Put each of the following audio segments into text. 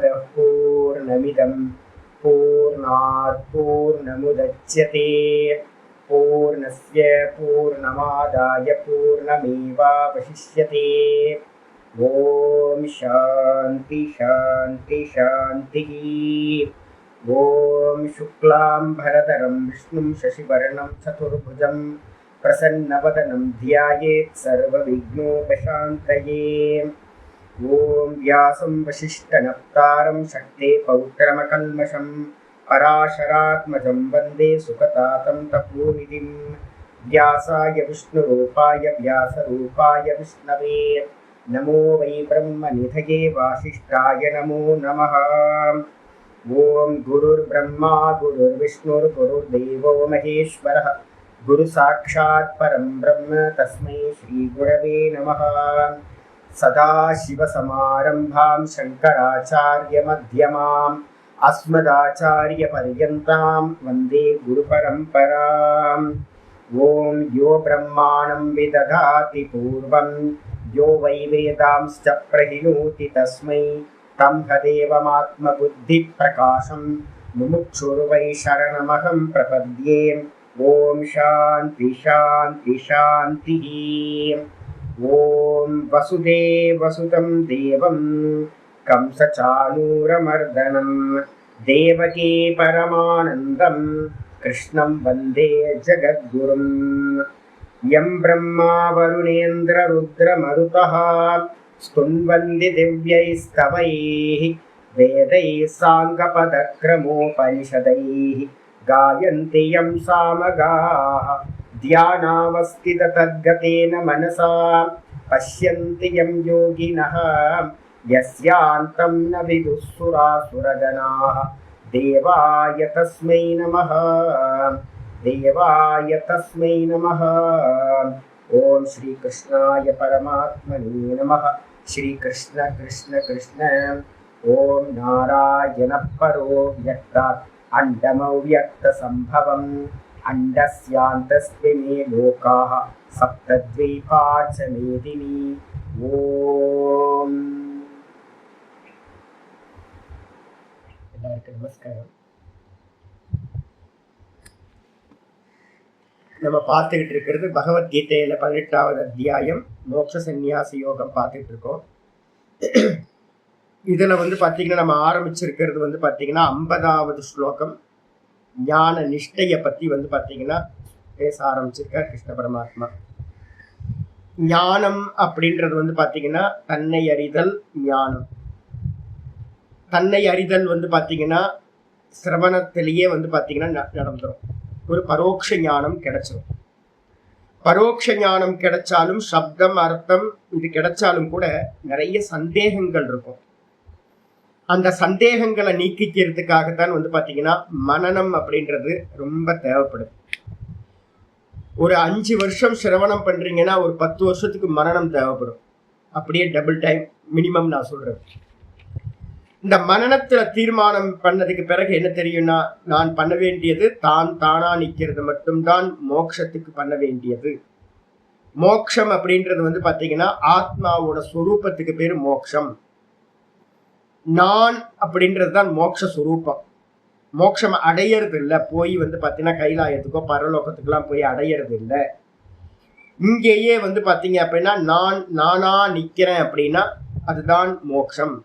पूर्णमदः पूर्णमिदं पूर्णात् पूर्णमुदच्यते पूर्णस्य पूर्णमादाय पूर्णमेवावशिष्यते। ॐ शान्ति शान्ति शान्तिः। ॐ शुक्लाम्बरधरं विष्णुं शशिवर्णं चतुर्भुजं प्रसन्नवदनं ध्यायेत् सर्वविघ्नोपशान्तये। ॐ व्यासं वसिष्ठनप्तारं शक्ते पौत्रमकल्मषं पराशरात्मजं वन्दे सुखतातं तपोनिधिं। व्यासाय विष्णुरूपाय व्यासरूपाय विष्णवे नमो वै ब्रह्मनिधये वासिष्ठाय नमो नमः। ॐ गुरुर्ब्रह्मा गुरुर्विष्णुर्गुरुर्देवो महेश्वरः गुरुसाक्षात् परं ब्रह्म तस्मै श्रीगुरवे नमः। सदाशिवसमारम्भां शङ्कराचार्यमध्यमाम् अस्मदाचार्यपर्यन्तां वन्दे गुरुपरम्पराम्। ॐ यो ब्रह्माणं विदधाति पूर्वं यो वै वेदांश्च प्रहिणोति तस्मै तदेवमात्मबुद्धिप्रकाशं मुमुक्षुर्वै शरणमहं प्रपद्ये। ॐ शान्ति शान्ति शान्तिः। ॐ वसुदेवसुतं देवं कंसचाणूरमर्दनं देवकी परमानन्दं कृष्णं वन्दे जगद्गुरुं। यं ब्रह्मा वरुणेन्द्ररुद्रमरुतः स्तुन्वन्ति दिव्यैस्तवैः वेदैः साङ्गपदक्रमोपनिषदैः गायन्ति यं सामगाः ध्यानावस्थिततद्गतेन मनसा पश्यन्ति यं योगिनः यस्यान्तं न विदुःसुरासुरगणाः। देवाय तस्मै नमः देवाय तस्मै नमः। ॐ श्रीकृष्णाय परमात्मने नमः। श्रीकृष्ण कृष्ण कृष्ण। ॐ नारायणः परो व्यक्तात् अण्डमव्यक्तसम्भवम् अण्डस्यान्तस्मिन् लोकाः सप्तद्वीपा च मेदिनी। ॐ எல்லாருக்கும் நமஸ்காரம். நம்ம பார்த்துக்கிட்டு இருக்கிறது பகவத்கீதையில 18வது அத்தியாயம் மோட்ச சந்நியாச யோகம் பார்த்துட்டு இருக்கோம். இதுல பாத்தீங்கன்னா நம்ம ஆரம்பிச்சிருக்கிறது பாத்தீங்கன்னா 50வது ஸ்லோகம் ஞான நிஷ்டைய பத்தி பாத்தீங்கன்னா பேச ஆரம்பிச்சிருக்கார் கிருஷ்ண பரமாத்மா. ஞானம் அப்படின்றது பாத்தீங்கன்னா தன்னை அறிதல் ஞானம். தன்னை அறிதல் பாத்தீங்கன்னா சிரவணத்திலேயே பாத்தீங்கன்னா நடந்துரும். ஒரு பரோட்ச ஞானம் கிடைச்சிடும். பரோட்ச ஞானம் கிடைச்சாலும் சப்தம் அர்த்தம் இது கிடைச்சாலும் கூட நிறைய சந்தேகங்கள் இருக்கும். அந்த சந்தேகங்களை நீக்கிக்கிறதுக்காகத்தான் பாத்தீங்கன்னா மனனம் அப்படின்றது ரொம்ப தேவைப்படுது. ஒரு 5 வருஷம் சிரவணம் பண்றீங்கன்னா ஒரு 10 வருஷத்துக்கு மனனம் தேவைப்படும். அப்படியே டபுள் டைம் மினிமம் நான் சொல்றேன். இந்த மனனத்துல தீர்மானம் பண்ணதுக்கு பிறகு என்ன தெரியும்னா, நான் பண்ண வேண்டியது தானா நிக்கிறது மட்டும்தான் மோட்சத்துக்கு பண்ண வேண்டியது. மோட்சம் அப்படின்றது பாத்தீங்கன்னா ஆத்மாவோட ஸ்வரூபத்துக்கு பேரு மோட்சம். நான் அப்படின்றது தான் மோட்ச சுரூபம். மோட்சம் அடையிறது இல்லை. போய் பாத்தீங்கன்னா கைலாயத்துக்கோ பரலோகத்துக்கெல்லாம் போய் அடையிறது இல்லை. இங்கேயே பாத்தீங்க அப்படின்னா நானா நிக்கிறேன் அப்படின்னா அதுதான் மோட்சம்.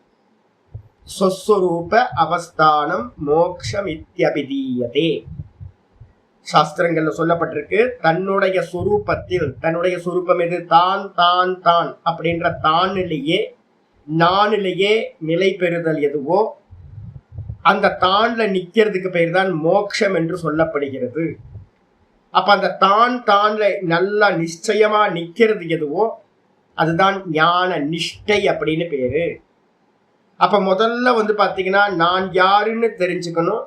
ஸ்வஸ்வரூப அவஸ்தானம் மோக்ஷம் இத்யபிதீயதே. சாஸ்திரங்கள்ல சொல்லப்பட்டிருக்கு, தன்னுடைய சுரூபத்தில், தன்னுடைய சுரூபம் எது? தான் தான் தான் அப்படின்ற தானிலேயே நானிலேயே நிலை பெறுதல் எதுவோ அந்த தான்ல நிக்கிறதுக்கு பேர் தான் மோட்சம் என்று சொல்லப்படுகிறது. அப்ப அந்த தான்ல நல்லா நிச்சயமா நிக்கிறது எதுவோ அதுதான் ஞான நிஷ்டை அப்படின்னு பேரு. அப்ப முதல்ல பாத்தீங்கன்னா நான் யாருன்னு தெரிஞ்சுக்கணும்.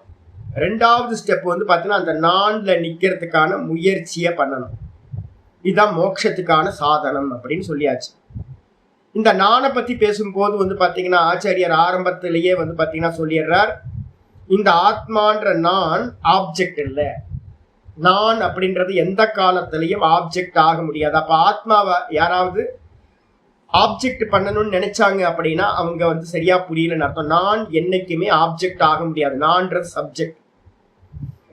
2வது ஸ்டெப் பாத்தீங்கன்னா அந்த நான்ல நிக்கிறதுக்கான முயற்சியை பண்ணணும். இதுதான் மோட்சத்துக்கான சாதனம் அப்படின்னு சொல்லியாச்சு. இந்த நானை பத்தி பேசும்போது பாத்தீங்கன்னா ஆச்சாரியர் ஆரம்பத்திலேயே பாத்தீங்கன்னா சொல்லிடுறார், இந்த ஆத்மான்ற நான் ஆப்ஜெக்ட் இல்லை. நான் அப்படின்றது எந்த காலத்திலையும் ஆப்ஜெக்ட் ஆக முடியாது. அப்ப ஆத்மாவை யாராவது ஆப்ஜெக்ட் பண்ணணும்னு நினைச்சாங்க அப்படின்னா அவங்க வந்து சரியா புரியலன்னு அர்த்தம். நான் என்னைக்குமே ஆப்ஜெக்ட் ஆக முடியாது, நான்றது சப்ஜெக்ட்.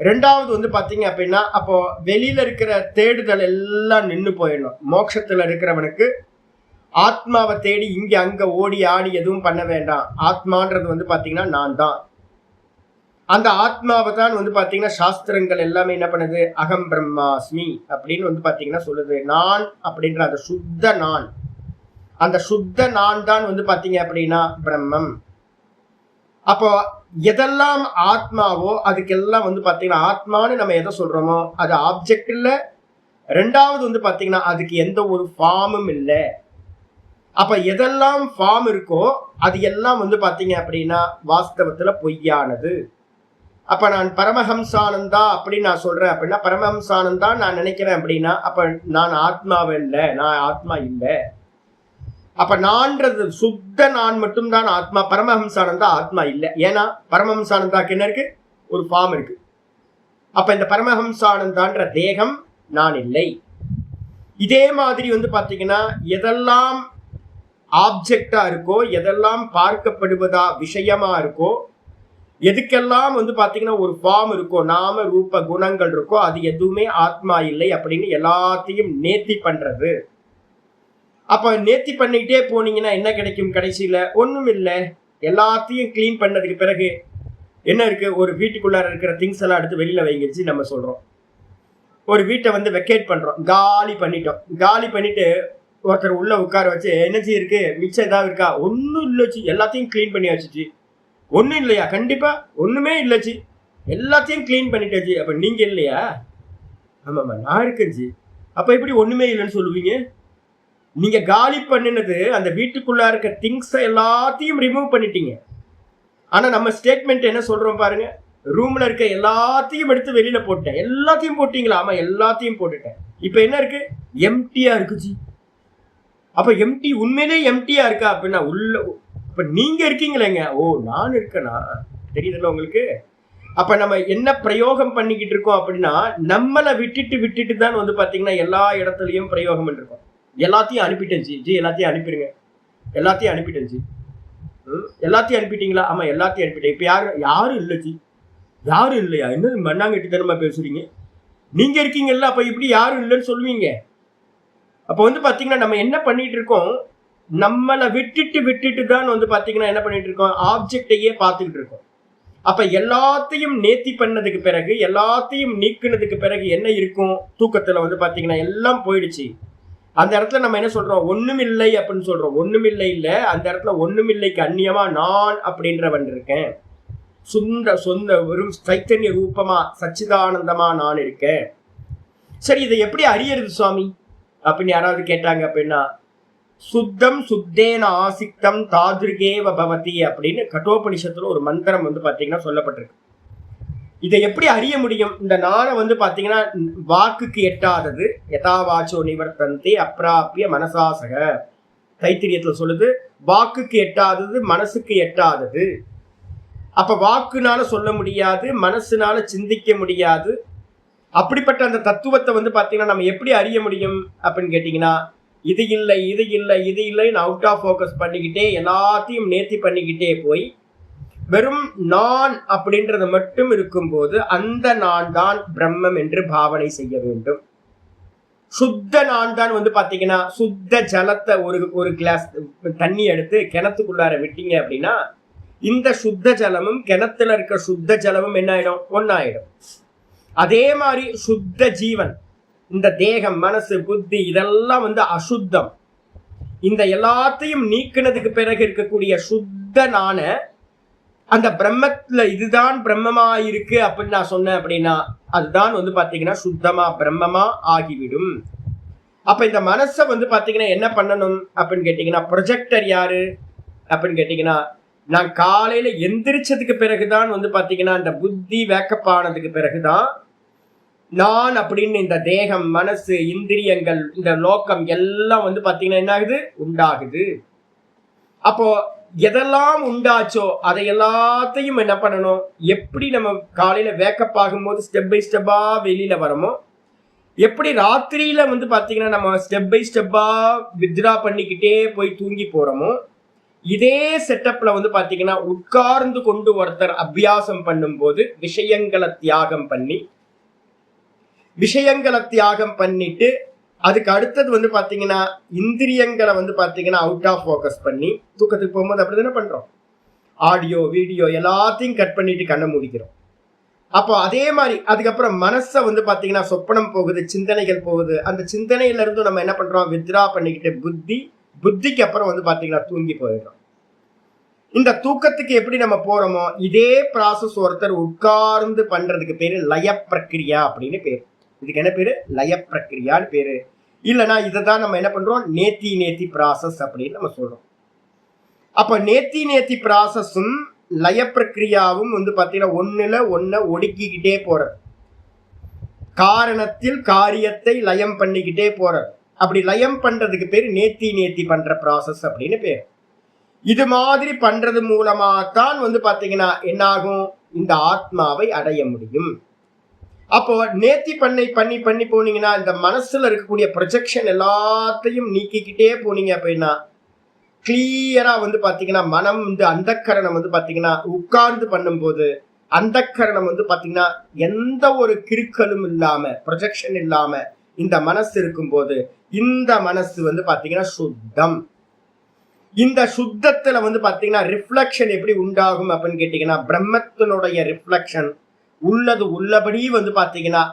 ரெண்டாவது வந்து பாத்தீங்க அப்படின்னா அப்போ வெளியில இருக்கிற தேடுதல் எல்லாம் நின்று போயிடணும். மோட்சத்துல இருக்கிறவனுக்கு ஆத்மாவை தேடி இங்க அங்க ஓடி ஆடி எதுவும் பண்ண வேண்டாம். ஆத்மான்றது வந்து பாத்தீங்கன்னா நான் தான். அந்த ஆத்மாவை தான் வந்து பாத்தீங்கன்னா சாஸ்திரங்கள் எல்லாமே என்ன பண்ணுது, அகம் பிரம்மாஸ்மி அப்படின்னு வந்து பாத்தீங்கன்னா சொல்லுது. நான் அப்படின்ற அந்த சுத்த நான், அந்த சுத்த நான் தான் வந்து பாத்தீங்க அப்படின்னா பிரம்மம். அப்போ எதெல்லாம் ஆத்மாவோ அதுக்கெல்லாம் வந்து பாத்தீங்கன்னா ஆத்மான்னு நம்ம எதை சொல்றோமோ அது ஆப்ஜெக்ட் இல்ல. ரெண்டாவது வந்து பாத்தீங்கன்னா அதுக்கு எந்த ஒரு ஃபார்மும் இல்லை. அப்ப எதெல்லாம் ஃபார்ம் இருக்கோ அது எல்லாம் வந்து பாத்தீங்க அப்படின்னா வாஸ்தவத்துல பொய்யானது. அப்ப நான் பரமஹம்சானந்தா அப்படின்னு நான் சொல்றேன் அப்படின்னா, பரமஹம்சானந்தா நான் நினைக்கிறேன் அப்படின்னா அப்ப நான் ஆத்மாவே இல்லை, நான் ஆத்மா இல்லை. அப்ப நான்றது சுத்த நான் மட்டும்தான் ஆத்மா, பரமஹம்சானந்தா ஆத்மா இல்லை. ஏன்னா பரமஹம்சானந்தாக்கு என்ன இருக்கு, ஒரு ஃபார்ம் இருக்கு. அப்ப இந்த பரமஹம்சானந்தான்ற தேகம் நான் இல்லை. இதே மாதிரி வந்து பாத்தீங்கன்னா எதெல்லாம் ஆப்ஜெக்டா இருக்கோ, எதெல்லாம் பார்க்கப்படுவதா விஷயமா இருக்கோ, எதுக்கெல்லாம் வந்து பாத்தீங்கன்னா ஒரு ஃபார்ம் இருக்கோ, நாம ரூப குணங்கள் இருக்கோ, அது எதுவுமே ஆத்மா இல்லை அப்படின்னு எல்லாத்தையும் நேர்த்தி பண்றது. அப்ப நேர்த்தி பண்ணிக்கிட்டே போனீங்கன்னா என்ன கிடைக்கும், கடைசியில ஒண்ணும் இல்லை. எல்லாத்தையும் கிளீன் பண்ணதுக்கு பிறகு என்ன இருக்கு, ஒரு வீட்டுக்குள்ளார இருக்கிற திங்ஸ் எல்லாம் எடுத்து வெளியில வைங்கச்சு நம்ம சொல்றோம். ஒரு வீட்டை வந்து வெக்கேட் பண்றோம், காலி பண்ணிட்டோம். காலி பண்ணிட்டு ஒருத்தர் உள்ள உட்கார வச்சு எனர்ஜி இருக்கு, மிச்சம் ஏதாவது இருக்கா, ஒன்னும் இல்லச்சு, எல்லாத்தையும் கிளீன் பண்ணி வச்சுச்சு. ஒன்னும் இல்லையா, கண்டிப்பா ஒண்ணுமே இல்லச்சு, எல்லாத்தையும் கிளீன் பண்ணிட்டாச்சு. அப்ப நீங்க இல்லையா, ஆமாமா நான் இருக்கேன்ஜி. அப்ப எப்படி ஒண்ணுமே இல்லைன்னு சொல்லுவீங்க? நீங்க காலி பண்ணினது அந்த வீட்டுக்குள்ள இருக்க திங்ஸ் எல்லாத்தையும் ரிமூவ் பண்ணிட்டீங்க. ஆனா நம்ம ஸ்டேட்மெண்ட் என்ன சொல்றோம் பாருங்க, ரூம்ல இருக்க எல்லாத்தையும் எடுத்து வெளியில போட்டேன். எல்லாத்தையும் போட்டீங்களா? ஆமா எல்லாத்தையும் போட்டுட்டேன். இப்ப என்ன இருக்கு, எம்டியா இருக்குச்சு. அப்ப எம்டி உண்மையிலே எம்டியா இருக்கா அப்படின்னா உள்ள இப்ப நீங்க இருக்கீங்களேங்க, ஓ நான் இருக்கேனா, தெரியுதுல்ல உங்களுக்கு. அப்ப நம்ம என்ன பிரயோகம் பண்ணிக்கிட்டு இருக்கோம் அப்படின்னா நம்மளை விட்டுட்டு தான் வந்து பாத்தீங்கன்னா எல்லா இடத்துலயும் பிரயோகம் பண்ணிருக்கோம். எல்லாத்தையும் அனுப்பிட்டேன் ஜி, எல்லாத்தையும் அனுப்பிடுங்க, எல்லாத்தையும் அனுப்பிட்டேன் ஜி. எல்லாத்தையும் அனுப்பிட்டீங்களா? ஆமா எல்லாத்தையும் அனுப்பிட்டேன். இப்ப யாரும் இல்லை ஜி. யாரும் இல்லையா? என்ன மண்ணாங்கட்டி தனமா பேசுறீங்க? நீங்க இருக்கீங்கல்ல, அப்ப இப்படி யாரும் இல்லைன்னு சொல்லுவீங்க? அப்ப வந்து பாத்தீங்கன்னா நம்ம என்ன பண்ணிட்டு இருக்கோம், நம்மளை விட்டுட்டு தான் வந்து பாத்தீங்கன்னா என்ன பண்ணிட்டு இருக்கோம், ஆப்ஜெக்டையே பார்த்துக்கிட்டு இருக்கோம். அப்ப எல்லாத்தையும் நேர்த்தி பண்ணதுக்கு பிறகு, எல்லாத்தையும் நீக்குனதுக்கு பிறகு என்ன இருக்கும், தூக்கத்துல வந்து பாத்தீங்கன்னா எல்லாம் போயிடுச்சு. அந்த இடத்துல நம்ம என்ன சொல்றோம், ஒண்ணுமில்லை அப்படின்னு சொல்றோம். ஒண்ணுமில்லை இல்ல, அந்த இடத்துல ஒண்ணுமில்லைக்கு அந்நியமா நான் அப்படின்றவன் இருக்கேன். சொந்த வெறும் சைத்தன்ய ரூபமா சச்சிதானந்தமா நான் இருக்கேன். சரி, இதை எப்படி அறியறது சுவாமி அப்படின்னு யாராவது கேட்டாங்க அப்படின்னா, சுத்தம் சுத்தேன ஆசிக்தம் தாதிருகேவ பவதி அப்படின்னு கட்டோபனிஷத்துல ஒரு மந்திரம் வந்து பாத்தீங்கன்னா சொல்லப்பட்டிருக்கு. இதை எப்படி அறிய முடியும்? இந்த நாணை வந்து பாத்தீங்கன்னா வாக்குக்கு எட்டாதது, யதாவாச்சோ நிவர்த்தந்தி அப்பிராப்பிய மனசாசக, தைத்திரியத்துல சொல்லுது. வாக்குக்கு எட்டாதது, மனசுக்கு எட்டாதது. அப்ப வாக்குனால சொல்ல முடியாது, மனசுனால சிந்திக்க முடியாது. அப்படிப்பட்ட அந்த தத்துவத்தை வந்து பாத்தீங்கன்னா நம்ம எப்படி அறிய முடியும் அப்படின்னு கேட்டீங்கன்னா, இது இல்லை இது இல்லை இது இல்லைன்னு அவுட் ஆஃப் ஃபோக்கஸ் பண்ணிக்கிட்டே எல்லாத்தையும் நேர்த்தி பண்ணிக்கிட்டே போய் வெறும் நான் அப்படின்றது மட்டும் இருக்கும்போது அந்த நான் தான் பிரம்மம் என்று பாவனை செய்ய வேண்டும். சுத்த நான் தான் வந்து பாத்தீங்கன்னா சுத்த ஜலத்தை ஒரு கிளாஸ் தண்ணி எடுத்து கிணத்துக்குள்ளார விட்டீங்க அப்படின்னா இந்த சுத்த ஜலமும் கிணத்துல இருக்க சுத்த ஜலமும் என்ன ஆயிடும், ஒன்னாயிடும். அதே மாதிரி சுத்த ஜீவன், இந்த தேகம் மனசு புத்தி இதெல்லாம் வந்து அசுத்தம். இந்த எல்லாத்தையும் நீக்கினதுக்கு பிறகு இருக்கக்கூடிய சுத்த நான அந்த பிரம்மத்துல இதுதான் பிரம்மமா இருக்கு அப்படின்னு நான் சொன்னேன் அப்படின்னா அதுதான் வந்து பாத்தீங்கன்னா சுத்தமா பிரம்மமா ஆகிவிடும். அப்ப இந்த மனசை வந்து பாத்தீங்கன்னா என்ன பண்ணணும் அப்படின்னு கேட்டீங்கன்னா, ப்ரொஜெக்டர் யாரு அப்படின்னு கேட்டீங்கன்னா, நான் காலையில எந்திரிச்சதுக்கு பிறகுதான் வந்து பாத்தீங்கன்னா இந்த புத்தி வேக்கப் ஆனதுக்கு பிறகுதான் நான் அப்படின்னு இந்த தேகம் மனசு இந்திரியங்கள் இந்த லோக்கம் எல்லாம் வந்து பாத்தீங்கன்னா என்ன ஆகுது, உண்டாகுது. அப்போ எதெல்லாம் உண்டாச்சோ அதை எல்லாத்தையும் என்ன பண்ணணும், எப்படி நம்ம காலையில வேக்கப் ஆகும்போது ஸ்டெப் பை ஸ்டெப்பா வெளியில வரமோ எப்படி ராத்திரியில வந்து பாத்தீங்கன்னா நம்ம ஸ்டெப் பை ஸ்டெப்பா வித்ரா பண்ணிக்கிட்டே போய் தூங்கி போறோமோ, இதே செட்டப்ல வந்து பாத்தீங்கன்னா உட்கார்ந்து கொண்டு ஒருத்தர் அபியாசம் பண்ணும்போது விஷயங்களை தியாகம் பண்ணிட்டு அதுக்கு அடுத்தது வந்து பாத்தீங்கன்னா இந்திரியங்களை வந்து பாத்தீங்கன்னா அவுட் ஆஃப் ஃபோக்கஸ் பண்ணி தூக்கத்துக்கு போகும்போது அப்படிதானே பண்றோம். ஆடியோ வீடியோ எல்லாத்தையும் கட் பண்ணிட்டு கண்ணை மூடிக்கிறோம். அப்போ அதே மாதிரி அதுக்கப்புறம் மனசை வந்து பாத்தீங்கன்னா சொப்பனம் போகுது, சிந்தனைகள் போகுது. அந்த சிந்தனையில இருந்து நம்ம என்ன பண்றோம், வித்ரா பண்ணிக்கிட்டு புத்திக்கு அப்புறம் வந்து பாத்தீங்கன்னா தூங்கி போயிடுறோம். இந்த தூக்கத்துக்கு எப்படி நம்ம போறோமோ இதே ப்ராசஸ் ஒருத்தர் உட்கார்ந்து பண்றதுக்கு பேரு லய பிரக்கிரியா அப்படின்னு பேரு. இதுக்கு என்ன பேரு, லய பிரக்கிரியான்னு பேரு. இல்லைன்னா இதைதான் நம்ம என்ன பண்றோம், நேத்தி ப்ராசஸ் அப்படின்னு நம்ம சொல்றோம். அப்ப நேத்தி ப்ராசஸும் லய பிரக்கிரியாவும் வந்து பாத்தீங்கன்னா ஒன்ன ஒடுக்கிக்கிட்டே போறது, காரணத்தில் காரியத்தை லயம் பண்ணிக்கிட்டே போறது. அப்படி லயம் பண்றதுக்கு பேரு நேத்தி பண்ற ப்ராசஸ் அப்படின்னு பேரு. இது மாதிரி பண்றது மூலமா தான் வந்து பாத்தீங்கன்னா என்னாகும், இந்த ஆத்மாவை அடைய முடியும். அப்போ நேத்தி பண்ணி போனீங்கன்னா இந்த மனசுல இருக்கக்கூடிய ப்ரொஜெக்ஷன் எல்லாத்தையும் நீக்கிக்கிட்டே போனீங்க அப்படின்னா கிளியரா வந்து பாத்தீங்கன்னா மனம் வந்து அந்தக்கரணம் வந்து பாத்தீங்கன்னா உட்கார்ந்து பண்ணும்போது அந்தக்கரணம் வந்து பாத்தீங்கன்னா எந்த ஒரு கிறுக்கலும் இல்லாம ப்ரொஜெக்ஷன் இல்லாம இந்த மனசு இருக்கும்போது இந்த மனசு வந்து பாத்தீங்கன்னா சுத்தம். இந்த சுத்தத்துல வந்து பாத்தீங்கன்னா ரிஃப்ளெக்ஷன் எப்படி உண்டாகும் அப்படின்னு கேட்டீங்கன்னா பிரம்மத்தினுடைய ரிஃப்ளெக்ஷன் உள்ளபடி வந்து பாத்தீங்கன்னா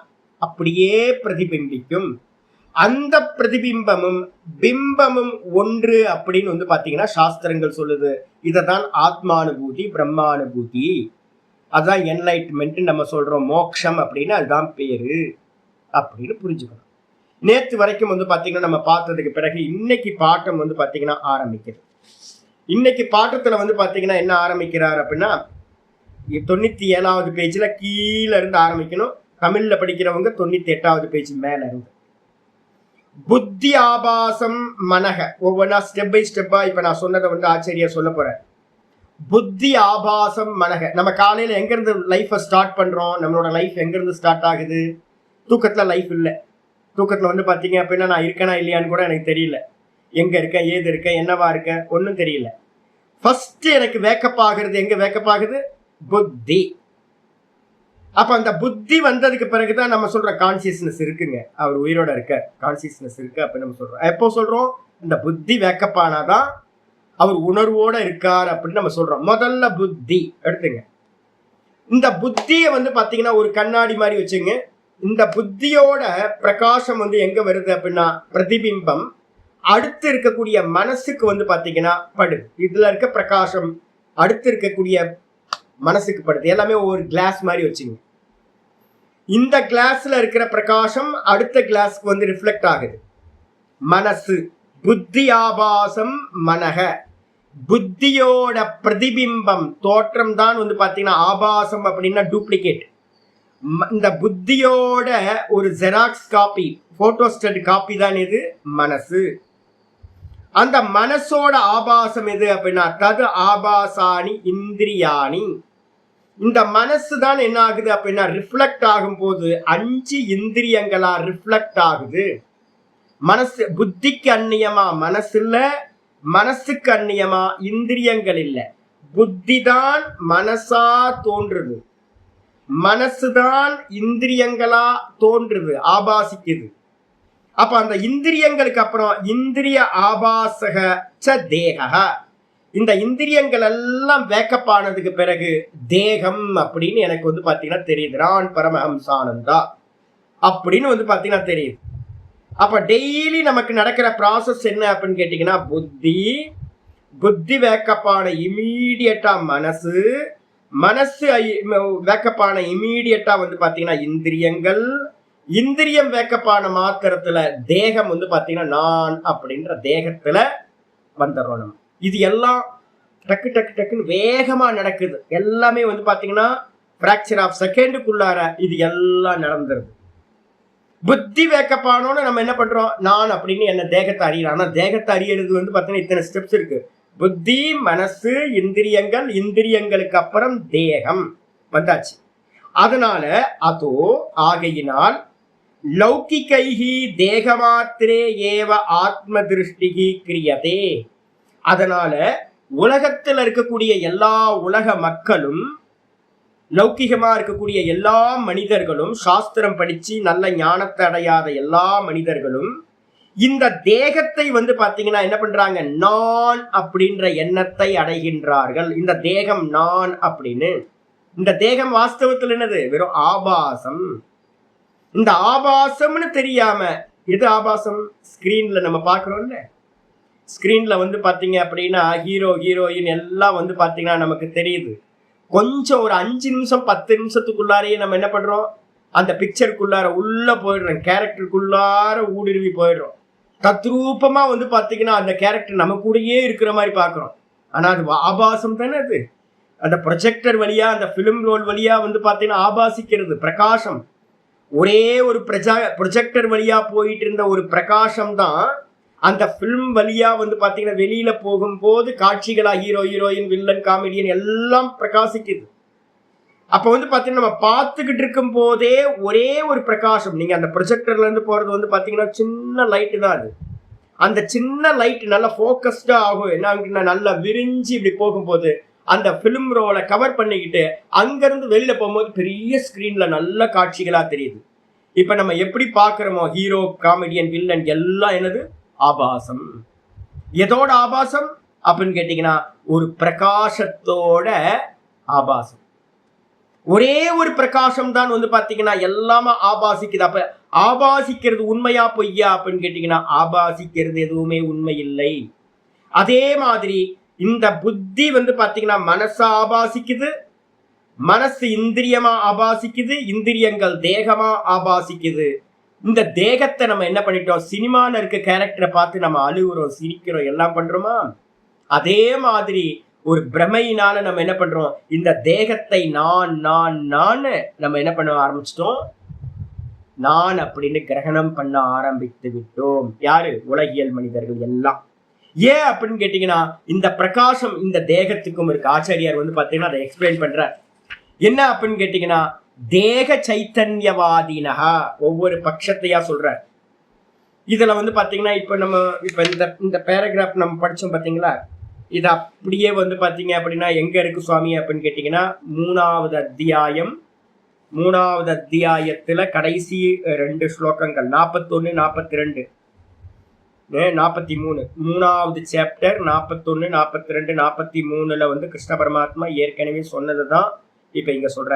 அப்படியே பிரதிபிம்பிக்கும். அந்த பிரதிபிம்பமும் பிம்பமும் ஒன்று அப்படின்னு வந்து பாத்தீங்கன்னா சாஸ்திரங்கள் சொல்லுது. இததான் ஆத்மானுபூதி, பிரம்மானுபூதி. அதான் என்லைட்மெண்ட் நம்ம சொல்றோம், மோக்ஷம் அப்படின்னு அதுதான் பேரு அப்படின்னு புரிஞ்சுக்கணும். நேற்று வரைக்கும் வந்து பாத்தீங்கன்னா நம்ம பார்த்ததுக்கு பிறகு இன்னைக்கு பாட்டம் வந்து பாத்தீங்கன்னா ஆரம்பிக்குது. இன்னைக்கு பாட்டத்துல வந்து பாத்தீங்கன்னா என்ன ஆரம்பிக்கிறார் அப்படின்னா 97வது பேஜ்ல கீழே இருந்து ஆரம்பிக்கணும். தமிழ்ல படிக்கிறவங்க 98வது பேஜ் மேல இருந்து. புத்தி ஆபாசம் மனக ஒவ்வொன்றா ஸ்டெப் பை ஸ்டெப்பா இப்ப நான் சொன்னதை வந்து ஆச்சரியா சொல்ல போறேன். புத்தி ஆபாசம் மனக. நம்ம காலையில எங்க இருந்து லைஃப ஸ்டார்ட் பண்றோம், நம்மளோட லைஃப் எங்க இருந்து ஸ்டார்ட் ஆகுது. தூக்கத்துல லைஃப் இல்லை. தூக்கத்துல வந்து பாத்தீங்க அப்படின்னா நான் இருக்கேனா இல்லையான்னு கூட எனக்கு தெரியல. எங்க இருக்கேன், ஏது இருக்கேன், என்னவா இருக்கேன், ஒன்னும் தெரியல. ஃபர்ஸ்ட் எனக்கு வேக்கப் ஆகுறது எங்க வேக்கப் ஆகுது, புத்தி. அப்ப அந்த புத்தி வந்ததுக்கு பிறகுதான் நம்ம சொல்ற கான்சியஸ்னஸ் இருக்குங்க, அவர் உயிரோட இருக்க கான்சியஸ்னஸ் இருக்கு அப்படின்னு நம்ம சொல்றோம். எப்போ சொல்றோம், இந்த புத்தி வேக்கப் ஆனாதான் அவர் உணர்வோட இருக்கார் அப்படின்னு நம்ம சொல்றோம். முதல்ல புத்தி எடுத்துங்க. இந்த புத்தியை வந்து பாத்தீங்கன்னா ஒரு கண்ணாடி மாதிரி வச்சுங்க. இந்த புத்தியோட பிரகாசம் வந்து எங்க வருது அப்படின்னா பிரதிபிம்பம் அடுத்து இருக்கக்கூடிய மனசுக்கு வந்து பாத்தீங்கன்னா படுது. இதுல இருக்க பிரகாசம் அடுத்து இருக்கக்கூடிய மனசுக்கு படுது. எல்லாமே ஒரு கிளாஸ் மாதிரி வச்சுங்க. இந்த கிளாஸ்ல இருக்கிற பிரகாசம் அடுத்த கிளாஸ்க்கு வந்து ரிஃப்ளெக்ட் ஆகுது. மனசு புத்தி ஆபாசம் மனக, புத்தியோட பிரதிபிம்பம் தோற்றம் தான் வந்து பாத்தீங்கன்னா ஆபாசம் அப்படின்னா டூப்ளிகேட். இந்த புத்தியோட ஒரு ஜெராக்ஸ் காப்பி, போட்டோஸ்டேட் காப்பி தான் இது மனசு. அந்த மனசோட ஆபாசம் எது அப்படின்னா தது ஆபாசானி இந்திரியாணி. இந்த மனசு தான் என்ன ஆகுது அப்படின்னா ரிஃப்ளெக்ட் ஆகும் போது 5 இந்திரியங்களா ரிஃப்ளெக்ட் ஆகுது. மனசு புத்திக்கு அந்நியமா மனசு இல்ல, மனசுக்கு அந்நியமா இந்திரியங்கள் இல்ல. புத்தி தான் மனசா தோன்றுது, மனசுதான் இந்திரியங்களா தோன்றுது, ஆபாசிக்குது. அப்ப அந்த இந்திரியங்களுக்கு அப்புறம் இந்திரிய ஆபாசக ச தேக. இந்த இந்திரியங்கள் எல்லாம் வேக்கப் ஆனதுக்கு பிறகு தேகம் அப்படின்னு எனக்கு வந்து பாத்தீங்கன்னா தெரியுது. நான் பரமஹம்சானந்தா அப்படின்னு வந்து பாத்தீங்கன்னா தெரியுது. அப்ப டெய்லி நமக்கு நடக்கிற ப்ராசஸ் என்ன அப்படின்னு கேட்டீங்கன்னா புத்தி வேக்கப்பான இமீடியட்டா மனசு, மனசு வேக்கப்பான இமீடியட்டா வந்து பாத்தீங்கன்னா இந்திரியங்கள், இந்திரியம் வேக்கப்பான மாத்திரத்துல தேகம் வந்து பாத்தீங்கன்னா நான் அப்படின்ற தேகத்துல வந்துடுறோம் நம்ம. இது எல்லாம் டக்கு டக்கு டக்குன்னு வேகமா நடக்குது. எல்லாமே வந்து பாத்தீங்கன்னா பிராக்சர் ஆஃப் செகண்டுக்குள்ளார இது எல்லாம் நடந்துருது. புத்தி வேக்கப்பானோன்னு நம்ம என்ன பண்றோம், நான் அப்படின்னு என்ன தேகத்தை அறியலாம். ஆனா தேகத்தை அறியறது வந்து பாத்தீங்கன்னா இத்தனை ஸ்டெப்ஸ் இருக்கு. புத்தி, மனசு, இந்திரியங்கள், இந்திரியங்களுக்கு அப்புறம் தேகம் வந்தாச்சு. அதனால அதோ ஆகையினால் லௌகிகைஹி தேகமாத்திரே ஏவ ஆத்ம திருஷ்டிகி கிரியதே. அதனால உலகத்தில் இருக்கக்கூடிய எல்லா உலக மக்களும், லௌகிகமா இருக்கக்கூடிய எல்லா மனிதர்களும், சாஸ்திரம் படிச்சு நல்ல ஞானத்தை அடையாத எல்லா மனிதர்களும் இந்த தேகத்தை பாத்தீங்கன்னா என்ன பண்றாங்க, நான் அப்படின்ற எண்ணத்தை அடைகின்றார்கள். இந்த தேகம் நான் அப்படின்னு. இந்த தேகம் வாஸ்தவத்தில் என்னது, வெறும் ஆபாசம். இந்த ஆபாசம்னு தெரியாம, எது ஆபாசம், ஸ்கிரீன்ல நம்ம பாக்குறோம்ல, ஸ்கிரீன்ல பாத்தீங்க அப்படின்னா ஹீரோ ஹீரோயின் எல்லாம் பாத்தீங்கன்னா நமக்கு தெரியுது. கொஞ்சம் ஒரு 5 நிமிஷம் 10 நிமிஷத்துக்குள்ளாரையே நம்ம என்ன பண்றோம், அந்த பிக்சருக்குள்ளார உள்ள போயிடுறோம், கேரக்டருக்குள்ளார ஊடுருவி போயிடுறோம். தத்ரூபமா பாத்தீங்கன்னா அந்த கேரக்டர் நம்ம கூடயே இருக்கிற மாதிரி பாக்குறோம். ஆனா அது ஆபாசம் தானே. அது அந்த ப்ரொஜெக்டர் வழியா, அந்த பிலிம் ரோல் வழியா பாத்தீங்கன்னா ஆபாசிக்கிறது பிரகாசம். ஒரே ஒரு ப்ரொஜெக்டர் வழியா போயிட்டு இருந்த ஒரு பிரகாசம் தான் அந்த பிலிம் வழியா பாத்தீங்கன்னா வெளியில போகும்போது காட்சிகளா ஹீரோ ஹீரோயின் வில்லன் காமெடியன் எல்லாம் பிரகாசிக்குது. அப்ப பாத்தீங்கன்னா நம்ம பார்த்துக்கிட்டு இருக்கும் போதே ஒரே ஒரு பிரகாசம். நீங்க அந்த ப்ரொஜெக்டர்ல இருந்து போறது பாத்தீங்கன்னா சின்ன லைட்டு தான். அது அந்த சின்ன லைட் நல்லா போக்கஸ்டா ஆகும். என்ன, நல்லா விரிஞ்சு இப்படி போகும்போது அந்த பிலிம் ரோலை கவர் பண்ணிக்கிட்டு அங்கிருந்து வெளியில போகும்போது பெரிய ஸ்கிரீன்ல நல்ல காட்சிகளா தெரியுது. இப்ப நம்ம எப்படி பாக்குறோமோ ஹீரோ காமெடியன் வில்லன் எல்லாம் என்னது, ஆபாசம். எதோட ஆபாசம் அப்படின்னு கேட்டீங்கன்னா ஒரு பிரகாசத்தோட ஆபாசம். ஒரே ஒரு பிரகாசம் தான் பாத்தீங்கன்னா எல்லாமே ஆபாசிக்குது. அப்ப ஆபாசிக்கிறது உண்மையா பொய்யா அப்படின்னு கேட்டீங்கன்னா ஆபாசிக்கிறது எதுவுமே உண்மை இல்லை. அதே மாதிரி இந்த புத்தி பாத்தீங்கன்னா மனசா ஆபாசிக்குது, மனசு இந்திரியமா ஆபாசிக்குது, இந்திரியங்கள் தேகமா ஆபாசிக்குது. இந்த தேகத்தை நம்ம என்ன பண்ணிட்டோம், சினிமால இருக்க கேரக்டரை பார்த்து நம்ம அழுகுறோம், சிரிக்கிறோம், எல்லாம் பண்றோமா. அதே மாதிரி ஒரு பிரமையினால நம்ம என்ன பண்றோம், இந்த தேகத்தை நான் நான் நான் நம்ம என்ன பண்ண ஆரம்பிச்சிட்டோம், நான் அப்படின்னு கிரகணம் பண்ண ஆரம்பித்து விட்டோம். யாரு, உலகியல் மனிதர்கள் எல்லாம். ஏன் அப்படின்னு கேட்டீங்கன்னா இந்த பிரகாசம் இந்த தேகத்துக்கும் இருக்கு. ஆச்சாரியார் பாத்தீங்கன்னா அதை எக்ஸ்பிளைன் பண்றார். என்ன அப்படின்னு கேட்டீங்கன்னா தேக சைத்தன்யவாதினஹா, ஒவ்வொரு பட்சத்தையா சொல்றார். இதுல பாத்தீங்கன்னா இப்ப இந்த பேராகிராஃப் நம்ம படிச்சோம் பாத்தீங்களா, இது அப்படியே பாத்தீங்க அப்படின்னா எங்க இருக்கு சுவாமி அப்படின்னு கேட்டீங்கன்னா 3வது அத்தியாயம், 3வது அத்தியாயத்துல கடைசி 2 ஸ்லோகங்கள் 41 42 43, 3வது சாப்டர் 41 42 43ல கிருஷ்ண பரமாத்மா ஏற்கனவே சொன்னதுதான் இப்ப இங்க சொல்ற.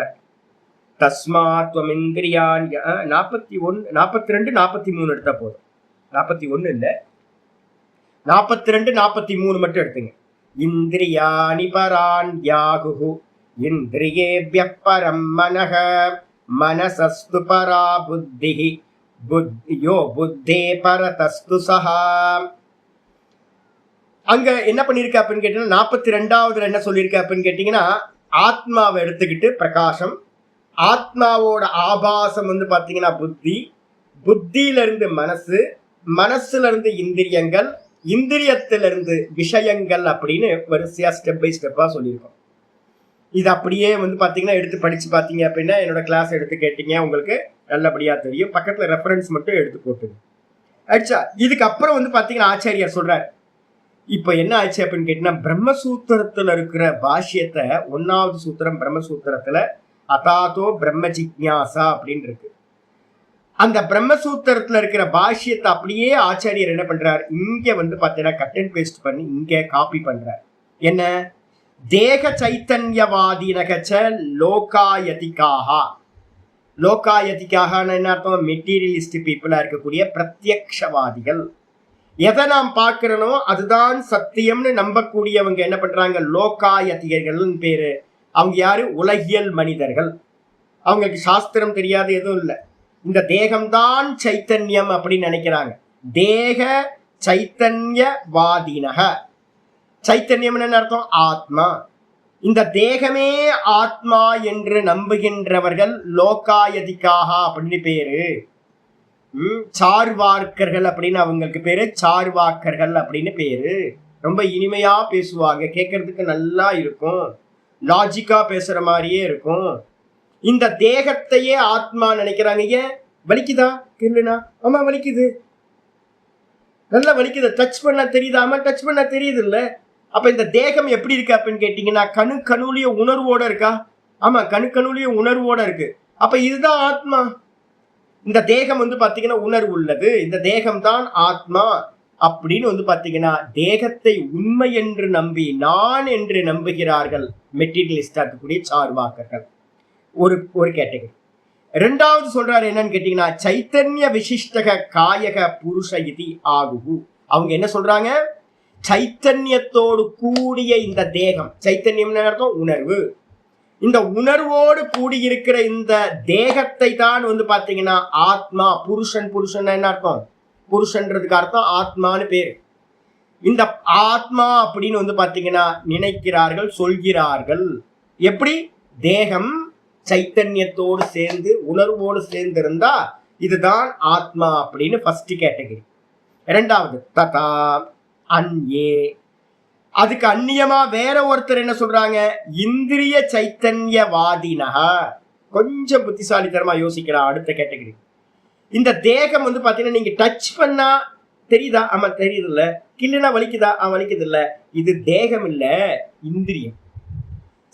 தஸ்மாத்வம் இந்திரியான் 41 42 43 எடுத்தா போதும், 41 இல்ல 42 43 மட்டும் எடுத்துங்க. இந்திரியாணி பரான் யாகுஹு இந்திரியேப்யः பரம் மனஹ மனசஸ்து பரா புத்திஹி புத்தியோ புத்தே பரதஸ்து சஹா. அங்க என்ன பண்ணிருக்க அப்படின்னு கேட்டீங்கன்னா 42வது என்ன சொல்லியிருக்க அப்படின்னு கேட்டீங்கன்னா ஆத்மாவை எடுத்துக்கிட்டு பிரகாசம், ஆத்மாவோட ஆபாசம் பாத்தீங்கன்னா புத்தி, புத்தியில இருந்து மனசு, மனசுல இருந்து இந்திரியங்கள், இந்திரியத்திலிருந்து விஷயங்கள் அப்படின்னு வரிசையா ஸ்டெப் பை ஸ்டெப்பா சொல்லியிருக்கோம். இது அப்படியே பாத்தீங்கன்னா எடுத்து படிச்சு பாத்தீங்க அப்படின்னா என்னோட கிளாஸ் எடுத்து கேட்டீங்க உங்களுக்கு நல்லபடியா தெரியும். பக்கத்துல ரெஃபரன்ஸ் மட்டும் எடுத்து போட்டுங்க. ஆச்சா, இதுக்கு அப்புறம் பாத்தீங்கன்னா ஆச்சாரியார் சொல்றாரு. இப்ப என்ன ஆச்சு அப்படின்னு கேட்டீங்கன்னா பிரம்மசூத்திரத்துல இருக்கிற பாஷ்யத்தை 1வது சூத்திரம் பிரம்மசூத்திரத்துல அதாதோ பிரம்ம ஜிக்ஞாசா அப்படின்னு இருக்கு. அந்த பிரம்மசூத்திரத்துல இருக்கிற பாஷ்யத்தை அப்படியே ஆச்சாரியர் என்ன பண்றார், இங்க பாத்தீங்கன்னா கட் அண்ட் பேஸ்ட் பண்ணி இங்க காப்பி பண்றார். என்ன, தேக சைத்தன்யவாதினகச்ச லோகாயதிகாக. லோகாயதிகாக என்ன அர்த்தம், மெட்டீரியலிஸ்ட் பீப்புளா இருக்கக்கூடிய பிரத்யக்ஷவாதிகள். எதை நாம் பார்க்கிறனோ அதுதான் சத்தியம்னு நம்பக்கூடியவங்க என்ன பண்றாங்க, லோகாயதிகர்கள் பேரு. அவங்க யாரு, உலகியல் மனிதர்கள். அவங்களுக்கு சாஸ்திரம் தெரியாது எதுவும் இல்லை. இந்த தேகம்தான் சைத்தன்யம் அப்படின்னு நினைக்கிறாங்க. தேக சைத்தன்யவாதினக. சைத்தன்யம் என்ன அர்த்தம், ஆத்மா. இந்த தேகமே ஆத்மா என்று நம்புகின்றவர்கள் லோகாயதிகாக அப்படின்னு பேரு. சார்வாக்கர்கள் அப்படின்னு அவங்களுக்கு பேரு, சார்வாக்கர்கள் அப்படின்னு பேரு. ரொம்ப இனிமையா பேசுவாங்க, கேட்கறதுக்கு நல்லா இருக்கும், லாஜிக்கா பேசுற மாதிரியே இருக்கும். இந்த தேகத்தையே ஆத்மா நினைக்கிறாங்க. ஏன், வலிக்குதா இல்லைனா? ஆமா வலிக்குது, நல்லா வலிக்குது. டச் பண்ண தெரியுதா? ஆமா டச் பண்ண தெரியுது இல்ல. அப்ப இந்த தேகம் எப்படி இருக்கு அப்படின்னு கேட்டீங்கன்னா கணுலயே உணர்வோட இருக்கா? ஆமா கணுலயே உணர்வோட இருக்கு. அப்ப இதுதான் ஆத்மா. இந்த தேகம் வந்து பாத்தீங்கன்னா உணர்வு உள்ளது, இந்த தேகம் தான் ஆத்மா அப்படின்னு வந்து பாத்தீங்கன்னா தேகத்தை உண்மை என்று நம்பி நான் என்று நம்புகிறார்கள் மெட்டீரியலிஸ்டா இருக்கக்கூடிய சார்வாக்கர்கள். ஒரு கேட்டகரி. ரெண்டாவது சொல்றாரு என்னன்னு கேட்டீங்கன்னா சைத்தன்ய விசிஷ்டக காயக புருஷ இதி ஆகுகு. அவங்க என்ன சொல்றாங்க? சைத்தன்யத்தோடு கூடிய இந்த தேகம், சைத்தன்யம் அர்த்தம் உணர்வு, இந்த உணர்வோடு கூடியிருக்கிற இந்த தேகத்தை தான் வந்து பாத்தீங்கன்னா ஆத்மா. புருஷன் என்ன அர்த்தம்? புருஷன்றதுக்கு அர்த்தம் ஆத்மான்னு பேரு. இந்த ஆத்மா அப்படின்னு வந்து பாத்தீங்கன்னா நினைக்கிறார்கள், சொல்கிறார்கள். எப்படி? தேகம் சைத்தன்யத்தோடு சேர்ந்து உணர்வோடு சேர்ந்து இருந்தா இதுதான் ஆத்மா அப்படின்னு ஃபர்ஸ்ட் கேட்டகரி. இரண்டாவது ததா அன்யே, அதுக்கு அந்நியமா வேற ஒருத்தர் என்ன சொல்றாங்க? இந்திரிய சைத்தன்யவாதினக. கொஞ்சம் புத்திசாலித்தனமா யோசிக்கலாம். அடுத்த கேட்டகரி. இந்த தேகம் வந்து பாத்தீங்கன்னா நீங்க டச் பண்ணா தெரியுதா? ஆமா தெரியுது இல்ல. கில்லுனா வலிக்குதா? வலிக்குது இல்ல. இது தேகம் இல்ல, இந்திரியம்.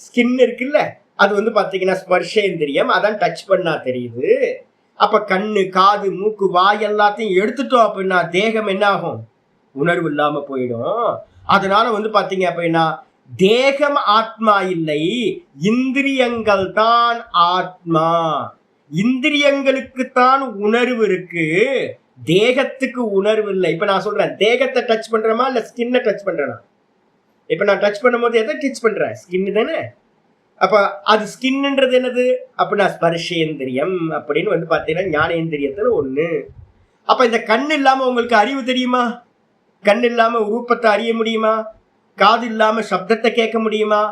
ஸ்கின் இருக்குல்ல, அது வந்து பாத்தீங்கன்னா ஸ்பர்ஷேந்திரியம், அதான் டச் பண்ணா தெரியுது. அப்ப கண்ணு, காது, மூக்கு, வாய் எல்லாத்தையும் எடுத்துட்டோம் அப்படின்னா தேகம் என்ன ஆகும்? உணர்வு இல்லாம போயிடும். அதனால வந்து பாத்தீங்க அப்படின்னா தேகம் ஆத்மா இல்லை, இந்திரியங்கள் தான் ஆத்மா. இந்திரியங்களுக்குத்தான் உணர்வு இருக்கு, தேகத்துக்கு உணர்வு இல்லை. இப்ப நான் சொல்றேன், தேகத்தை டச் பண்றமா இல்ல ஸ்கின்னை டச் பண்றேனா? இப்ப நான் டச் பண்ணும் போது எதை டச் பண்றேன்? ஸ்கின் தானே. அப்ப அது ஸ்கின்ன்றது என்னது அப்படின்னா ஸ்பர்ஷேந்திரியம் அப்படின்னு வந்து பாத்தீங்கன்னா ஞானேந்திரியத்துல ஒண்ணு. அப்ப இந்த கண் இல்லாம உங்களுக்கு அறிவு தெரியுமா? கண் இல்லாம ரூபத்தை அறிய முடியுமா? காது இல்லாம சப்தத்தை கேட்க முடியுமா?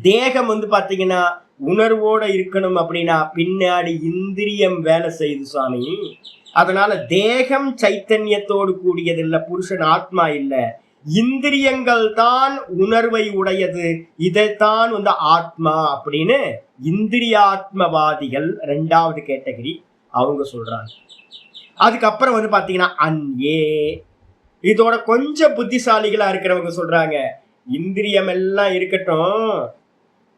தேகம் வந்து பாத்தீங்கன்னா உணர்வோட இருக்கணும் அப்படின்னா பின்னாடி இந்திரியம் வேலை செய்யுது சுவாமி. அதனால தேகம் சைத்தன்யத்தோடு கூடியது இல்ல, புருஷன் ஆத்மா இல்ல, இந்திரியங்கள் தான் உணர்வை உடையது, இதைத்தான் வந்து ஆத்மா அப்படின்னு இந்திரியாத்மவாதிகள் ரெண்டாவது கேட்டகரி அவங்க சொல்றாங்க. அதுக்கப்புறம் வந்து பாத்தீங்கன்னா அன்யே, இதோட கொஞ்சம் புத்திசாலிகளா இருக்கிறவங்க சொல்றாங்க இந்திரியம் எல்லாம் இருக்கட்டும்,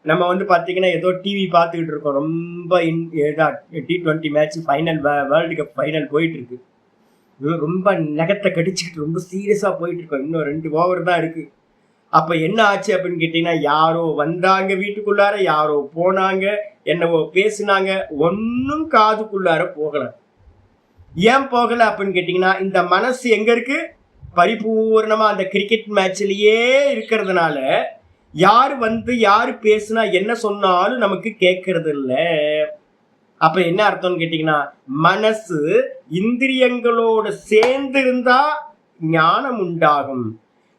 நம்ம வந்து பாத்தீங்கன்னா ஏதோ டிவி பார்த்துக்கிட்டு இருக்கோம், ரொம்ப T20 match final, world cup final போயிட்டு இருக்கு, ரொம்ப நகத்தை கடிச்சுக்கிட்டு ரொம்ப சீரியஸா போயிட்டு இருக்கோம், இன்னும் 2 ஓவர் தான் இருக்கு. அப்ப என்ன ஆச்சு அப்படின்னு கேட்டீங்கன்னா யாரோ வந்தாங்க வீட்டுக்குள்ளார, யாரோ போனாங்க, என்னவோ பேசினாங்க, ஒன்னும் காதுக்குள்ளார போகல. ஏன் போகல அப்படின்னு கேட்டீங்கன்னா இந்த மனசு எங்க இருக்கு? பரிபூர்ணமா அந்த கிரிக்கெட் மேட்ச்லயே இருக்கிறதுனால யாரு வந்து யாரு பேசுனா என்ன சொன்னாலும் நமக்கு கேட்கறது இல்ல. அப்ப என்ன அர்த்தம்னு கேட்டீங்கன்னா மனசு இந்திரியங்களோட சேர்ந்து இருந்தா ஞானம் உண்டாகும்,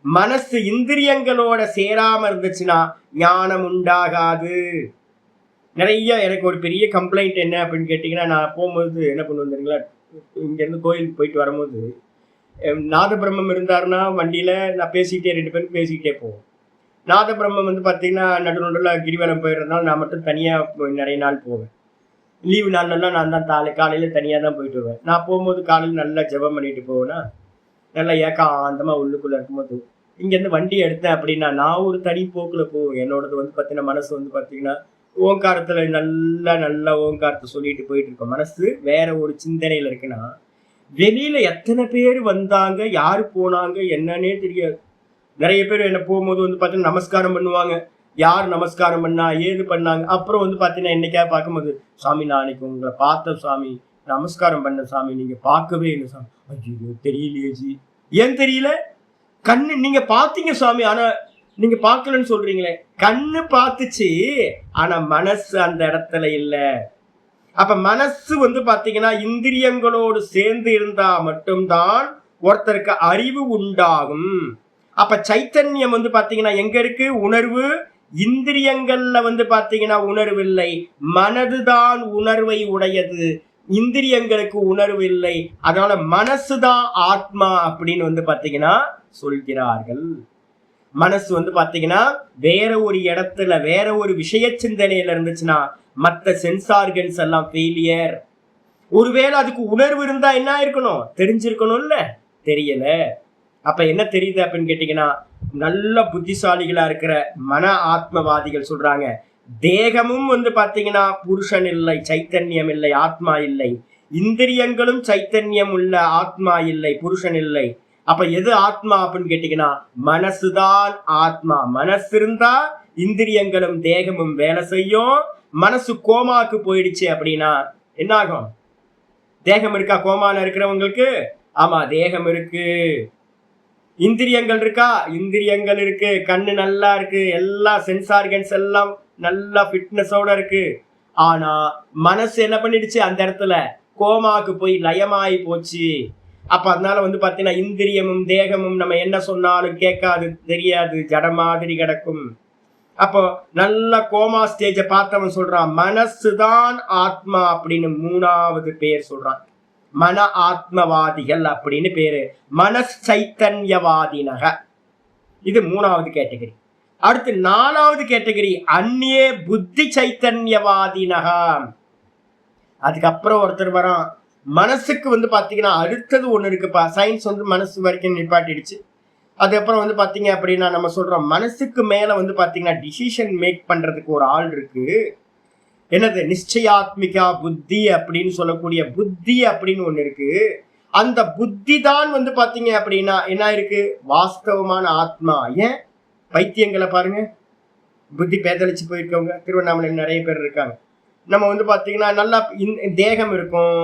மனசு இந்திரியங்களோட சேராம இருந்துச்சுன்னா ஞானம் உண்டாகாது. நிறைய எனக்கு ஒரு பெரிய கம்ப்ளைண்ட் என்ன அப்படின்னு கேட்டீங்கன்னா, நான் போகும்போது என்ன பண்ணுவோம் தெரியுங்களா, இங்க இருந்து கோயிலுக்கு போயிட்டு வரும்போது நாதபிரம்மம் இருந்தாருன்னா வண்டியில நான் பேசிக்கிட்டே 2 பேரும் பேசிக்கிட்டே போவோம். நாதபிரம்மம் வந்து பாத்தீங்கன்னா நடுநடுல கிரிவலம் போயிடுறதுனால நான் மட்டும் தனியா நிறைய நாள் போவேன். லீவு நாள்லாம் நான் தான் காலையில தனியா தான் போயிட்டு வருவேன். நான் போகும்போது காலையில் நல்லா ஜெபம் பண்ணிட்டு போவேன்னா நல்லா ஏகாந்தமா உள்ளுக்குள்ள இருக்கும்போது இங்கேருந்து வண்டி எடுத்தேன் அப்படின்னா நான் ஒரு தனி போக்குல போவேன். என்னோடது வந்து பாத்தீங்கன்னா மனசு வந்து பாத்தீங்கன்னா ஓங்காரத்துல நல்லா ஓங்காரத்தை சொல்லிட்டு போயிட்டு இருக்கோம். மனசு வேற ஒரு சிந்தனையில இருக்குன்னா வெளியில எத்தனை பேர் வந்தாங்க, யாரு போனாங்க என்னன்னே தெரியாது. நிறைய பேர் என்ன போகும்போது வந்து பாத்தீங்கன்னா நமஸ்காரம் பண்ணுவாங்க, யார் நமஸ்காரம் பண்ணா ஏது பண்ணாங்க. அப்புறம் வந்து பாத்தீங்கன்னா என்னைக்கா பார்க்கும்போது சாமி நாளைக்கு உங்களை பார்த்த சாமி, நமஸ்காரம் பண்ண சாமி, நீங்க பார்க்கவே இல்லை சாமி. ஐயோ தெரியலையே ஜி. ஏன் தெரியல? கண்ணு நீங்க பாத்தீங்க சாமி, ஆனா நீங்க பார்க்கலன்னு சொல்றீங்களே. கண்ணு பார்த்துச்சு, ஆனா மனசு அந்த இடத்துல இல்ல. அப்ப மனசு வந்து பாத்தீங்கன்னா இந்திரியங்களோடு சேர்ந்து இருந்தா மட்டும்தான் ஒருத்தருக்கு அறிவு உண்டாகும். அப்ப சைத்தன்யம் வந்து பாத்தீங்கன்னா எங்க இருக்கு? உணர்வு. இந்திரியங்கள்ல வந்து பாத்தீங்கன்னா உணர்வு இல்லை, மனதுதான் உணர்வை உடையது, இந்திரியங்களுக்கு உணர்வு இல்லை. அதனால மனசுதான் ஆத்மா அப்படின்னு வந்து பாத்தீங்கன்னா சொல்கிறார்கள். மனசு வந்து பாத்தீங்கன்னா வேற ஒரு இடத்துல வேற ஒரு விஷய சிந்தனையில இருந்துச்சுன்னா மற்ற சென்ஸ் ஆர்கன்ஸ் எல்லாம் ஃபெயிலியர். ஒருவேளை அதுக்கு உணர்வு இருந்தா என்ன இருக்கணும், தெரிஞ்சிருக்கணும்ல, தெரியல. அப்ப என்ன தெரியுது அப்படின்னு கேட்டீங்கன்னா, நல்ல புத்திசாலிகளா இருக்கிற மன ஆத்மவாதிகள் சொல்றாங்க, தேகமும் பாத்தீங்கன்னா புருஷன் இல்லை, சைத்தன்யம் இல்லை, ஆத்மா இல்லை. இந்திரியங்களும் சைத்தன்யம் உள்ள ஆத்மா இல்லை, புருஷன் இல்லை. அப்ப எது ஆத்மா அப்படின்னு கேட்டீங்கன்னா, மனசுதான் ஆத்மா. மனசு இருந்தா இந்திரியங்களும் தேகமும் வேலை செய்யும். மனசு கோமாக்கு போயிடுச்சு அப்படின்னா என்ன ஆகும்? தேகம் இருக்கா கோமால இருக்கிறவங்களுக்கு? ஆமா, தேகம் இருக்கு. இந்திரியங்கள் இருக்கா? இந்திரியங்கள் இருக்கு. கண்ணு நல்லா இருக்கு, எல்லா சென்ஸ் ஆர்கன்ஸ் எல்லாம் நல்லா ஃபிட்னஸோட இருக்கு. ஆனா மனசு என்ன பண்ணிடுச்சு? அந்த இடத்துல கோமாக்கு போய் லயமாயி போச்சு. அப்ப அதனால பாத்தீங்கன்னா இந்திரியமும் தேகமும் நம்ம என்ன சொன்னாலும் கேட்காது, தெரியாது, ஜட மாதிரி கிடக்கும். அப்போ நல்ல கோமா ஸ்டேஜ பார்த்தவன் சொல்றான், மனசுதான் ஆத்மா அப்படின்னு 3வது பேர் சொல்றான். மன ஆத்மவாதிகள் அப்படின்னு பேரு. மனஸ் சைத்தன்யவாதினக. இது 3வது கேட்டகரி. அடுத்து 4வது கேட்டகரி அந்நியே புத்தி சைத்தன்யவாதினக. அதுக்கப்புறம் ஒருத்தர் வரான், மனசுக்கு பாத்தீங்கன்னா அடுத்தது ஒண்ணு இருக்குப்பா. சயின்ஸ் மனசு வரைக்கும் நிப்பாட்டிடுச்சு. அதுக்கப்புறம் பாத்தீங்க அப்படின்னா நம்ம சொல்றோம், மனசுக்கு மேல பாத்தீங்கன்னா டிசிஷன் மேக் பண்றதுக்கு ஒரு ஆள் இருக்கு. என்னது? நிச்சயாத்மிகா புத்தி அப்படின்னு சொல்லக்கூடிய புத்தி அப்படின்னு ஒண்ணு இருக்கு. அந்த புத்தி தான் பாத்தீங்க அப்படின்னா என்ன இருக்கு? வாஸ்தவமான ஆத்மா. ஏன்? பைத்தியங்களை பாருங்க, புத்தி பேதளிச்சு போயிருக்கவங்க திருவண்ணாமலையில் நிறைய பேர் இருக்காங்க. நம்ம பாத்தீங்கன்னா நல்லா தேகம் இருக்கும்,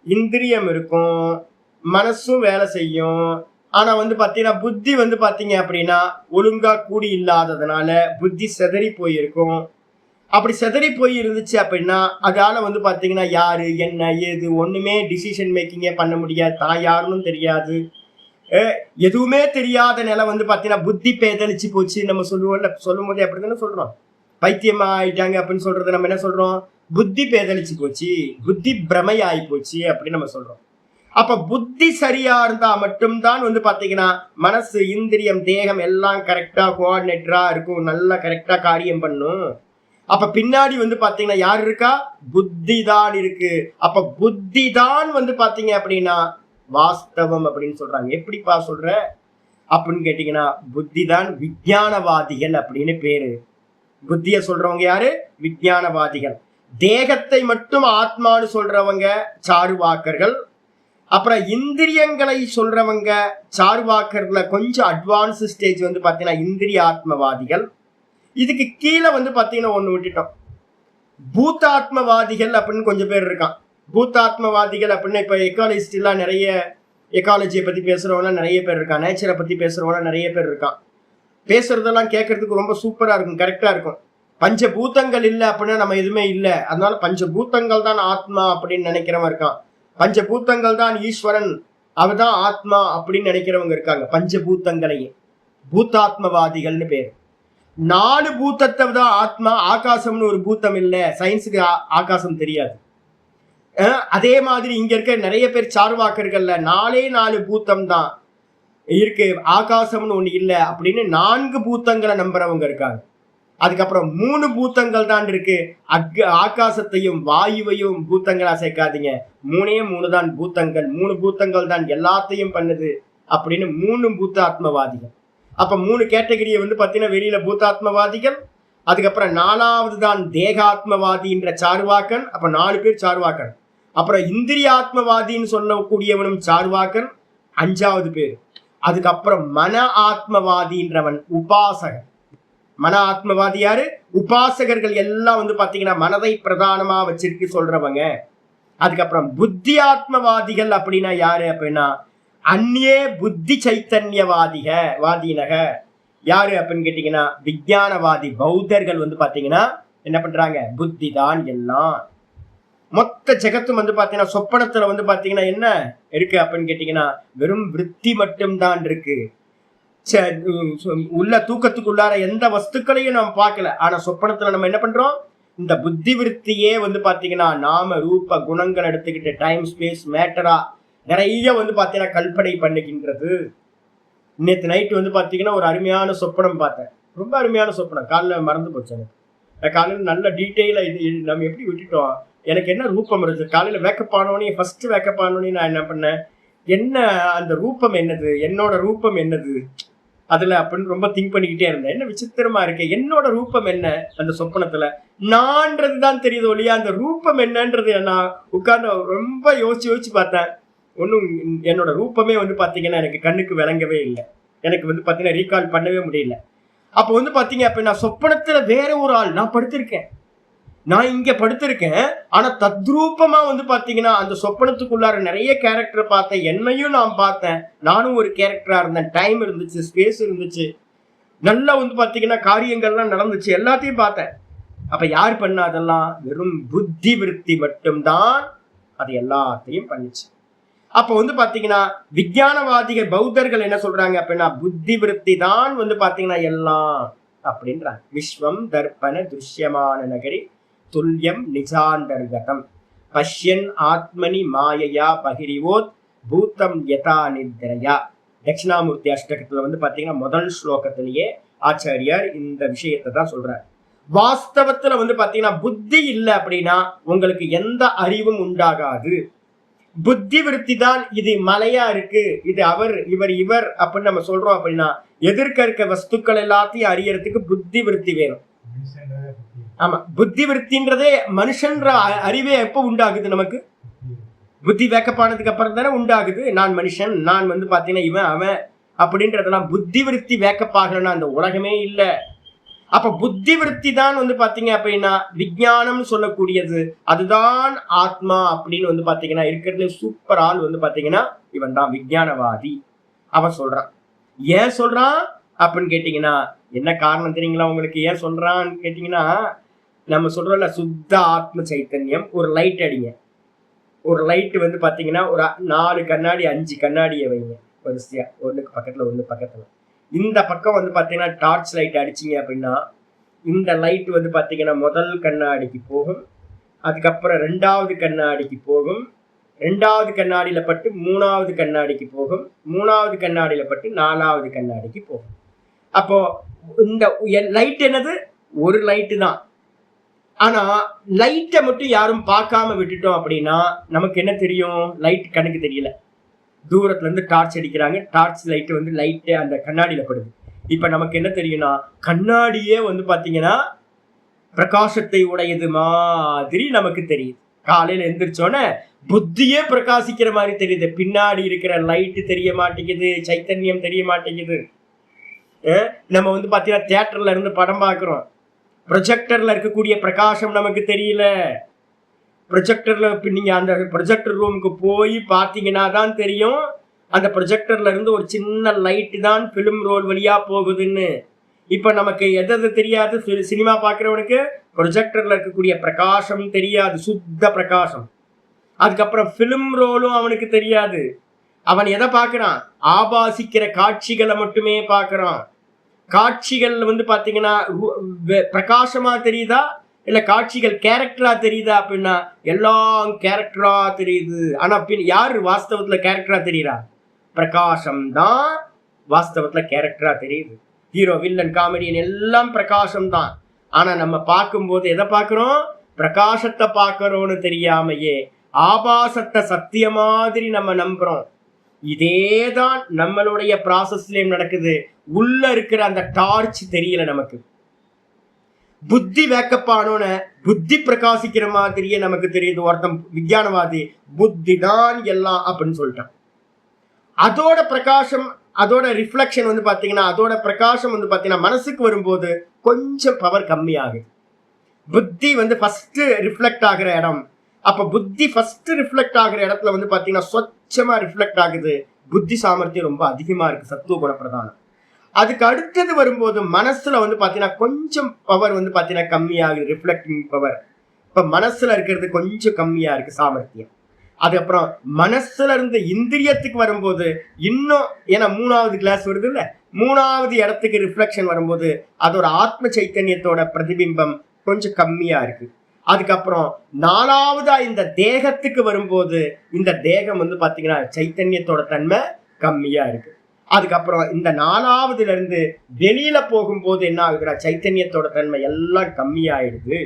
இந்திரியம் இருக்கும், மனசும் வேலை செய்யும். ஆனா பாத்தீங்கன்னா புத்தி பாத்தீங்க அப்படின்னா ஒழுங்கா கூடி இல்லாததுனால புத்தி செதறி போயிருக்கும். அப்படி செதறி போய் இருந்துச்சு அப்படின்னா அதால பாத்தீங்கன்னா யாரு என்ன ஏது ஒண்ணுமே டிசிஷன் மேக்கிங்கே பண்ண முடியாது. தான் யாருன்னு தெரியாது, எதுவுமே தெரியாத நிலை பாத்தீங்கன்னா புத்தி பேதளிச்சு போச்சு நம்ம சொல்லுவோம்ல. சொல்லும் போதே அப்படித்தானே சொல்றோம், பைத்தியமா ஆயிட்டாங்க அப்படின்னு சொல்றது. நம்ம என்ன சொல்றோம்? புத்தி பேதளிச்சு போச்சு, புத்தி பிரமை ஆகி போச்சு அப்படின்னு நம்ம சொல்றோம். அப்ப புத்தி சரியா இருந்தா மட்டும்தான் பாத்தீங்கன்னா மனசு, இந்திரியம், தேகம் எல்லாம் கரெக்டா கோஆர்டினேட்டரா இருக்கும், நல்லா கரெக்டா காரியம் பண்ணும். அப்ப பின்னாடி பாத்தீங்கன்னா யார் இருக்கா? புத்தி தான் இருக்கு. அப்ப புத்தி தான் பாத்தீங்க அப்படின்னா வாஸ்தவம் அப்படின்னு சொல்றாங்க. எப்படிப்பா சொல்ற அப்படின்னு கேட்டீங்கன்னா, புத்தி தான் விஞ்ஞானவாதிகள் அப்படின்னு பேரு. புத்திய சொல்றவங்க யாரு? விஞ்ஞானவாதிகள். தேகத்தை மட்டும் ஆத்மான்னு சொல்றவங்க சாருவாக்கர்கள். அப்புறம் இந்திரியங்களை சொல்றவங்க சார்வாக்கர்ல கொஞ்சம் அட்வான்ஸ் ஸ்டேஜ் பாத்தீங்கன்னா இந்திரிய ஆத்மவாதிகள். இதுக்கு கீழே பாத்தீங்கன்னா ஒண்ணு விட்டுட்டோம், பூத்தாத்மவாதிகள் அப்படின்னு கொஞ்சம் பேர் இருக்கான். பூத்தாத்மவாதிகள் அப்படின்னா இப்ப எக்காலஜிஸ்ட் எல்லாம் நிறைய எக்காலஜியை பத்தி பேசுறவங்க நிறைய பேர் இருக்கான், நேச்சரை பத்தி பேசுறவங்க நிறைய பேர் இருக்கான். பேசுறதெல்லாம் கேட்கறதுக்கு ரொம்ப சூப்பரா இருக்கும், கரெக்டா இருக்கும். பஞ்சபூதங்கள் இல்லை அப்படின்னா நம்ம எதுவுமே இல்லை, அதனால பஞ்சபூதங்கள் தான் ஆத்மா அப்படின்னு நினைக்கிறவன் இருக்கான். பஞ்சபூதங்கள் தான் ஈஸ்வரன், அவதான் ஆத்மா அப்படின்னு நினைக்கிறவங்க இருக்காங்க. பஞ்சபூதங்களையே பூத்தாத்மவாதிகள்னு பேரு. 4 பூத்தத்தை தான் ஆத்மா. ஆகாசம்னு ஒரு பூத்தம் இல்லை, சயின்ஸுக்கு ஆகாசம் தெரியாது. அதே மாதிரி இங்க இருக்க நிறைய பேர் சார்வாக்கர்கள்ல 4 பூத்தம் தான் இருக்கு, ஆகாசம்னு ஒண்ணு இல்லை அப்படின்னு 4 பூத்தங்களை நம்புறவங்க இருக்காங்க. அதுக்கப்புறம் 3 பூத்தங்கள் தான் இருக்கு. ஆகாசத்தையும் வாயுவையும் பூத்தங்களா சேர்க்காதீங்க, 3 தான் பூத்தங்கள். 3 பூத்தங்கள் தான் எல்லாத்தையும் பண்ணுது அப்படின்னு 3 பூத்தாத்மவாதிகள். அப்ப 3 கேட்டகரியை பாத்தீங்கன்னா வெளியில பூத்தாத்மவாதிகள். அதுக்கப்புறம் 4வது தான் தேகாத்மவாதின்ற சார்வாக்கன். அப்ப 4 பேர் சார்வாக்கன். அப்புறம் இந்திரியாத்மவாதின்னு சொல்லக்கூடியவனும் சார்வாக்கன், 5வது பேர். அதுக்கப்புறம் மன ஆத்மவாதின்றவன் உபாசகன். மன ஆத்மவாதி யாரு? உபாசகர்கள் எல்லாம் பாத்தீங்கன்னா மனதை பிரதானமா வச்சிருக்கு சொல்றவங்க. அதுக்கப்புறம் புத்தி ஆத்மவாதிகள் அப்படின்னா யாரு அப்படின்னா அந்நியே புத்தி சைத்தன்யவாதினக. யாரு அப்படின்னு கேட்டீங்கன்னா விஞ்ஞானவாதி பௌத்தர்கள் பாத்தீங்கன்னா என்ன பண்றாங்க? புத்தி தான் எல்லாம். மொத்த ஜெகத்தும் பாத்தீங்கன்னா சொப்பனத்துல பாத்தீங்கன்னா என்ன இருக்கு அப்படின்னு கேட்டீங்கன்னா வெறும் விருத்தி மட்டும்தான் இருக்கு. உள்ள தூக்கத்துக்குள்ளார எந்த வஸ்துக்களையும் நம்ம பார்க்கல. ஆனா சொப்பனத்துல நம்ம என்ன பண்றோம்? இந்த புத்தி விருத்தியே பாத்தீங்கன்னா நாம ரூப குணங்கள் எடுத்துக்கிட்டு டைம் ஸ்பேஸ் மேட்டரா நிறைய பாத்தீங்கன்னா கல்பனை பண்ணுகின்றது. நேற்று நைட்டு பாத்தீங்கன்னா ஒரு அருமையான சொப்பனம் பார்த்தேன், ரொம்ப அருமையான சொப்பனம். காலைல மறந்து போச்சு எனக்கு. காலையில் நல்ல டீட்டெயிலா இது நம்ம எப்படி விட்டுட்டோம். எனக்கு என்ன ரூபம் இருந்துச்சு. காலையில வேக்கப் ஆனோடனே, ஃபர்ஸ்ட் வேக்கப் ஆனோடனே நான் என்ன பண்ணேன், என்ன அந்த ரூபம் என்னது, என்னோட ரூபம் என்னது அதுல அப்படின்னு ரொம்ப திங்க் பண்ணிக்கிட்டே இருந்தேன். என்ன விசித்திரமா இருக்கு, என்னோட ரூபம் என்ன அந்த சொப்பனத்துல, நான்றதுதான் தெரியுது ஒழியா அந்த ரூபம் என்னன்றது நான் உட்கார்ந்து ரொம்ப யோசிச்சு பார்த்தேன். ஒன்றும் என்னோட ரூபமே வந்து பாத்தீங்கன்னா எனக்கு கண்ணுக்கு விளங்கவே இல்லை. எனக்கு வந்து பாத்தீங்கன்னா ரீகால் பண்ணவே முடியல. அப்போ வந்து பாத்தீங்க அப்ப நான் சொப்பனத்துல வேற ஒரு ஆள் நான் படுத்திருக்கேன், நான் இங்க படுத்திருக்கேன். ஆனா தத்ரூபமா வந்து பாத்தீங்கன்னா அந்த சொப்பனத்துக்குள்ளார நிறைய கேரக்டர் பார்த்தேன், என்னையும் நான் பார்த்தேன், நானும் ஒரு கேரக்டரா இருந்தேன். டைம் இருந்துச்சு, ஸ்பேஸ் இருந்துச்சு, நல்லா வந்து பாத்தீங்கன்னா காரியங்கள்லாம் நடந்துச்சு, எல்லாத்தையும் பார்த்தேன். அப்ப யார் பண்ண அதெல்லாம், வெறும் புத்தி விருத்தி மட்டும்தான் அது எல்லாத்தையும் பண்ணுச்சு. அப்ப வந்து பாத்தீங்கன்னா விஞ்ஞானவாதிகள் பௌத்தர்கள் என்ன சொல்றாங்க அப்படின்னா, புத்தி விருத்தி தான் வந்து பாத்தீங்கன்னா எல்லாம் அப்படின்றாங்க. விஸ்வம் தர்ப்பண துஷ்யமான நகரி துல்லியம் நிஜாந்தர்கதம் பஷ்யன் ஆத்மனி மாயையா பகிரிவோத் பூத்தம் யதா நித்ரயா. தட்சிணாமூர்த்தி அஷ்டகத்துல வந்து பாத்தீங்கன்னா முதல் ஸ்லோகத்திலேயே ஆச்சாரியார் இந்த விஷயத்தை தான் சொல்றார். வாஸ்தவத்துல வந்து பாத்தீங்கன்னா புத்தி இல்லை அப்படின்னா உங்களுக்கு எந்த அறிவும் உண்டாகாது. புத்தி விருத்தி தான். இது மலையா இருக்கு, இது அவர், இவர், இவர் அப்படின்னு நம்ம சொல்றோம் அப்படின்னா எதிர்க்க இருக்க வஸ்துக்கள் எல்லாத்தையும் அறியறதுக்கு புத்தி விருத்தி வேணும். ஆமா, புத்தி விருத்தின்றதே மனுஷன்ற அறிவே எப்ப உண்டாகுது நமக்கு, புத்தி வேக்கப்பானதுக்கு அப்புறம் தானே உண்டாகுது. நான் மனுஷன், நான் வந்து பாத்தீங்கன்னா இவன் அவன் அப்படின்றதெல்லாம் புத்தி விருத்தி வேக்கப்பாகலன்னா அந்த உலகமே இல்லை. அப்ப புத்தி விருத்தி தான் வந்து பாத்தீங்க அப்படின்னா விஞ்ஞானம் சொல்லக்கூடியது, அதுதான் ஆத்மா அப்படின்னு வந்து பாத்தீங்கன்னா இருக்கிறதுல சூப்பர் ஆள் வந்து பாத்தீங்கன்னா இவன் தான் விஞ்ஞானவாதி. அவன் சொல்றான். ஏன் சொல்றான் அப்படின்னு கேட்டீங்கன்னா என்ன காரணம் தெரியுங்களா உங்களுக்கு? ஏன் சொல்றான்னு கேட்டீங்கன்னா, நம்ம சொல்றோம்ல சுத்த ஆத்ம சைத்தன்யம். ஒரு லைட் அடிங்க, ஒரு லைட் வந்து பாத்தீங்கன்னா ஒரு 4 கண்ணாடி 5 கண்ணாடியை வைங்க வரிசையா, ஒண்ணுக்கு பக்கத்துல ஒண்ணு பக்கத்துல. இந்த பக்கம் வந்து பாத்தீங்கன்னா டார்ச் லைட் அடிச்சிங்க அப்படின்னா இந்த லைட் வந்து பாத்தீங்கன்னா முதல் கண்ணாடிக்கு போகும், அதுக்கப்புறம் 2வது கண்ணாடிக்கு போகும், 2வது கண்ணாடியில பட்டு 3வது கண்ணாடிக்கு போகும், 3வது கண்ணாடியில பட்டு 4வது கண்ணாடிக்கு போகும். அப்போ இந்த லைட் என்னது, ஒரு லைட்டு தான். ஆனா லைட்டை மட்டும் யாரும் பார்க்காம விட்டுட்டோம் அப்படின்னா நமக்கு என்ன தெரியும், லைட் கணக்கு தெரியல. தூரத்துல இருந்து டார்ச் அடிக்கிறாங்க, டார்ச் லைட் வந்து லைட்டு அந்த கண்ணாடியில படுது. இப்ப நமக்கு என்ன தெரியும்னா கண்ணாடியே வந்து பாத்தீங்கன்னா பிரகாசத்தை உடையது மாதிரி நமக்கு தெரியுது. காலையில எந்திரிச்சோன்னே புத்தியே பிரகாசிக்கிற மாதிரி தெரியுது, பின்னாடி இருக்கிற லைட்டு தெரிய மாட்டேங்குது, சைத்தன்யம் தெரிய மாட்டேங்குது. நம்ம வந்து பாத்தீங்கன்னா தியேட்டர்ல இருந்து படம் பார்க்கிறோம், ப்ரொஜெக்டர்ல இருக்கக்கூடிய பிரகாசம் நமக்கு தெரியல. ப்ரொஜெக்டர்ல நீங்க அந்த ப்ரொஜெக்டர் ரூமுக்கு போய் பார்த்தீங்கன்னா தான் தெரியும், அந்த ப்ரொஜெக்டர்ல இருந்து ஒரு சின்ன லைட் தான் பிலிம் ரோல் வழியா போகுதுன்னு. இப்ப நமக்கு எது தெரியாது, சினிமா பார்க்கிறவனுக்கு ப்ரொஜெக்டர்ல இருக்கக்கூடிய பிரகாசம் தெரியாது, சுத்த பிரகாசம். அதுக்கப்புறம் பிலிம் ரோலும் அவனுக்கு தெரியாது. அவன் எதை பார்க்கறான், ஆபாசிக்கிற காட்சிகளை மட்டுமே பார்க்கறான். காட்சிகள் வந்து பாத்தீங்கன்னா பிரகாசமா தெரியுதா இல்ல காட்சிகள் கேரக்டரா தெரியுதா அப்படின்னா எல்லாம் கேரக்டரா தெரியுது. ஆனா யாரு வாஸ்தவத்துல கேரக்டரா தெரியுறா, பிரகாசம் தான் வாஸ்தவத்துல கேரக்டரா தெரியுது. ஹீரோ, வில்லன், காமெடியன் எல்லாம் பிரகாசம் தான். ஆனா நம்ம பார்க்கும்போது எதை பார்க்கிறோம், பிரகாசத்தை பார்க்கிறோம்னு தெரியாமையே ஆபாசத்தை சத்திய மாதிரி நம்ம நம்புறோம். இதேதான் நம்மளுடைய ப்ராசஸ்லயும் நடக்குது. உள்ள இருக்கிற அந்த டார்ச் தெரியல நமக்கு. புத்தி வேக்கப்பானோன புத்தி பிரகாசிக்கிற மாதிரியே நமக்கு தெரியுது. ஒருத்தன் விஞ்ஞானவாதி புத்தி தான் எல்லாம் அப்படின்னு சொல்லிட்டான். அதோட பிரகாசம், அதோட ரிஃப்ளெக்ஷன் வந்து பாத்தீங்கன்னா, அதோட பிரகாசம் வந்து பாத்தீங்கன்னா மனசுக்கு வரும்போது கொஞ்சம் பவர் கம்மி ஆகுது. புத்தி வந்து ஃபர்ஸ்ட் ரிஃப்ளெக்ட் ஆகிற இடம். அப்ப புத்தி ஃபர்ஸ்ட் ரிஃப்ளெக்ட் ஆகிற இடத்துல வந்து பாத்தீங்கன்னா சொச்சமா ரிஃப்ளெக்ட் ஆகுது. புத்தி சாமர்த்தியம் ரொம்ப அதிகமா இருக்கு, சத்துவ குண பிரதானம். அதுக்கு அடுத்தது வரும்போது மனசுல வந்து பாத்தீங்கன்னா கொஞ்சம் பவர் வந்து பாத்தீங்கன்னா கம்மியாகுது, ரிஃப்ளெக்டிங் பவர். இப்ப மனசுல இருக்கிறது கொஞ்சம் கம்மியா இருக்கு சாமர்த்தியம். அதுக்கப்புறம் மனசுல இருந்து இந்திரியத்துக்கு வரும்போது இன்னும், ஏன்னா 3வது கிளாஸ் வருது இல்ல, 3வது இடத்துக்கு ரிஃப்ளெக்ஷன் வரும்போது அதோட ஆத்ம சைத்தன்யத்தோட பிரதிபிம்பம் கொஞ்சம் கம்மியா இருக்கு. அதுக்கப்புறம் 4வதா இந்த தேகத்துக்கு வரும்போது இந்த தேகம் வந்து பாத்தீங்கன்னா சைத்தன்யத்தோட தன்மை கம்மியா இருக்கு. அதுக்கப்புறம் இந்த 4வதுல இருந்து வெளியில போகும்போது என்ன ஆகுதுன்னா சைத்தன்யத்தோட தன்மை எல்லாம் கம்மியாயிடுது.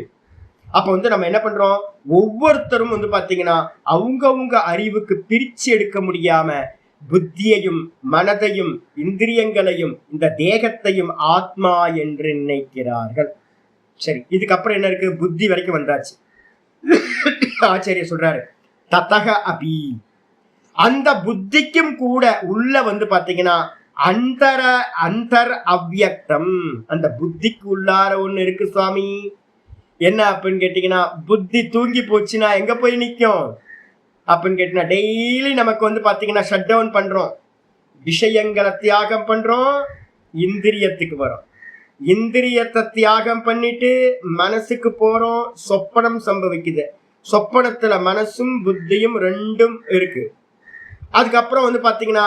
அப்ப வந்து நம்ம என்ன பண்றோம், ஒவ்வொருத்தரும் வந்து பாத்தீங்கன்னா அவங்கவுங்க அறிவுக்கு பிரிச்சு எடுக்க முடியாம புத்தியையும் மனதையும் இந்திரியங்களையும் இந்த தேகத்தையும் ஆத்மா என்று நினைக்கிறார்கள். சரி, இதுக்கப்புறம் என்ன இருக்கு, புத்தி வரைக்கும் வந்தாச்சு. ஆச்சாரிய சொல்றாரு ததக அபி, அந்த புத்திக்கும் கூட உள்ள வந்து பாத்தீங்கன்னா அந்தர் அவ்யக்தம், அந்த புத்திக்கு உள்ளார ஒண்ணு இருக்கு சுவாமி. என்ன அப்படின்னு கேட்டீங்கன்னா, புத்தி தூங்கி போச்சுன்னா எங்க போய் நிக்கும் அப்படின்னு கேட்டீங்கன்னா, டெய்லி நமக்கு வந்து பாத்தீங்கன்னா ஷட் டவுன் பண்றோம், விஷயங்களை தியாகம் பண்றோம், இந்திரியத்துக்கு வரும், இந்திரியத்தை தியாகம் பண்ணிட்டு மனசுக்கு போறோம், சொப்பனம் சம்பவிக்குது, சொப்பனத்துல மனசும் புத்தியும் ரெண்டும் இருக்கு. அதுக்கப்புறம் வந்து பாத்தீங்கன்னா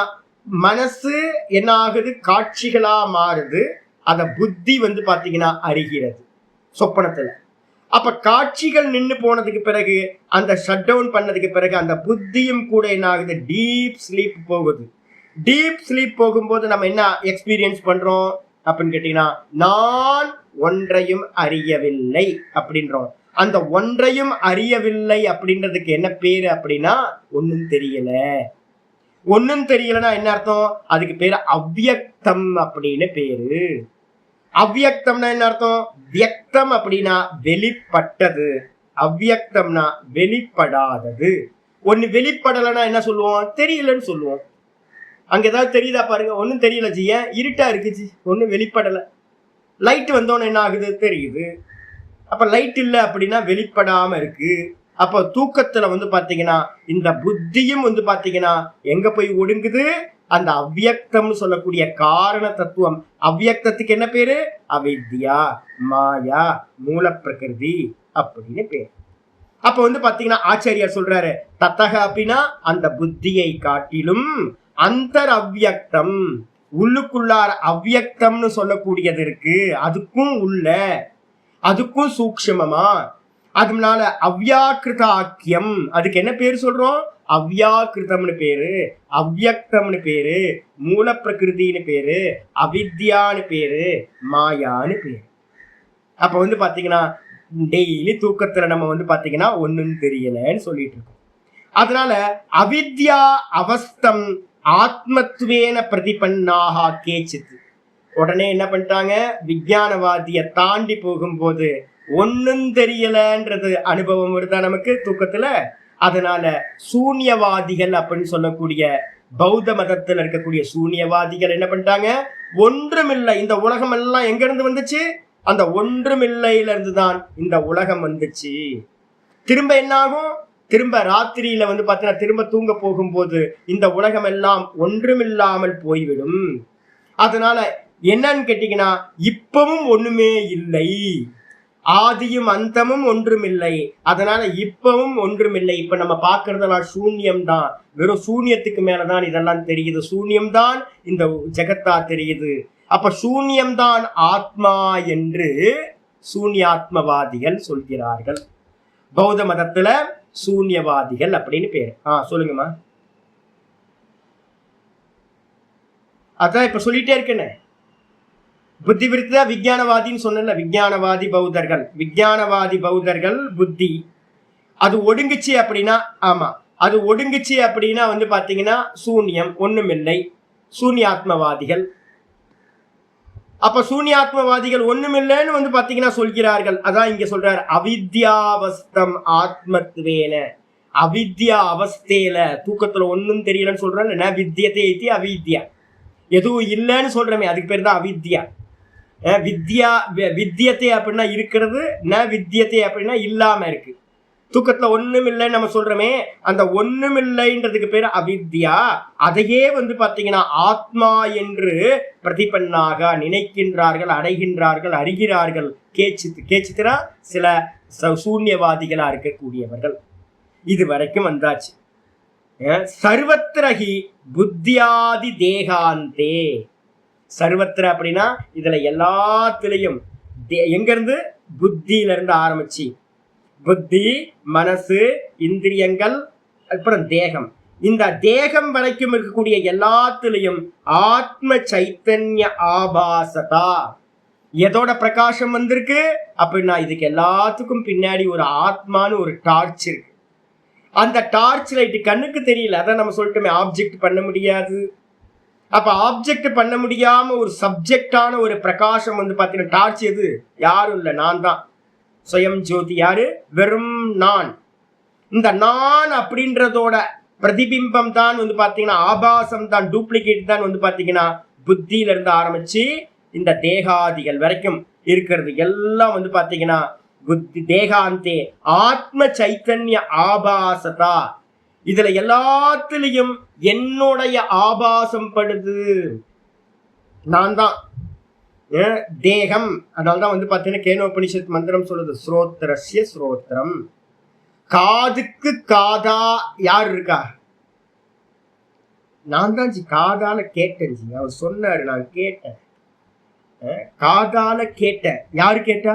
மனசு என்ன ஆகுது, காட்சிகளா மாறுது, அத புத்தி வந்து பாத்தீங்கன்னா அறிகிறது சொப்பனத்துல. அப்ப காட்சிகள் நின்று போனதுக்கு பிறகு, அந்த ஷட் டவுன் பண்ணதுக்கு பிறகு அந்த புத்தியும் கூட என்ன ஆகுது, டீப் ஸ்லீப் போகுது. டீப் ஸ்லீப் போகும்போது நம்ம என்ன எக்ஸ்பீரியன்ஸ் பண்றோம் அப்படின்னு கேட்டீங்கன்னா, நான் ஒன்றையும் அறியவில்லை அப்படின்றோம். அந்த ஒன்றையும் அறியவில்லை அப்படின்றதுக்கு என்ன பேரு அப்படின்னா, ஒன்னும் தெரியல. ஒன்னும் தெரியலன்னா என்ன அர்த்தம், அதுக்கு பேரு அவ்யக்தம் அப்படின்னு பேரு. அவ்யக்தம்னா என்ன அர்த்தம், வியக்தம் அப்படின்னா வெளிப்பட்டது, அவ்யக்தம்னா வெளிப்படாதது. ஒன்னு வெளிப்படலைன்னா என்ன சொல்லுவோம், தெரியலன்னு சொல்லுவோம். அங்க ஏதாவது தெரியுதா பாருங்க, ஒன்னும் தெரியல ஜி, ஏன் இருட்டா இருக்குச்சு, ஒன்னும் வெளிப்படல. லைட் வந்தோன்னு என்ன ஆகுது, தெரியுது. அப்ப லைட் இல்லை அப்படின்னா வெளிப்படாம இருக்கு. அப்ப தூக்கத்துல வந்து பாத்தீங்கன்னா இந்த புத்தியும் வந்து பாத்தீங்கன்னா எங்க போய் ஒடுங்குது, அந்த அவ்யக்தம்னு சொல்லக்கூடிய காரண தத்துவம். அவ்யக்தத்துக்கு என்ன பேரு, அவித்யா, மாயா, மூல பிரகிருதி அப்படின்னு பேரு. அப்ப வந்து பாத்தீங்கன்னா ஆச்சாரியார் சொல்றாரு தத்தக அப்படின்னா அந்த புத்தியை காட்டிலும் அந்தர் அவ்யக்தம், உள்ளுக்குள்ளார அவ்யக்தம்னு சொல்லக்கூடியது இருக்கு, அதுக்கும் உள்ள, அதுக்கும் சூக்ஷ்மமா. அதனால அவ்யாக்கிருதாக்கியம், அதுக்கு என்ன பேரு சொல்றோம், அவ்யாக்கிருதம்னு பேரு, அவ்யக்தம்னு பேரு, மூல பிரகிருதின்னு பேரு, அவித்யான்னு பேரு, மாயான்னு பேரு. அப்ப வந்து பாத்தீங்கன்னா டெய்லி தூக்கத்துல நம்ம வந்து பாத்தீங்கன்னா ஒண்ணும் தெரியலன்னு சொல்லிட்டு இருக்கோம். அதனால அவித்யா அவஸ்தம் ஆத்மத்வேன பிரதிபன்னாக கேச்சித், உடனே என்ன பண்ணிட்டாங்க, விஞ்ஞானவாதிய தாண்டி போகும்போது ஒன்னும் தெரியலன்றது அனுபவம் வருதா நமக்கு தூக்கத்துல. அதனால சூன்யவாதிகள் அப்படின்னு சொல்லக்கூடிய பௌத்த மதத்துல இருக்கக்கூடிய சூன்யவாதிகள் என்ன பண்ணிட்டாங்க, ஒன்றுமில்லை, இந்த உலகம் எல்லாம் எங்க இருந்து வந்துச்சு, அந்த ஒன்றுமில்லையில இருந்துதான் இந்த உலகம் வந்துச்சு. திரும்ப என்ன ஆகும், திரும்ப ராத்திரியில வந்து பாத்தீங்கன்னா திரும்ப தூங்க போகும்போது இந்த உலகம் எல்லாம் ஒன்றுமில்லாமல் போய்விடும். அதனால என்னன்னு கேட்டீங்கன்னா, இப்பவும் ஒண்ணுமே இல்லை, ஆதியும் அந்தமும் ஒன்றுமில்லை, அதனால இப்பவும் ஒன்றுமில்லை. இப்ப நம்ம பாக்குறதெல்லாம் சூன்யம் தான், வெறும் சூன்யத்துக்கு மேலதான் இதெல்லாம் தெரியுது, சூன்யம் தான் இந்த ஜெகத்தா தெரியுது. அப்ப சூன்யம் தான் ஆத்மா என்று சூன்யாத்மவாதிகள் சொல்கிறார்கள். பௌத்த மதத்துல சூன்யவாதிகள் அப்படின்னு பேரு. சொல்லுங்கம்மா. அதான் இப்ப சொல்லிட்டே இருக்கேன்னு, புத்தி விருத்தா விஞ்ஞானவாதின்னு சொன்ன, விஞ்ஞானவாதி பௌத்தர்கள், விஞ்ஞானவாதி பௌத்தர்கள் புத்தி அது ஒடுங்குச்சு அப்படின்னா, ஆமா அது ஒடுங்குச்சு அப்படின்னா வந்து பாத்தீங்கன்னா சூன்யம், ஒண்ணுமில்லை, சூன்யாத்மவாதிகள். அப்ப சூன்யாத்மவாதிகள் ஒண்ணுமில்லைன்னு வந்து பாத்தீங்கன்னா சொல்கிறார்கள். அதான் இங்க சொல்றாரு அவித்யாவஸ்தம் ஆத்மத்வேன, அவித்யா அவஸ்தையில தூக்கத்துல ஒன்னும் தெரியலன்னு சொல்றாங்க. வித்தியதே அவித்யா, எதுவும் இல்லைன்னு சொல்றமே அதுக்கு பேர் தான் அவித்யா. வித்யா வித்தியத்தை அப்படின்னா இருக்கிறது, ந வித்தியத்தை அப்படின்னா இல்லாம இருக்கு. தூக்கத்துல ஒண்ணும் இல்லைன்னு நம்ம சொல்றோமே, அந்த ஒண்ணும் இல்லைன்றதுக்கு பேரு அவித்யா. அதையே வந்து பாத்தீங்கன்னா ஆத்மா என்று பிரதிபன்னாக நினைக்கின்றார்கள், அடைகின்றார்கள், அறிகிறார்கள். கேச்சித்திரா சில சூன்யவாதிகளா இருக்கக்கூடியவர்கள். இது வரைக்கும் வந்தாச்சு. சர்வத்திரஹி புத்தியாதி தேகாந்தே, சர்வத்திர அப்படின்னா இதுல எல்லாத்திலையும் எங்க இருந்து, புத்தியில இருந்து ஆரம்பிச்சு, புத்தி, மனசு, இந்திரியங்கள், அப்புறம் தேகம், இந்த தேகம் வரைக்கும் இருக்கக்கூடிய எல்லாத்திலையும் ஆத்ம சைத்தன்ய ஆபாசதா எதோட பிரகாசம் வந்திருக்கு அப்படின்னா இதுக்கு எல்லாத்துக்கும் பின்னாடி ஒரு ஆத்மான்னு ஒரு டார்ச் இருக்கு. அந்த டார்ச் லைட் கண்ணுக்கு தெரியல, அதான் நம்ம சொல்லிட்டோமே ஆப்ஜெக்ட் பண்ண முடியாது. அப்ப ஆப்ஜெக்ட் பண்ண முடியாம ஒரு சப்ஜெக்டான ஒரு பிரகாசம் வந்து பாத்தீங்கன்னா டார்ச் எது? யாரும் இல்லை, நான் தான். சுயம் ஜோதி யாரு? வெறும் நான். இந்த நான் அப்படின்றதோட பிரதிபிம்பம் தான் வந்து பாத்தீங்கன்னா ஆபாசம் தான், டூப்ளிகேட் தான் வந்து பாத்தீங்கன்னா புத்தியில இருந்து ஆரம்பிச்சு இந்த தேகாதிகள் வரைக்கும் இருக்கிறது எல்லாம் வந்து பாத்தீங்கன்னா புத்தி தேகாந்தே ஆத்ம சைத்தன்ய ஆபாசதா. இதுல எல்லாத்திலையும் என்னுடைய ஆபாசம் படுது, நான் தான் தேகம். அதனால்தான் வந்து பாத்தீங்கன்னா கேனோபனிஷத் மந்திரம் சொல்லுது, ஸ்ரோத்ரஸ்ய ஸ்ரோத்ரம். காதுக்கு காதா யார் இருக்கா? நான் தான் ஜி காதால கேட்டேன் ஜி. அவர் சொன்னாரு, நான் கேட்டேன். காதால கேட்டேன். யாரு கேட்டா?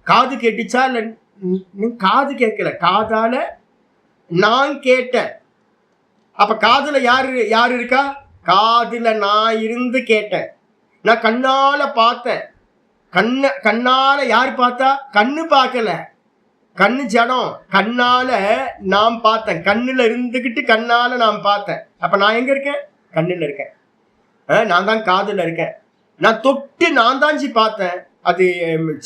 காது கேட்டுச்சா? இல்ல காது கேட்கல, காதால நான் கேட்டேன். அப்ப காதுல யாரு இருக்கா? காதுல நான் இருந்து கேட்டேன். நான் கண்ணால பார்த்தேன். கண்ணால யாரு பார்த்தா? கண்ணு பார்க்கல, கண்ணு ஜடம். கண்ணால நான் பார்த்தேன், கண்ணுல இருந்துகிட்டு கண்ணால நான் பார்த்தேன். அப்ப நான் எங்க இருக்கேன்? கண்ணுல இருக்கேன். நான் தான் காதுல இருக்கேன். நான் தொட்டு நான் தான் ஜி பார்த்தேன், அது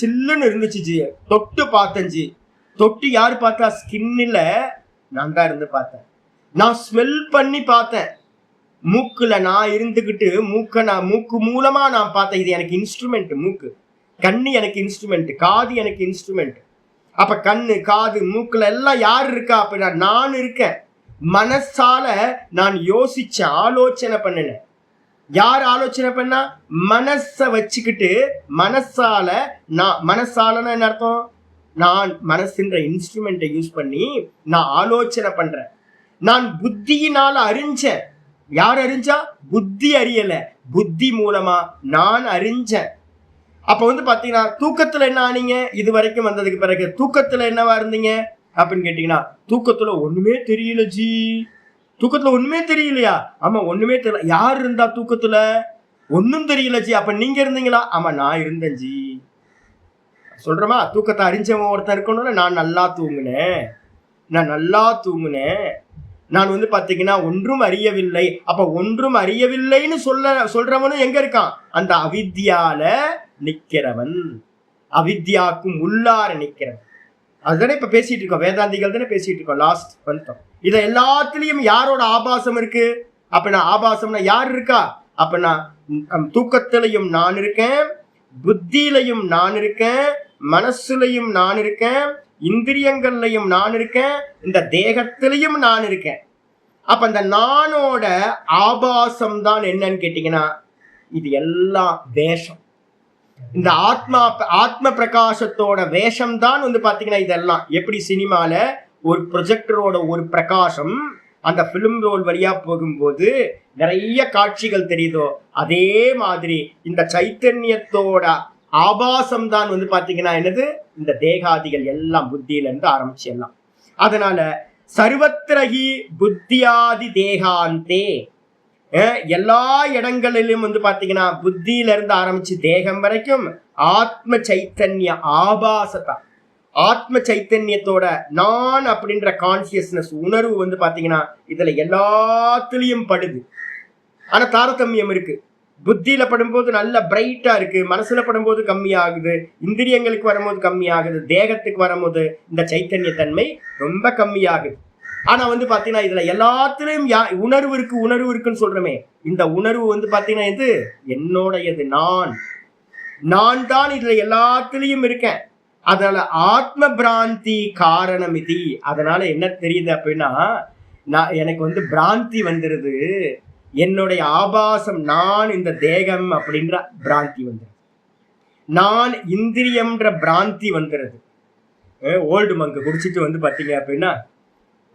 சில்லுன்னு இருந்துச்சு ஜி, தொட்டு பார்த்தேன் ஜி. தொட்டு யாரு பார்த்தா? ஸ்கின்னில நான் தான் இருந்து பார்த்தேன். நான் ஸ்மெல் பண்ணி பார்த்தேன், மூக்குல நான் இருந்துகிட்டு மூக்கு மூலமா நான் பார்த்தேன். இது எனக்கு இன்ஸ்ட்ருமெண்ட். மூக்கு, கண்ணு எனக்கு இன்ஸ்ட்ருமெண்ட், காது எனக்கு இன்ஸ்ட்ருமெண்ட். அப்ப கண்ணு, காது, மூக்குல எல்லாம் யாரு இருக்கா? அப்படின்னா நான் இருக்கேன். மனசால நான் யோசிச்ச, ஆலோசனை பண்ணினேன். யார் ஆலோசனை பண்ணா? மனச வச்சுக்கிட்டு மனசால. நான் மனசாலன்னு என்ன அர்த்தம்? நான் மனசுன்ற இன்ஸ்ட்ருமெண்ட்டை யூஸ் பண்ணி நான் ஆலோசனை பண்றேன். நான் புத்தியினால அறிஞ்சேன். யார் அறிஞ்சா? புத்தி அறியல, புத்தி மூலமா நான் அறிஞ்சேன். அப்ப வந்து பாத்தீங்கன்னா தூக்கத்துல என்ன ஆனீங்க? இது வரைக்கும் வந்ததுக்கு பிறகு தூக்கத்துல என்னவா இருந்தீங்க அப்படின்னு கேட்டீங்கன்னா, தூக்கத்துல ஒண்ணுமே தெரியல ஜி. தூக்கத்துல ஒண்ணுமே தெரியலையா? ஆமா, ஒண்ணுமே தெரியல. யார் இருந்தா தூக்கத்துல? ஒன்னும் தெரியல ஜி. அப்ப நீங்க இருந்தீங்களா? ஆமா, நான் இருந்தேன் ஜி. சொல்றமா, தூக்கத்தை அறிஞ்சவன் ஒருத்தன் இருக்கணும்ல. நான் நல்லா தூங்குனேன். நான் வந்து பாத்தீங்கன்னா ஒன்றும் அறியவில்லை. அப்ப ஒன்றும் அறியவில்லைன்னு சொல்றவனும் எங்க இருக்கான்? அந்த அவித்யால நிக்கிறவன், அவித்யாக்கும் உள்ளார நிக்கிறவன். அதுதானே இப்ப பேசிட்டு இருக்கோம், வேதாந்திகள் தானே பேசிட்டு இருக்கோம். லாஸ்ட் வந்துட்டோம். இத எல்லாத்துலயும் யாரோட ஆபாசம் இருக்கு? அப்படின்னா ஆபாசம்னா யார் இருக்கா? அப்படின்னா தூக்கத்திலையும் நான் இருக்கேன், புத்தியிலையும் நான் இருக்கேன், மனசுலையும் நான் இருக்கேன், இந்திரியங்கள்லையும் நான் இருக்கேன், இந்த தேகத்திலையும் நான் இருக்கேன். அப்ப இந்த நானோட ஆபாசம் தான் என்னன்னு கேட்டீங்கன்னா, இது எல்லாம் வேஷம். இந்த ஆத்ம பிரகாசத்தோட வேஷம் தான் வந்து பாத்தீங்கன்னா இதெல்லாம். எப்படி சினிமால ஒரு ப்ரொஜெக்டரோட ஒரு பிரகாசம் அந்த பிலிம் ரோல் வழியா போகும்போது நிறைய காட்சிகள் தெரியுதோ, அதே மாதிரி இந்த சைத்தன்யத்தோட ஆபாசம் தான் வந்து பாத்தீங்கன்னா என்னது? இந்த தேகாதிகள் எல்லாம் புத்தியில இருந்து ஆரம்பிச்சு எல்லாம். அதனால சர்வத்திரகி புத்தியாதி தேகாந்தே, எல்லா இடங்களிலும் வந்து பாத்தீங்கன்னா புத்தியில இருந்து ஆரம்பிச்சு தேகம் வரைக்கும் ஆத்ம சைத்தன்ய ஆபாசத்தா, ஆத்ம சைத்தன்யத்தோட நான் அப்படின்ற கான்சியஸ்னஸ் உணர்வு வந்து பாத்தீங்கன்னா இதுல எல்லாத்துலயும் படுது. ஆனா தாரதமியம் இருக்கு. புத்தியில படும்போது நல்ல பிரைட்டா இருக்கு, மனசுல படும்போது கம்மி ஆகுது, இந்திரியங்களுக்கு வரும்போது கம்மி ஆகுது, தேகத்துக்கு வரும்போது இந்த சைத்தன்ய தன்மை ரொம்ப கம்மி ஆகுது. ஆனா வந்து பாத்தீங்கன்னா இதுல எல்லாத்துலயும் உணர்வு இருக்குன்னு சொல்றமே, இந்த உணர்வு வந்து பாத்தீங்கன்னா இது என்னோடையது, நான் தான் இதுல எல்லாத்துலயும் இருக்கேன். அதனால ஆத்ம பிராந்தி காரணம் இது. அதனால என்ன தெரியுது அப்படின்னா, எனக்கு வந்து பிராந்தி வந்துருது, என்னுடைய ஆபாசம் நான் இந்த தேகம் அப்படின்ற பிராந்தி வந்துருது, நான் இந்திரியம்ன்ற பிராந்தி வந்துருது. ஓல்டு மங்கு குடிச்சிட்டு வந்து பாத்தீங்க அப்படின்னா,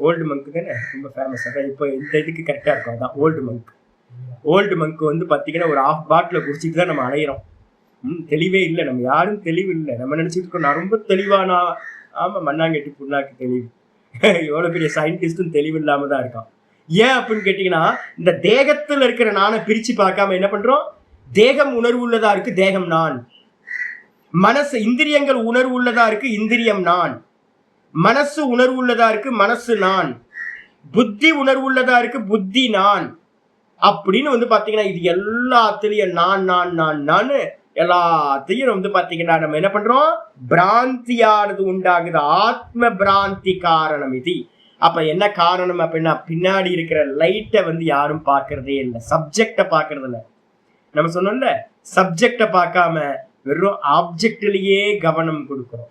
ஓல்டு மங்கு தானே ரொம்ப ஃபேமஸ். அதான் இப்போ இந்த இதுக்கு கரெக்டா இருக்கும். அதான் ஓல்டு மங்கு வந்து பாத்தீங்கன்னா ஒரு ½ பாட்டில குடிச்சிட்டு தான் நம்ம அலையிறோம். தெளிவே இல்லை, நம்ம யாரும் தெளிவு இல்லை. நம்ம நினைச்சிட்டு இருக்கோம் நான் ரொம்ப தெளிவானா. ஆமா, மண்ணாங்கட்டி புண்ணாக்கு தெளிவு. எவ்வளவு பெரிய சயின்டிஸ்டும் தெளிவு இல்லாம தான் இருக்கான். ஏன் அப்படின்னு கேட்டீங்கன்னா, இந்த தேகத்துல இருக்கிற நானை பிரிச்சு பார்க்காம என்ன பண்றோம்? தேகம் உணர்வு உள்ளதா இருக்கு, தேகம் நான். மனசு இந்திரியங்கள் உணர்வு உள்ளதா இருக்கு, இந்திரியம் நான். மனசு உணர்வு உள்ளதா இருக்கு, மனசு நான். புத்தி உணர்வு உள்ளதா இருக்கு, புத்தி நான். அப்படின்னு வந்து பாத்தீங்கன்னா இது எல்லாத்துலயும் நான் நான் நான் நான் எல்லாத்தையும் வந்து பாத்தீங்கன்னா நம்ம என்ன பண்றோம், பிராந்தியானது உண்டாகுது. ஆத்ம பிராந்தி காரணம் இது. அப்ப என்ன காரணம் அப்படின்னா, பின்னாடி இருக்கிற லைட்டை வந்து யாரும் பாக்குறதே இல்லை, சப்ஜெக்ட பாக்குறது இல்லை. நம்ம சொன்னோம்ல, சப்ஜெக்ட பார்க்காம வெறும் ஆப்ஜெக்ட்லயே கவனம் கொடுக்கிறோம்.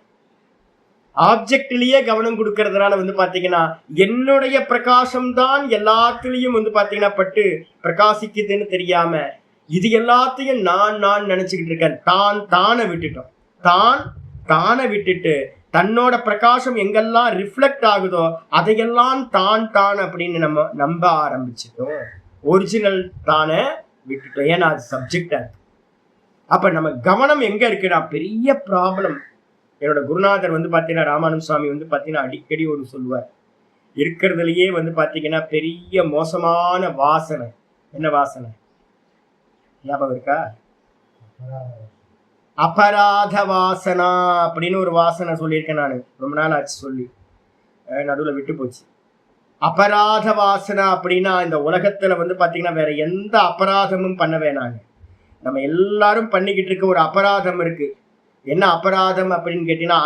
ஆப்ஜெக்ட்லயே கவனம் கொடுக்கறதுனால வந்து பாத்தீங்கன்னா என்னுடைய பிரகாசம் தான் எல்லாத்துலயும் வந்து பாத்தீங்கன்னா பட்டு பிரகாசிக்குதுன்னு தெரியாம இது எல்லாத்தையும் நான் நான் நினைச்சுக்கிட்டு இருக்கேன். தான் தானை விட்டுட்டோம். தான் தானை விட்டுட்டு தன்னோட பிரகாசம் எங்கெல்லாம் ரிஃப்ளெக்ட் ஆகுதோ அதையெல்லாம் தான் தான் அப்படின்னு நம்ம நம்ப ஆரம்பிச்சிட்டோம். ஒரிஜினல் தானே விட்டுட்டோம். ஏன்னா அது சப்ஜெக்டா இருக்கு. அப்ப நம்ம கவனம் எங்க இருக்குன்னா பெரிய ப்ராப்ளம். என்னோட குருநாதர் வந்து பாத்தீங்கன்னா ராமானந்த சுவாமி வந்து பாத்தீங்கன்னா அடிக்கடி ஒரு சொல்லுவார், இருக்கிறதுலயே வந்து பாத்தீங்கன்னா பெரிய மோசமான வாசனை என்ன வாசனை ஞாபகம் இருக்கா? அபராத வாசனா அப்படின்னு ஒரு வாசனை சொல்லியிருக்கேன். நான் ரொம்ப நாள் ஆச்சு சொல்லி, நடுவுல விட்டு போச்சு. அபராத வாசனா அப்படின்னா இந்த உலகத்துல வந்து பாத்தீங்கன்னா வேற எந்த அபராதமும் பண்ண வேணாங்க. நம்ம எல்லாரும் பண்ணிக்கிட்டு இருக்க ஒரு அபராதம் இருக்கு. என்ன அபராதம் அப்படின்னு கேட்டீங்கன்னா,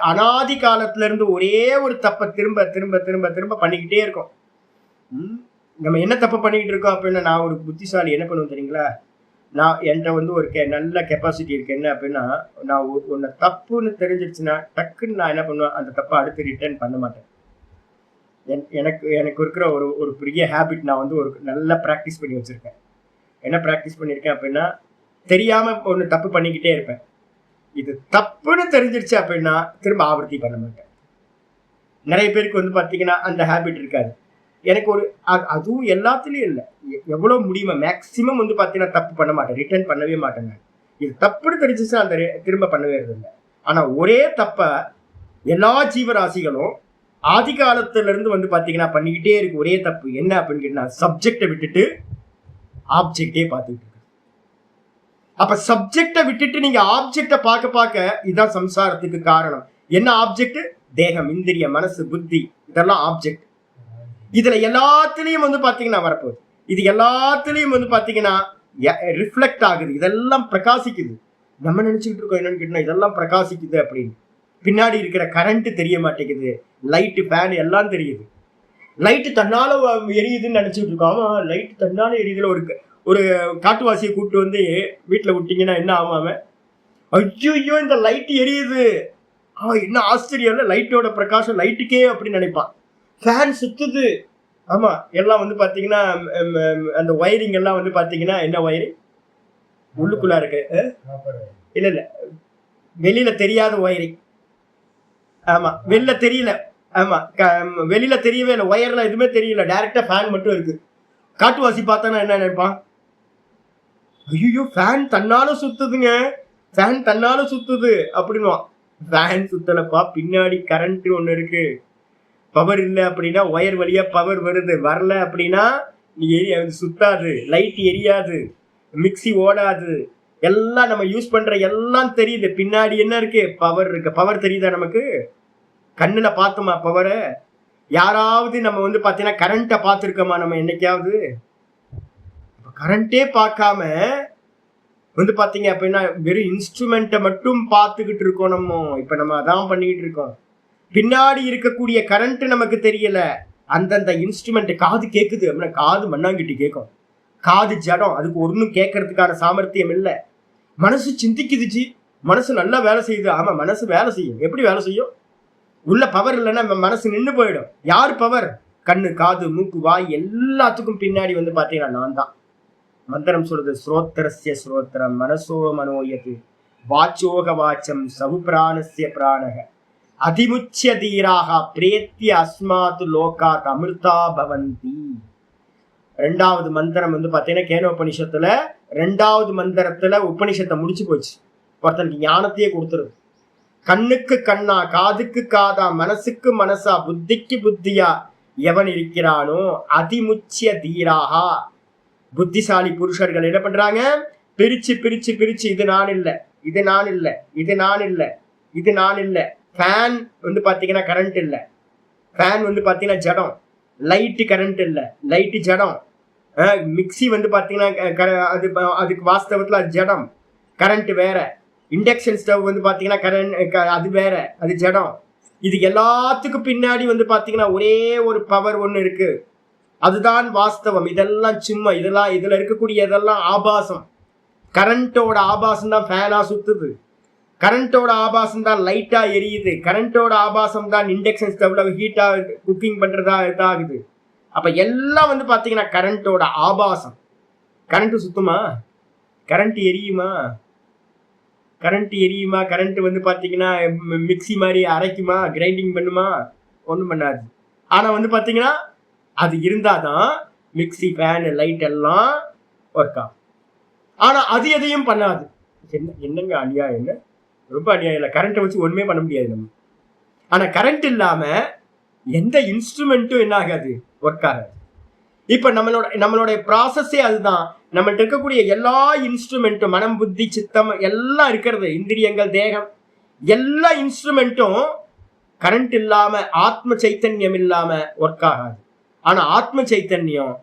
அனாதி காலத்துல இருந்து ஒரே ஒரு தப்பை திரும்ப திரும்ப திரும்ப திரும்ப பண்ணிக்கிட்டே இருக்கோம். நம்ம என்ன தப்பு பண்ணிக்கிட்டு இருக்கோம் அப்படின்னா, நான் ஒரு புத்திசாலி என்ன பண்ணுவேன் தெரியுங்களா, நான் என்கிட்ட வந்து ஒரு நல்ல கெப்பாசிட்டி இருக்கு. என்ன அப்படின்னா, நான் ஒன்று தப்புன்னு தெரிஞ்சிருச்சுன்னா டக்குன்னு நான் என்ன பண்ணுவேன், அந்த தப்பை அடுத்து ரிட்டர்ன் பண்ண மாட்டேன். எனக்கு இருக்கிற ஒரு பெரிய ஹேபிட், நான் வந்து ஒரு நல்ல ப்ராக்டிஸ் பண்ணி வச்சிருக்கேன். என்ன ப்ராக்டிஸ் பண்ணியிருக்கேன் அப்படின்னா, தெரியாம ஒன்று தப்பு பண்ணிக்கிட்டே இருப்பேன். இது தப்புன்னு தெரிஞ்சிருச்சு அப்படின்னா திரும்ப ஆவர்த்தி பண்ண மாட்டேன். நிறைய பேருக்கு வந்து பார்த்தீங்கன்னா அந்த ஹேபிட் இருக்காது. எனக்கு ஒரு அதுவும் எல்லாத்துலேயும் இல்லை, எவ்வளோ முடியுமோ மேக்சிமம் வந்து பார்த்தீங்கன்னா தப்பு பண்ண மாட்டேன், ரிட்டர்ன் பண்ணவே மாட்டேங்க. இது தப்புன்னு தெரிஞ்சிச்சு அந்த திரும்ப பண்ணவே இல்லை. ஆனால் ஒரே தப்பை எல்லா ஜீவராசிகளும் ஆதி காலத்துல இருந்து வந்து பார்த்தீங்கன்னா பண்ணிக்கிட்டே இருக்கு. ஒரே தப்பு என்ன அப்படின்னு கேட்டீங்கன்னா, சப்ஜெக்டை விட்டுட்டு ஆப்ஜெக்டே பார்த்துக்கிட்டு இருக்கு. அப்ப சப்ஜெக்டை விட்டுட்டு நீங்க ஆப்ஜெக்டை பார்க்க பார்க்க இதுதான் சம்சாரத்துக்கு காரணம். என்ன ஆப்ஜெக்ட்? தேகம், இந்திரிய, மனசு, புத்தி, இதெல்லாம் ஆப்ஜெக்ட். இதுல எல்லாத்துலயும் வந்து பாத்தீங்கன்னா வரப்போகுது. இது எல்லாத்துலயும் வந்து பாத்தீங்கன்னா ரிஃப்ளெக்ட் ஆகுது, இதெல்லாம் பிரகாசிக்குது. நம்ம நினைச்சுக்கிட்டு இருக்கோம் என்னன்னு கேட்டீங்கன்னா இதெல்லாம் பிரகாசிக்குது அப்படின்னு. பின்னாடி இருக்கிற கரண்ட் தெரிய மாட்டேங்குது, லைட்டு, ஃபேன் எல்லாம் தெரியுது. லைட்டு தன்னால எரியுதுன்னு நினைச்சிட்டு இருக்கோம். ஆமா, லைட்டு தன்னால எரியுதுல ஒரு காட்டுவாசியை கூப்பிட்டு வந்து வீட்டுல விட்டீங்கன்னா என்ன ஆமாம, ஐயோ இந்த லைட் எரியுது, என்ன ஆச்சரியம், லைட்டோட பிரகாசம் லைட்டுக்கே அப்படின்னு நினைப்பான். ஃபேன் சுத்துது, ஆமா எல்லாம் வந்து பாத்தீங்கன்னா அந்த ஒயரிங் எல்லாம் வந்து பாத்தீங்கன்னா என்ன ஒயரிங் உள்ளுக்குள்ள இருக்கு, இல்ல இல்ல வெளியில தெரியாத ஒயரிங். ஆமா, வெளில தெரியல. ஆமா, வெளியில தெரியவே இல்லை, ஒயர்லாம் எதுவுமே தெரியல, டைரக்டா ஃபேன் மட்டும் இருக்கு. காட்டுவாசி பார்த்தானா என்ன நினைப்பான், ஐயோ ஃபேன் தன்னால சுத்துதுங்க, ஃபேன் தன்னால சுத்துது அப்படின்வான். ஃபேன் சுத்தலப்பா, பின்னாடி கரண்ட் ஒண்ணு இருக்கு. பவர் இல்லை அப்படின்னா ஒயர் வழியா பவர் வருது, வரல அப்படின்னா நீ சுத்தாது, லைட் எரியாது, மிக்சி ஓடாது, எல்லாம் நம்ம யூஸ் பண்ற எல்லாம் தெரியுது. பின்னாடி என்ன இருக்கு? பவர் இருக்கு. பவர் தெரியுதா நமக்கு? கண்ணுல பார்த்தோமா பவரை? யாராவது நம்ம வந்து பாத்தீங்கன்னா கரண்ட்டை பார்த்துருக்கோமா நம்ம என்னைக்காவது? கரண்டே பார்க்காம வந்து பாத்தீங்க அப்படின்னா வெறும் இன்ஸ்ட்ருமெண்ட்டை மட்டும் பார்த்துக்கிட்டு இருக்கோம் நம்ம. இப்ப நம்ம அதான் பண்ணிக்கிட்டு இருக்கோம். பின்னாடி இருக்கக்கூடிய கரண்ட் நமக்கு தெரியல, அந்தந்த இன்ஸ்ட்ருமெண்ட். காது கேட்குது அப்படின்னா காது மண்ணாங்கிட்டு கேட்கும். காது ஜடம், அதுக்கு ஒன்றும் கேட்கறதுக்கான சாமர்த்தியம் இல்லை. மனசு சிந்திக்குதுச்சு, மனசு நல்லா வேலை செய்யுது. ஆமா, மனசு வேலை செய்யும். எப்படி வேலை செய்யும்? உள்ள பவர் இல்லைன்னா மனசு நின்று போயிடும். யார் பவர்? கண்ணு, காது, மூக்கு, வாய் எல்லாத்துக்கும் பின்னாடி வந்து பாத்தீங்கன்னா நான் தான். மந்திரம் சொல்றது, ஸ்ரோத்திரஸ்ய ஸ்ரோத்திரம் மனசோ மனோயது வாச்சோக வாச்சம் சவு பிராணஸ்ய பிராணக அதிமுச்சிய தீராக பிரேத்திய அஸ்மாத்து லோகாத் அமிர்தா பவந்தி. ரெண்டாவது மந்திரம் வந்து பாத்தீங்கன்னா கேனோபனிஷத்துல ரெண்டாவது மந்திரத்துல உபனிஷத்தை முடிச்சு போச்சு. ஒருத்தனுக்கு ஞானத்தையே கொடுத்துருது. கண்ணுக்கு கண்ணா, காதுக்கு காதா, மனசுக்கு மனசா, புத்திக்கு புத்தியா எவன் இருக்கிறானோ அதிமுச்சிய தீராகா. புத்திசாலி புருஷர்கள் என்ன பண்றாங்க? பிரிச்சு பிரிச்சு பிரிச்சு, இது நான் இல்லை, இது நான் இல்ல, இது நான் இல்ல, இது நான் இல்ல. ஃபேன் வந்து பாத்தீங்கன்னா கரண்ட் இல்ல, ஃபேன் வந்து பாத்தீங்கன்னா ஜடம். லைட்டு கரண்ட் இல்ல, லைட்டு ஜடம். மிக்சி வந்து பாத்தீங்கன்னா அதுக்கு வாஸ்தவத்துல அது ஜடம், கரண்ட் வேற. இண்டக்ஷன் ஸ்டவ் வந்து பாத்தீங்கன்னா கரண்ட் அது வேற, அது ஜடம். இது எல்லாத்துக்கும் பின்னாடி வந்து பாத்தீங்கன்னா ஒரே ஒரு பவர் ஒண்ணு இருக்கு, அதுதான் வாஸ்தவம். இதெல்லாம் சும்மா, இதெல்லாம் இதுல இருக்கக்கூடிய இதெல்லாம் ஆபாசம். கரண்டோட ஆபாசம் தான் ஃபேனா சுத்துது, கரண்டோட ஆபாசம் தான் லைட்டா எரியுது, கரண்டோட ஆபாசம் தான் இண்டக்ஷன் ஸ்டவ்ல ஹீட்டா குக்கிங் பண்றதா இதாகுது. அப்ப எல்லாம் வந்து பாத்தீங்கன்னா கரண்டோட ஆபாசம். கரண்ட் சுத்துமா? கரண்ட் எரியுமா? கரண்ட் எரியுமா? கரண்ட் வந்து பாத்தீங்கன்னா மிக்சி மாதிரி அரைக்குமா, கிரைண்டிங் பண்ணுமா? ஒண்ணும் பண்ணாது. ஆனா வந்து பாத்தீங்கன்னா அது இருந்தாதான் மிக்சி, ஃபேன், லைட் எல்லாம் ஒர்க் ஆகும். ஆனா அது எதையும் பண்ணாது. என்னங்க அநியாயம், என்ன ரொம்ப அநியாயம் இல்லை. கரண்ட்டை வச்சு ஒண்ணுமே பண்ண முடியாது நம்ம. ஆனா கரண்ட் இல்லாம எந்த இன்ஸ்ட்ருமெண்ட்டும் என்ன ஆகாது, ஒர்க் ஆகாது. இப்ப நம்மளோட ப்ராசஸே அதுதான். நம்மள்ட்ட இருக்கக்கூடிய எல்லா இன்ஸ்ட்ருமெண்ட்டும், மனம், புத்தி, சித்தம் எல்லாம் இருக்கிறது, இந்திரியங்கள், தேகம், எல்லா இன்ஸ்ட்ருமெண்ட்டும் கரண்ட் இல்லாம, ஆத்ம சைத்தன்யம் இல்லாம ஒர்க் ஆகாது. ஆனா ஆத்ம சைத்தன்யம்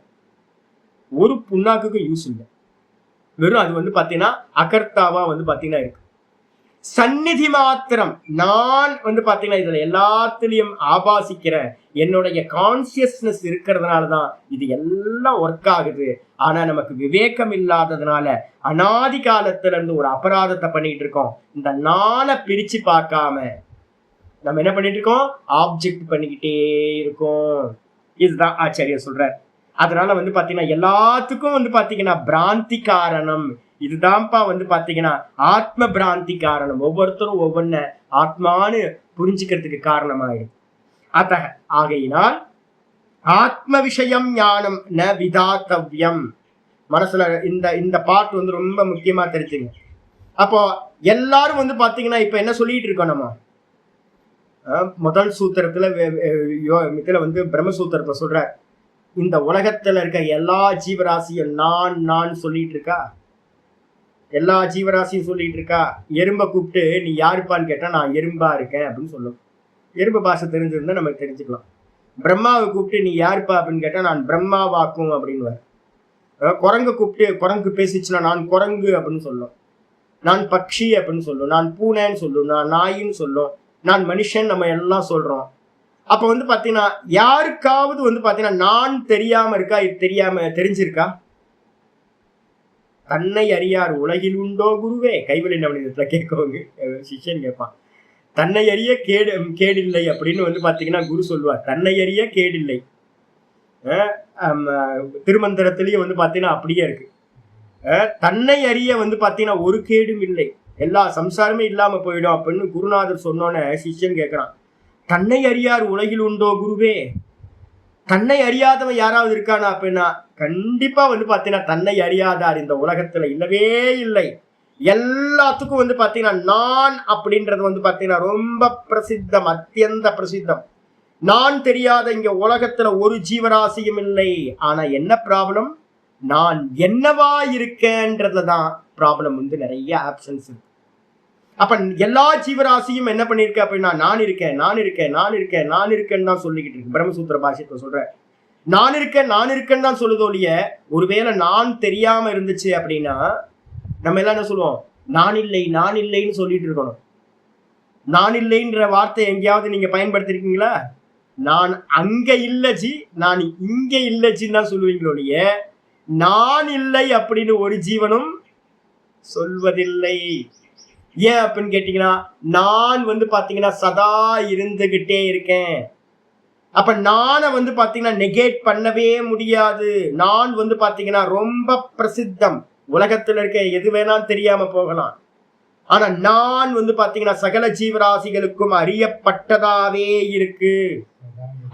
ஒரு புண்ணாக்குக்கும் யூஸ் இல்லை. வெறும் அது வந்து பாத்தீங்கன்னா அகர்த்தாவா வந்து பாத்தீங்கன்னா இருக்கு. சந்நிதி மாத்திரம். நான் வந்து பாத்தீங்கன்னா இதுல எல்லாத்துலயும் ஆபாசிக்கிற என்னுடைய கான்சியஸ்னஸ் இருக்கிறதுனாலதான் இது எல்லாம் ஒர்க் ஆகுது. ஆனா நமக்கு விவேகம் இல்லாததுனால அனாதி காலத்துல இருந்து ஒரு அபராதத்தை பண்ணிட்டு இருக்கோம். இந்த நாளை பிரிச்சு பார்க்காம நம்ம என்ன பண்ணிட்டு இருக்கோம், ஆப்ஜெக்ட் பண்ணிக்கிட்டே இருக்கோம். இதுதான் ஆச்சாரியர் சொல்றார். அதனால வந்து பாத்தீங்கன்னா எல்லாத்துக்கும் வந்து பாத்தீங்கன்னா பிராந்தி காரணம் இதுதான்ப்பா. வந்து பாத்தீங்கன்னா ஆத்ம பிராந்தி காரணம். ஒவ்வொருத்தரும் ஒவ்வொன்ன ஆத்மானு புரிஞ்சுக்கிறதுக்கு காரணமாயிடும். ஆகையினால் ஆத்ம விஷயம் ஞானம் ந விதாத்தவ்யம். மனசுல இந்த பாட்டு வந்து ரொம்ப முக்கியமா தெரிஞ்சுங்க. அப்போ எல்லாரும் வந்து பாத்தீங்கன்னா இப்ப என்ன சொல்லிட்டு இருக்கோம், நம்ம முதல் சூத்திரத்துல இதுல வந்து பிரம்மசூத்திரத்துல சொல்ற இந்த உலகத்துல இருக்க எல்லா ஜீவராசியும் நான் நான் சொல்லிட்டு இருக்கா. எல்லா ஜீவராசியும் சொல்லிட்டு இருக்கா. எறும்பை கூப்பிட்டு நீ யாருப்பான்னு கேட்டா நான் எறும்பா இருக்கேன் அப்படின்னு சொல்லும். எறும்பு பாஷை தெரிஞ்சிருந்தா நம்ம தெரிஞ்சுக்கலாம். பிரம்மாவை கூப்பிட்டு நீ யாருப்பா அப்படின்னு கேட்டா நான் பிரம்மாவாக்கும் அப்படின்னு. குரங்கு கூப்பிட்டு குரங்கு பேசிச்சுன்னா நான் குரங்கு அப்படின்னு சொல்லும். நான் பக்ஷி அப்படின்னு சொல்லும். நான் பூனைன்னு சொல்லும். நான் நாயின்னு சொல்லும். நான் மனுஷன், நம்ம எல்லாம் சொல்றோம். அப்ப வந்து பாத்தீங்கன்னா யாருக்காவது வந்து பாத்தீங்கன்னா நான் தெரியாம இருக்கா, இது தெரியாம தெரிஞ்சிருக்கா? தன்னை அறியார் உலகில் உண்டோ குருவே, கைவலி நவனிதத்துல கேட்கவங்க சிஷ்யன் கேட்பான். தன்னை அறிய கேடில்லை அப்படின்னு வந்து பாத்தீங்கன்னா குரு சொல்லுவார். தன்னை அறிய கேடில்லை. திருமந்திரத்திலயும் வந்து பாத்தீங்கன்னா அப்படியே இருக்கு. தன்னை அறிய வந்து பாத்தீங்கன்னா ஒரு கேடும் இல்லை, எல்லா சம்சாரமே இல்லாம போயிடும் அப்படின்னு குருநாதர் சொன்னோன்னு சிஷ்யன் கேட்கிறான். தன்னை அறியார் உலகில் உண்டோ குருவே. தன்னை அறியாதவன் யாராவது இருக்கானா அப்படின்னா கண்டிப்பா வந்து பாத்தீங்கன்னா தன்னை அறியாதார் இந்த உலகத்துல இல்லவே இல்லை. எல்லாத்துக்கும் வந்து பாத்தீங்கன்னா நான் அப்படின்றது வந்து பாத்தீங்கன்னா ரொம்ப பிரசித்தம், அத்தியந்த பிரசித்தம். நான் தெரியாத இங்க உலகத்துல ஒரு ஜீவராசியும் இல்லை. ஆனா என்ன ப்ராப்ளம், நான் என்னவா இருக்கேன்றதுலதான் ப்ராப்ளம். வந்து நிறைய ஆப்ஷன்ஸ் இருக்கு. அப்ப எல்லா ஜீவராசியும் என்ன பண்ணிருக்க அப்படின்னா நான் இருக்கேன் நான் இருக்கேன் நான் இருக்கேன் நான் இருக்கேன்னு தான் சொல்லிக்கிட்டு இருக்கு. பிரம்மசூத்திர பாஷ்யத்தை சொல்ற நான் இருக்கேன்னு தான் சொல்லுதோ இல்லைய. ஒருவேளை நான் தெரியாம இருந்துச்சு அப்படின்னா நம்ம எல்லாம் என்ன சொல்லுவோம், நான் இல்லை நான் இல்லைன்னு சொல்லிட்டு இருக்கணும். நான் இல்லைன்ற வார்த்தை எங்கேயாவது நீங்க பயன்படுத்திருக்கீங்களா? நான் அங்க இல்ல ஜி, நான் இங்க இல்ல ஜின்னு தான் சொல்லுவீங்களோ இல்லைய. நான் இல்லை அப்படின்னு ஒரு ஜீவனும் சொல்வதில்லை. ஏன் அப்படின்னு கேட்டீங்கன்னா நான் வந்து பாத்தீங்கன்னா சதா இருந்துகிட்டே இருக்கேன். அப்ப நானை வந்து பாத்தீங்கன்னா நெகேட் பண்ணவே முடியாது. நான் வந்து பாத்தீங்கன்னா ரொம்ப பிரசித்தம். உலகத்துல இருக்க எது வேணாலும் தெரியாம போகலாம். ஆனா நான் வந்து பாத்தீங்கன்னா சகல ஜீவராசிகளுக்கும் அறியப்பட்டதாவே இருக்கு.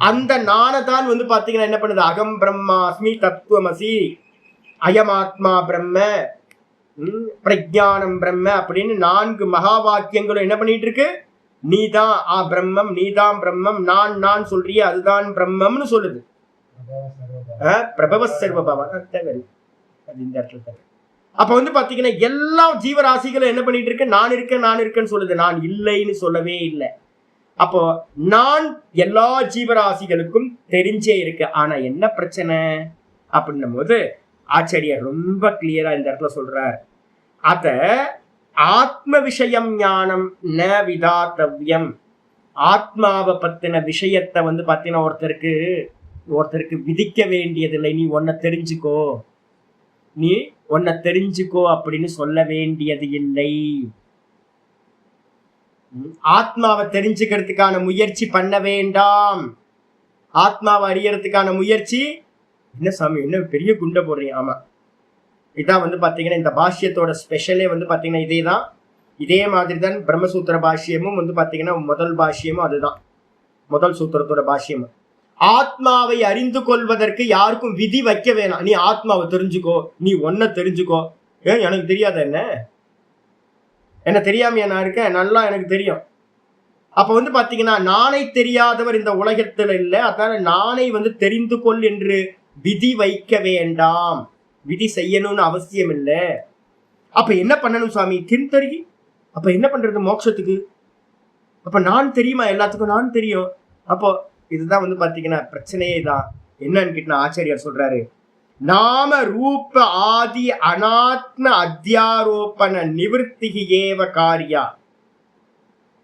அந்த நானை தான் வந்து பாத்தீங்கன்னா என்ன பண்ணுது, அகம் பிரம்மாஸ்மி தத்துவமசி அயமாத்மா பிரம்ம பிரஜானம் பிரம்ம அப்படின்னு 4 மகா வாக்கியங்களும் என்ன பண்ணிட்டு இருக்கு, நீதான் பிரம்மம், நீதான் பிரம்மம், நான் நான் சொல்றிய அதுதான் பிரம்மம்னு சொல்லுது. பிரபவ சர்வபவ இந்த இடத்துல. அப்ப வந்து பாத்தீங்கன்னா எல்லா ஜீவராசிகளும் என்ன பண்ணிட்டு இருக்கு, நான் இருக்கேன் நான் இருக்கேன்னு சொல்லுது, நான் இல்லைன்னு சொல்லவே இல்லை. அப்போ நான் எல்லா ஜீவராசிகளுக்கும் தெரிஞ்சே இருக்கு. ஆனா என்ன பிரச்சனை அப்படின்னும் போது ஆச்சாரியர் ரொம்ப கிளியரா இந்த இடத்துல சொல்றார், அத ஆத்ம விஷயம் ஞானம் ந விதாத்தவ்யம். ஆத்மாவை பத்தின விஷயத்தை வந்து பாத்தீங்கன்னா ஒருத்தருக்கு விதிக்க வேண்டியதில்லை. நீ ஒன்ன தெரிஞ்சுக்கோ அப்படின்னு சொல்ல வேண்டியது இல்லை. ஆத்மாவை தெரிஞ்சுக்கிறதுக்கான முயற்சி பண்ண வேண்டாம். ஆத்மாவை அறியறதுக்கான முயற்சி என்ன சாமி, என்ன பெரிய குண்டை போடுறீங்க? ஆமா, இதான் வந்து பாத்தீங்கன்னா இந்த பாஷ்யத்தோட ஸ்பெஷலே வந்து பாத்தீங்கன்னா இதே மாதிரி தான் பிரம்மசூத்திர பாஷ்யமும் வந்து பாத்தீங்கன்னா முதல் பாஷ்யமும் அதுதான், முதல் சூத்திரத்தோட பாஷ்யமும். ஆத்மாவை அறிந்து கொள்வதற்கு யாருக்கும் விதி வைக்க வேணாம். நீ ஆத்மாவை தெரிஞ்சுக்கோ, நீ ஒன்ன தெரிஞ்சுக்கோ. ஏன் எனக்கு தெரியாத என்ன தெரியாமையா நான் இருக்கேன்? நல்லா எனக்கு தெரியும். அப்ப வந்து பாத்தீங்கன்னா நானை தெரியாதவர் இந்த உலகத்துல இல்லை. அதனால நானை வந்து தெரிந்து கொள் என்று விதி வைக்க வேண்டாம், விதி செய்யணும்னு அவசியம் இல்லை. அப்ப என்ன பண்ணணும் சுவாமி? தின்தருகி. அப்ப என்ன பண்றது மோட்சத்துக்கு? அப்ப நான் தெரியுமா? எல்லாத்துக்கும் நான் தெரியும். அப்போ இதுதான் வந்து பாத்தீங்கன்னா பிரச்சனையே தான். என்னன்னு கேட்டா ஆச்சாரியார் சொல்றாரு, நாம ரூப ஆதி அனாத்ம அத்தியாரோபண நிவர்த்திகி ஏவ காரியா.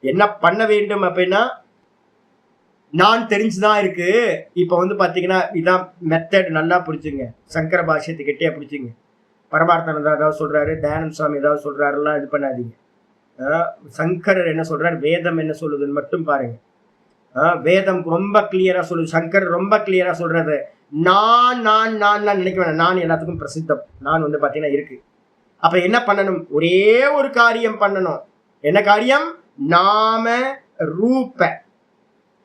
என்ன பண்ண வேண்டும் அப்படின்னா, நான் தெரிஞ்சுதான் இருக்கு. இப்ப வந்து பாத்தீங்கன்னா இதான் மெத்தட், நல்லா புரிச்சுங்க. சங்கர பாஷ்யத்தை கெட்டியா புரிச்சுங்க. பரமார்த்தம் ஏதாவது சொல்றாரு, தயானந்த சுவாமி ஏதாவது சொல்றாருலாம் இது பண்ணாதீங்க. சங்கரர் என்ன சொல்றாரு, வேதம் என்ன சொல்லுதுன்னு மட்டும் பாருங்க. வேதம் ரொம்ப கிளியரா சொல்லுது, சங்கர் ரொம்ப கிளியரா சொல்றது. நான் நினைக்க வேணாம், நான் எல்லாத்துக்கும் பிரசித்தம். நான் வந்து பாத்தீங்கன்னா இருக்கு. அப்ப என்ன பண்ணணும்? ஒரே ஒரு காரியம் பண்ணணும். என்ன காரியம்? நாம ரூப,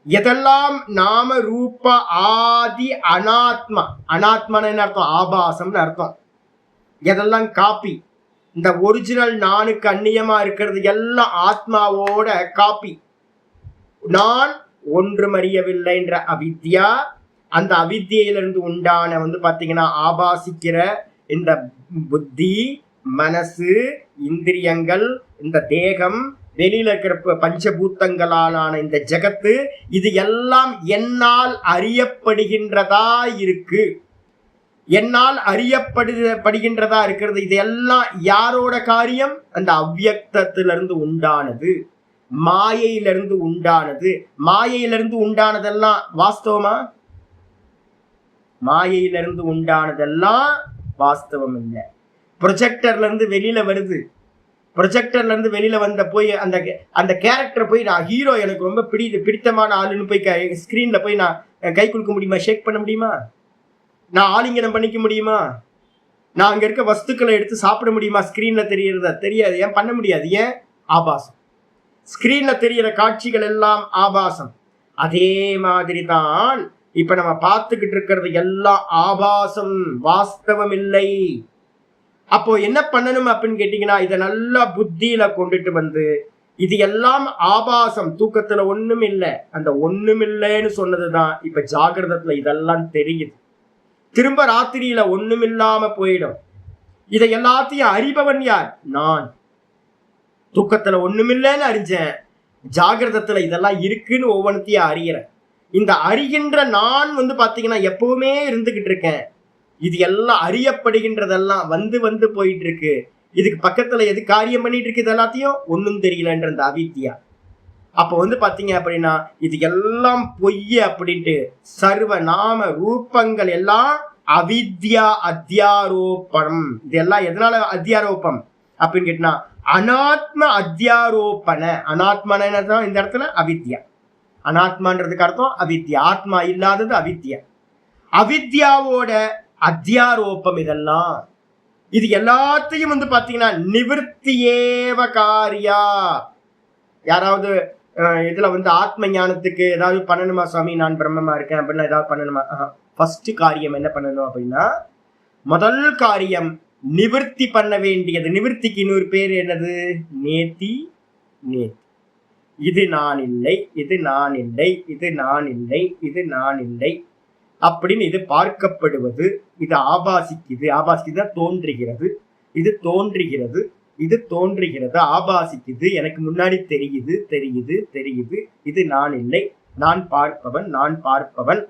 எதெல்லாம் நாம ரூப ஆதி அனாத்மா. அனாத்மான என்ன அர்த்தம்? ஆபாசம்னு அர்த்தம். எதெல்லாம் காப்பி, இந்த ஒரிஜினல் நானுக்கு அந்நியமா இருக்கிறது எல்லாம் ஆத்மாவோட காப்பி. நான் ஒன்றும் அறியவில்லைன்ற அவித்யா, அந்த அவித்தியிலிருந்து உண்டான வந்து பாத்தீங்கன்னா ஆபாசிக்கிற இந்த புத்தி, மனசு, இந்திரியங்கள், இந்த தேகம், வெளியில இருக்கிற பஞ்சபூத்தங்களான இந்த ஜகத்து, இது எல்லாம் என்னால் அறியப்படுகின்றதா இருக்கு. என்னால் அறியப்படுகின்றதா இருக்கிறது. இது எல்லாம் யாரோட காரியம்? அந்த அவ்யக்தத்திலிருந்து உண்டானது, மாயையிலிருந்து உண்டானது. மாயையிலிருந்து உண்டானதெல்லாம் வாஸ்தவமா? மாயையிலிருந்து உண்டானதெல்லாம் வாஸ்தவம் இல்லை. ப்ரொஜெக்டர்ல இருந்து வெளியில வருது. ப்ரொஜெக்டர்ல இருந்து வெளியில வந்த போய் அந்த கேரக்டர் போய் நான் ஹீரோ, எனக்கு ரொம்ப பிடித்தமான ஆளுன்னு போய் ஸ்கிரீன்ல போய் நான் கை குலுக்க முடியுமா? ஷேக் பண்ண முடியுமா? நான் ஆலிங்கனம் பண்ணிக்க முடியுமா? நான் அங்க இருக்க வஸ்துக்களை எடுத்து சாப்பிட முடியுமா? ஸ்கிரீன்ல தெரியறதா? தெரியாது. ஏன் பண்ண முடியாது? ஏன்? ஆபாசம். ஸ்கிரீன்ல தெரியற காட்சிகள் எல்லாம் ஆபாசம். அதே மாதிரி தான் இப்ப நம்ம பார்த்துக்கிட்டு இருக்கிறது எல்லாம் ஆபாசம், வாஸ்தவம் இல்லை. அப்போ என்ன பண்ணணும் அப்படின்னு கேட்டீங்கன்னா, இதை நல்லா புத்தியில கொண்டுட்டு வந்து, இது எல்லாம் ஆபாசம், தூக்கத்துல ஒண்ணும் இல்லை, அந்த ஒண்ணும் இல்லைன்னு சொன்னதுதான் இப்ப ஜாகிரதத்துல இதெல்லாம் தெரியுது. திரும்ப ராத்திரியில ஒண்ணும் இல்லாம போயிடும். இதை எல்லாத்தையும் அறிபவன் யார்? நான். தூக்கத்துல ஒண்ணுமில்லைன்னு அறிஞ்சேன், ஜாகிரதத்துல இதெல்லாம் இருக்குன்னு ஒவ்வொன்றையும் அறியறேன். இந்த அறிகின்ற நான் வந்து பாத்தீங்கன்னா எப்பவுமே இருந்துகிட்டு இருக்கேன். இது எல்லாம் அறியப்படுகின்றதெல்லாம் வந்து போயிட்டு இருக்கு. இதுக்கு பக்கத்துல எது காரியம் பண்ணிட்டு இருக்கு? இது எல்லாத்தையும் ஒன்னும் தெரியலன்ற அந்த அவித்யா. அப்ப வந்து பாத்தீங்க அப்படின்னா இது எல்லாம் பொய் அப்படின்ட்டு சர்வ நாம ரூபங்கள் எல்லாம் அவித்யா அத்தியாரோபணம். இதெல்லாம் எதனால அத்தியாரோபம் அப்படின்னு கேட்டா, அனாத்ம அத்தியாரோபண. அனாத்மான என்னதான் இந்த இடத்துல? அவித்யா. அனாத்மான்றதுக்கு அர்த்தம் அவித்யா. ஆத்மா இல்லாதது அவித்யா. அவித்யாவோட அத்தியாரோபம் இதெல்லாம். இது எல்லாத்தையும் வந்து பாத்தீங்கன்னா நிவர்த்தியேவ காரியா. யாராவது இதுல வந்து ஆத்ம ஞானத்துக்கு ஏதாவது பண்ணணுமா சுவாமி, நான் பிரம்மமா இருக்கேன் அப்படின்னா ஏதாவது பண்ணணுமா? ஃபர்ஸ்ட் காரியம் என்ன பண்ணணும் அப்படின்னா, முதல் காரியம் நிவர்த்தி பண்ண வேண்டியது. நிவர்த்திக்கு இன்னொரு பேர் என்னது? நேத்தி. இது நான் இல்லை, இது நான் இல்லை, இது நான் இல்லை, இது நான் இல்லை அப்படின்னு இது பார்க்கப்படுவது. இது ஆபாசிக்குது. ஆபாசிக்குதான் தோன்றுகிறது. இது தோன்றுகிறது, இது தோன்றுகிறது, ஆபாசிக்குது, எனக்கு முன்னாடி தெரியுது தெரியுது தெரியுது, இது நான் இல்லை, நான் பார்ப்பவன், நான் பார்ப்பவன்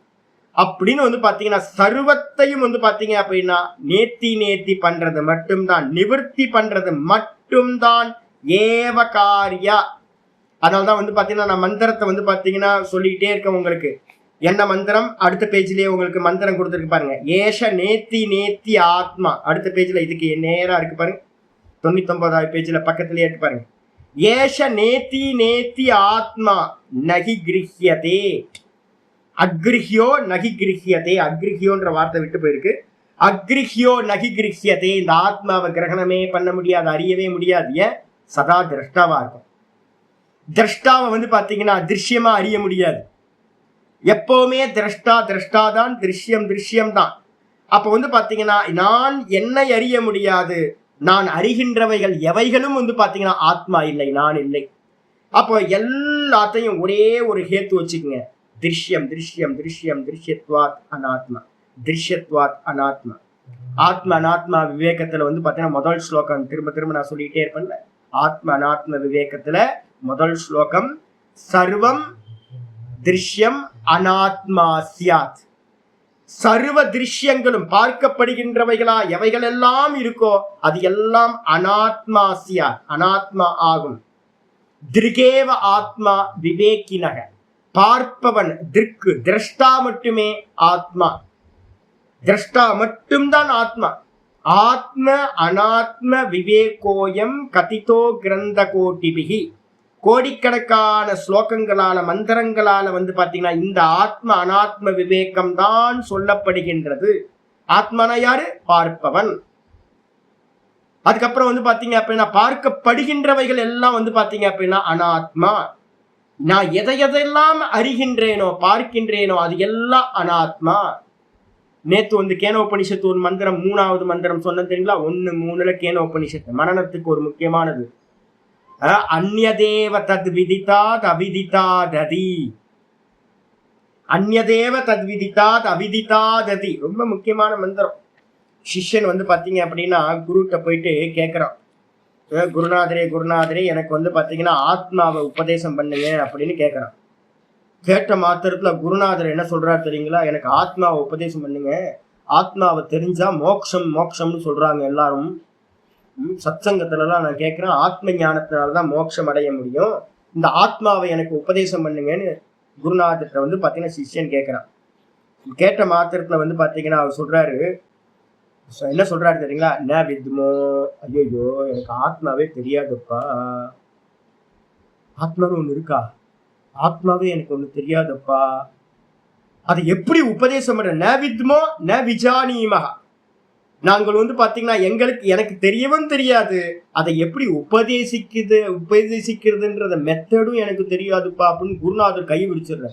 அப்படின்னு வந்து பாத்தீங்கன்னா சர்வத்தையும் வந்து பாத்தீங்க அப்படின்னா நேத்தி பண்றது மட்டும்தான், நிவர்த்தி பண்றது மட்டும்தான் ஏவ காரியா. அதனாலதான் வந்து பாத்தீங்கன்னா நான் மந்திரத்தை வந்து பாத்தீங்கன்னா சொல்லிக்கிட்டே இருக்கேன் உங்களுக்கு. என்ன மந்திரம்? அடுத்த பேஜ்லயே உங்களுக்கு மந்திரம் கொடுத்துருக்கு பாருங்க. ஏஷ நேத்தி ஆத்மா. அடுத்த பேஜ்ல இதுக்கு நேரா இருக்கு பாருங்க, 99வது பேஜ்ல பக்கத்திலேயே இருக்கு பாருங்க. ஏஷ நேத்தி ஆத்மா நகி கிரஹ்யதே. அக்ரிஹ்யோ நகி கிரஹ்யதே. அக்ரிஹ்யோன்ற வார்த்தை விட்டு போயிருக்கு. அக்ரிஹ்யோ நகி கிரஹ்யதே. இந்த ஆத்மாவை கிரகணமே பண்ண முடியாது, அறியவே முடியாது. ஏன்? சதா திரஷ்டாவா இருக்கும். திரஷ்டாவை வந்து பாத்தீங்கன்னா திருஷ்யமா அறிய முடியாது. எப்பவுமே திரஷ்டாதான், திருஷ்யம் தான். அப்ப வந்து பாத்தீங்கன்னா நான் என்னை அறிய முடியாது, நான் அறிகின்றவைகள் எவைகளும் வந்து பாத்தீங்கன்னா ஆத்மா இல்லை, நான் இல்லை. அப்போ எல்லாத்தையும் ஒரே ஒரு ஹேத்து வச்சுக்கோங்க. திருஷ்யம் திருஷ்யம் திருஷ்யம் திருஷ்யத்வாத் அனாத்மா, திருஷ்யத்வாத் அனாத்மா. ஆத்ம அனாத்மா விவேகத்துல வந்து பாத்தீங்கன்னா முதல் ஸ்லோகம் திரும்ப திரும்ப நான் சொல்லிட்டே இருப்பேன்ல. ஆத்ம அனாத்ம விவேகத்துல முதல் ஸ்லோகம் சர்வம் திருஷ்யம் அனாத்மா சியாத். சர்வ திருஷ்யங்களும் பார்க்கப்படுகின்றவைகளா எவைகள் எல்லாம் இருக்கோ அது எல்லாம் அனாத்மா சியாத், அனாத்மா ஆகும். திருகேவ ஆத்மா விவேக்கினக. பார்ப்பவன் திருக்கு, திரஷ்டா மட்டுமே ஆத்மா, திரஷ்டா மட்டும்தான் ஆத்மா. ஆத்ம அனாத்ம விவேகோயம் கதிதோ கிரந்த கோட்டிபிகி. கோடிக்கணக்கான ஸ்லோகங்களால மந்திரங்களால வந்து பாத்தீங்கன்னா இந்த ஆத்ம அனாத்ம விவேகம் தான் சொல்லப்படுகின்றது. ஆத்மனா யாரு? பார்ப்பவன். அதுக்கப்புறம் வந்து பாத்தீங்க அப்படின்னா பார்க்கப்படுகின்றவைகள் எல்லாம் வந்து பாத்தீங்க அப்படின்னா அனாத்மா. நான் எதையெல்லாம் அறிகின்றேனோ பார்க்கின்றேனோ அது எல்லாம் அனாத்மா. நேத்து வந்து கேனோபனிஷத்து ஒரு மந்திரம், 3வது மந்திரம் சொன்ன தெரியுங்களா? 1:3 கேனோபனிஷத்து மனநத்துக்கு ஒரு முக்கியமானது. அந்யதேவ தத் விதிதாத் அவிதிதாததி. அந்யதேவ தத் விதிதாத் அவிதிதாததி ரொம்ப முக்கியமான மந்திரம். சிஷ்யன் வந்து பாத்தீங்க அப்படின்னா குருட்ட போயிட்டு கேட்கிறான், குருநாதரே குருநாதரே எனக்கு வந்து பாத்தீங்கன்னா ஆத்மாவை உபதேசம் பண்ணுங்க அப்படின்னு கேட்கறான். கேட்ட மாத்திரத்துல குருநாதர் என்ன சொல்றாரு தெரியுங்களா? எனக்கு ஆத்மாவை உபதேசம் பண்ணுங்க, ஆத்மாவை தெரிஞ்சா மோட்சம் மோட்சம்னு சொல்றாங்க எல்லாரும். சத்சங்கத்துல எல்லாம் நான் கேட்கிறேன், ஆத்ம ஞானத்தினாலதான் மோட்சம் அடைய முடியும், இந்த ஆத்மாவை எனக்கு உபதேசம் பண்ணுங்கன்னு குருநாதர்கிட்ட வந்து பாத்தீங்கன்னா சிஷ்யன் கேட்கிறான். கேட்ட மாத்திரத்துல வந்து பாத்தீங்கன்னா அவர் சொல்றாரு, என்ன சொல்றாரு தெரியுங்களா? என்ன வித்மோ, ஐயோ எனக்கு ஆத்மாவே தெரியாதுப்பா. ஆத்மான்னு ஒண்ணு இருக்கா? ஆத்மாவே எனக்கு ஒண்ணு தெரியாதப்பா, அதை எப்படி உபதேசம் பண்ற? ந வித்மோ ந விஜானீமஹா. நாங்கள் வந்து பாத்தீங்கன்னா எனக்கு தெரியவும் தெரியாது, அதை எப்படி உபதேசிக்கிறதுன்றத மெத்தடும் எனக்கு தெரியாதுப்பா அப்படின்னு குருநாதர் கை விரிச்சிடுற.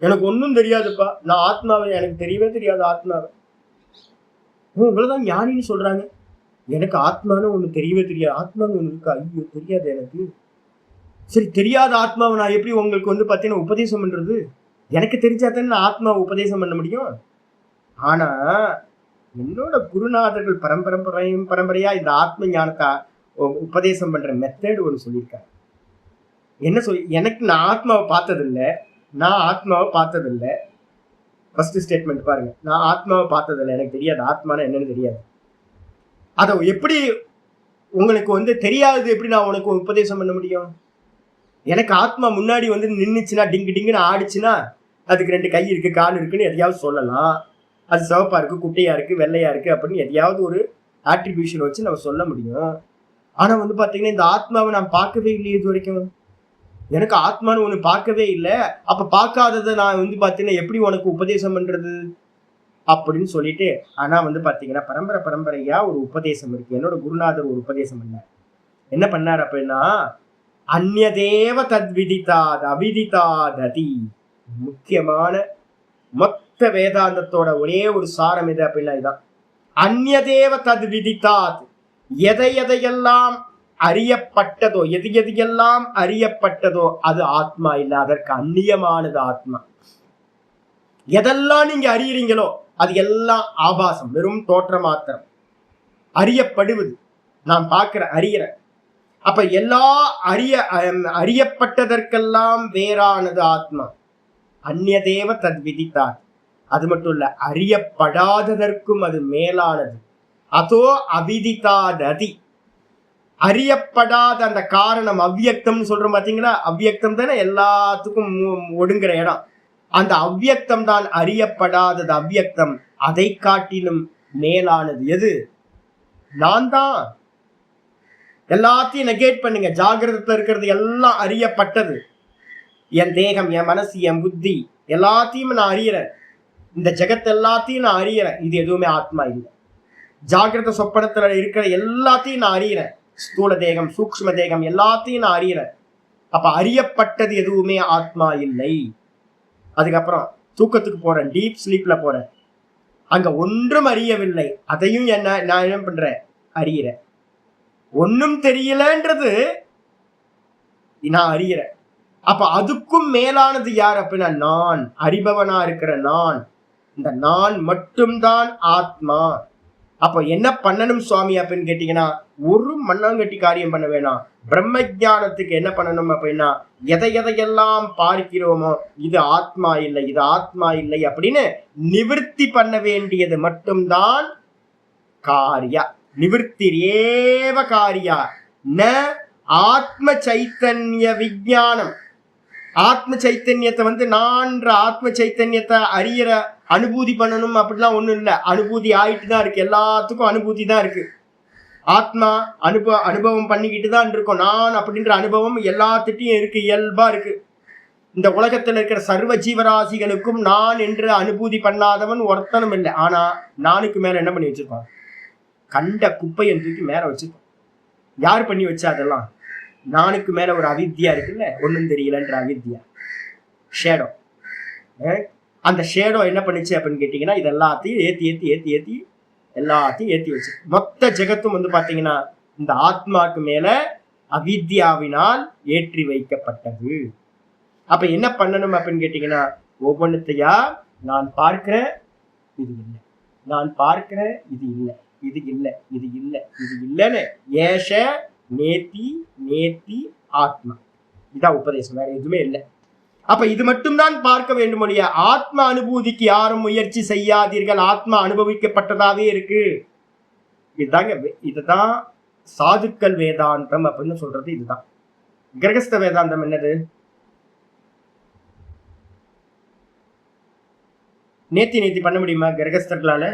எனக்கு ஒன்னும் தெரியாதுப்பா, நான் ஆத்மாவை எனக்கு தெரியவே தெரியாது. ஆத்மாவை உங்களதான் ஞானின்னு சொல்றாங்க, எனக்கு ஆத்மான்னு ஒண்ணு தெரியவே தெரியாது. ஆத்மான்னு ஒண்ணு இருக்கா? ஐயோ தெரியாது எனக்கு. சரி, தெரியாத ஆத்மாவை நான் எப்படி உங்களுக்கு வந்து பாத்தீங்கன்னா உபதேசம் பண்றது? எனக்கு தெரிஞ்சாதான் நான் ஆத்மாவை உபதேசம் பண்ண முடியும். ஆனா என்னோட குருநாதர்கள் பரம்பரையா இந்த ஆத்ம ஞானத்தை உபதேசம் பண்ற மெத்தட் ஒன்று சொல்லியிருக்காங்க. என்ன சொல்லி? எனக்கு நான் ஆத்மாவை பார்த்ததில்லை. ஃபர்ஸ்ட் ஸ்டேட்மெண்ட் பாருங்க, நான் ஆத்மாவை பார்த்ததில்லை, எனக்கு தெரியாது ஆத்மானா என்னன்னு தெரியாது. அதை எப்படி உங்களுக்கு வந்து தெரியாது, எப்படி நான் உனக்கு உபதேசம் பண்ண முடியும்? எனக்கு ஆத்மா முன்னாடி வந்து நின்றுச்சுன்னா டிங்குன்னு ஆடிச்சுன்னா அதுக்கு 2 கை இருக்கு, கால் இருக்குன்னு எதையாவது சொல்லலாம். அது சிவப்பா இருக்கு, குட்டையா இருக்கு, வெள்ளையா இருக்கு அப்படின்னு எதையாவது ஒரு ஆட்ரிபியூஷன் வச்சு நம்ம சொல்ல முடியும். ஆனா வந்து பாத்தீங்கன்னா இந்த ஆத்மாவை நான் பார்க்கவே இல்லையே இது வரைக்கும். எனக்கு ஆத்மான்னு ஒண்ணு பார்க்கவே இல்லை, அப்ப பார்க்காததை நான் வந்து பாத்தீங்கன்னா எப்படி உனக்கு உபதேசம் பண்றது அப்படின்னு சொல்லிட்டு. ஆனா வந்து பாத்தீங்கன்னா பரம்பரையா ஒரு உபதேசம் இருக்கு. என்னோட குருநாதர் ஒரு உபதேசம் பண்ணார். என்ன பண்ணார் அப்படின்னா, அந்யதேவ தத்விதிதாத் அவிதிதாததி. முக்கியமான மொத்த வேதாந்தத்தோட ஒரே ஒரு சாரம் எது அப்படின்னா இதான். அந்யதேவ தத்விதிதாத். எதையெல்லாம் அறியப்பட்டதோ, எதையெல்லாம் அறியப்பட்டதோ அது ஆத்மா இல்லை, அதற்கு அந்நியமானது ஆத்மா. எதெல்லாம் நீங்க அறியறீங்களோ அது எல்லாம் ஆபாசம், வெறும் தோற்ற மாத்திரம். அறியப்படுவது நான் பார்க்கிறேன், அறிகிறேன். அப்ப எல்லா அறியப்பட்டதற்கெல்லாம் வேறானது ஆத்மா. அந்நியதேவ தத் விதித்தார். அது மட்டும் இல்ல, அறியப்படாததற்கும் அது மேலானது. அதோ அவிதித்தாததி, அறியப்படாத அந்த காரணம் அவ்வியக்தம்னு சொல்றோம் பாத்தீங்களா? அவ்வியக்தம் தானே எல்லாத்துக்கும் ஒடுங்குற இடம். அந்த அவ்வியக்தம் தான் அறியப்படாதது. அவ்வியக்தம் அதை காட்டிலும் மேலானது. எது? நான் தான். எல்லாத்தையும் நெகேட் பண்ணுங்க. ஜாகிரதத்துல இருக்கிறது எல்லாம் அறியப்பட்டது. என் தேகம், என் மனசு, என் புத்தி எல்லாத்தையும் நான் அறியறேன். இந்த ஜெகத் எல்லாத்தையும் நான் அறியறேன். இது எதுவுமே ஆத்மா இல்லை. ஜாகிரத சொப்பனத்துல இருக்கிற எல்லாத்தையும் நான் அறியறேன். ஸ்தூல தேகம், சூக்ஷ்ம தேகம் எல்லாத்தையும் நான் அறியறேன். அப்ப அறியப்பட்டது எதுவுமே ஆத்மா இல்லை. அதுக்கப்புறம் தூக்கத்துக்கு போறேன், டீப் ஸ்லீப்ல போறேன். அங்க ஒன்றும் அறியவில்லை. அதையும் நான் என்ன பண்றேன்? அறியறேன். ஒன்னும் தெரியலன்றது நான் அறியறேன். அப்ப அதுக்கும் மேலானது யார் அப்படின்னா நான், அறிபவனா இருக்கிற நான். இந்த நான் மட்டும்தான் ஆத்மா. அப்போ என்ன பண்ணணும் சுவாமி அப்படின்னு கேட்டீங்கன்னா, ஒரு மண்ணாங்கட்டி காரியம் பண்ண வேணாம். பிரம்ம ஜானத்துக்கு என்ன பண்ணணும் அப்படின்னா, எதையெல்லாம் பார்க்கிறோமோ இது ஆத்மா இல்லை, இது ஆத்மா இல்லை அப்படின்னு நிவர்த்தி பண்ண வேண்டியது மட்டும்தான் காரியா. நிவர்த்திரேவ காரியா ந ஆத்ம சைத்தன்ய விஞ்ஞானம். ஆத்ம சைத்தன்யத்தை நான்ற ஆத்ம சைத்தன்யத்தை அறியற அனுபூதி பண்ணணும் அப்படிலாம் ஒண்ணும் இல்லை. அனுபூதி ஆயிட்டு தான் இருக்கு. எல்லாத்துக்கும் அனுபூதி தான் இருக்கு. ஆத்மா அனுபவம் பண்ணிக்கிட்டு தான் இருக்கும். நான் அப்படின்ற அனுபவம் எல்லாத்திட்டையும் இருக்கு, இயல்பா இருக்கு. இந்த உலகத்துல இருக்கிற சர்வ ஜீவராசிகளுக்கும் நான் என்று அனுபூதி பண்ணாதவன் ஒருத்தனும் இல்லை. ஆனா நானுக்கு மேல என்ன பண்ணி வச்சிருப்பான்? கண்ட குப்பையை தூக்கி மேல வச்சிருப்பான். யார் பண்ணி வச்சா? அதெல்லாம் நானுக்கு மேல ஒரு அவித்யா இருக்குல்ல, ஒன்னும் தெரியலன்ற அவித்யா, ஷேடோ. அந்த ஷேடோ என்ன பண்ணுச்சு அப்படின்னு கேட்டீங்கன்னா, இது எல்லாத்தையும் ஏத்தி எல்லாத்தையும் ஏத்தி வச்சு மொத்த ஜெகத்தும் பாத்தீங்கன்னா இந்த ஆத்மாக்கு மேல அவித்யாவினால் ஏற்றி வைக்கப்பட்டது. அப்ப என்ன பண்ணணும் அப்படின்னு கேட்டீங்கன்னா, ஒவ்வொன்றுத்தையா நான் பார்க்கிறேன், இது இல்லை, நான் பார்க்கிறேன், இது இல்லை, இது இல்லை, இது இல்லை, இது இல்லைன்னு ஏஷ நேத்தி நேத்தி ஆத்மா. இதான் உபதேசம், வேற எதுவுமே இல்லை. அப்ப இது மட்டும்தான் பார்க்க வேண்டும். ஆத்ம அனுபூதிக்கு யாரும் முயற்சி செய்யாதீர்கள். ஆத்மா அனுபவிக்கப்பட்டதாவே இருக்கு. இதுதான் சாதுக்கள் வேதாந்தம் அப்படின்னு சொல்றது. இதுதான் கிரகஸ்த வேதாந்தம். என்னது? நேத்தி பண்ண முடியுமா கிரகஸ்தர்களால?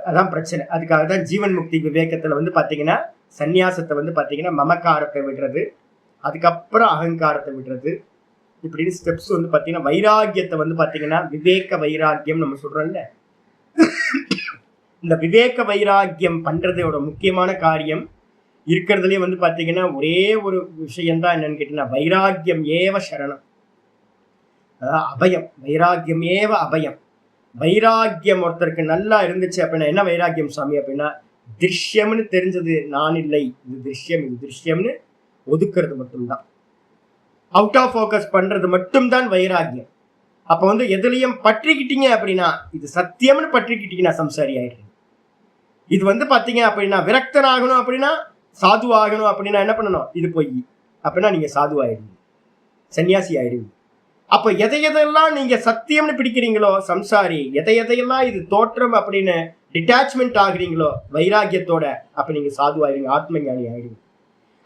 அதான் பிரச்சனை. அதுக்காக தான் ஜீவன் முக்தி விவேகத்துல பாத்தீங்கன்னா சந்நியாசத்தை பாத்தீங்கன்னா மமக்காரத்தை விடுறது, அதுக்கப்புறம் அகங்காரத்தை விடுறது, இப்படின்னு ஸ்டெப்ஸ் பாத்தீங்கன்னா வைராகியத்தை பாத்தீங்கன்னா விவேக வைராகியம் நம்ம சொல்றோம்ல. இந்த விவேக வைராகியம் பண்றதோட முக்கியமான காரியம் இருக்கிறதுலயே பாத்தீங்கன்னா ஒரே ஒரு விஷயம் தான். என்னன்னு கேட்டீங்கன்னா, வைராகியம் ஏவ சரணம், அபயம். வைராகியம் ஏவ அபயம். வைராகியம் ஒருத்தருக்கு நல்லா இருந்துச்சு அப்படின்னா என்ன வைராகியம் சுவாமி அப்படின்னா, திருஷ்யம்னு தெரிஞ்சது நான் இல்லை, இது திருஷ்யம், இது திருஷ்யம்னு ஒதுக்குறது மட்டும்தான். அவுட் ஆஃப் ஃபோக்கஸ் பண்றது மட்டும்தான் வைராகியம். அப்ப எதுலையும் பற்றிக்கிட்டீங்க அப்படின்னா, இது சத்தியம்னு பற்றிக்கிட்டீங்கன்னா சம்சாரி ஆயிடுறீங்க. இது பாத்தீங்க அப்படின்னா விரக்தன் ஆகணும் அப்படின்னா, சாது ஆகணும் அப்படின்னா என்ன பண்ணணும்? இது பொய் அப்படின்னா நீங்க சாது ஆயிடுவீங்க, சன்னியாசி ஆயிடுவீங்க. அப்ப எதையெல்லாம் நீங்க சத்தியம்னு பிடிக்கிறீங்களோ சம்சாரி, எதையெல்லாம் இது தோற்றம் அப்படின்னு டிட்டாச்மெண்ட் ஆகுறீங்களோ வைராகியத்தோட, அப்ப நீங்க சாது ஆயிடுவீங்க, ஆத்ம ஞானி ஆயிடுவீங்க.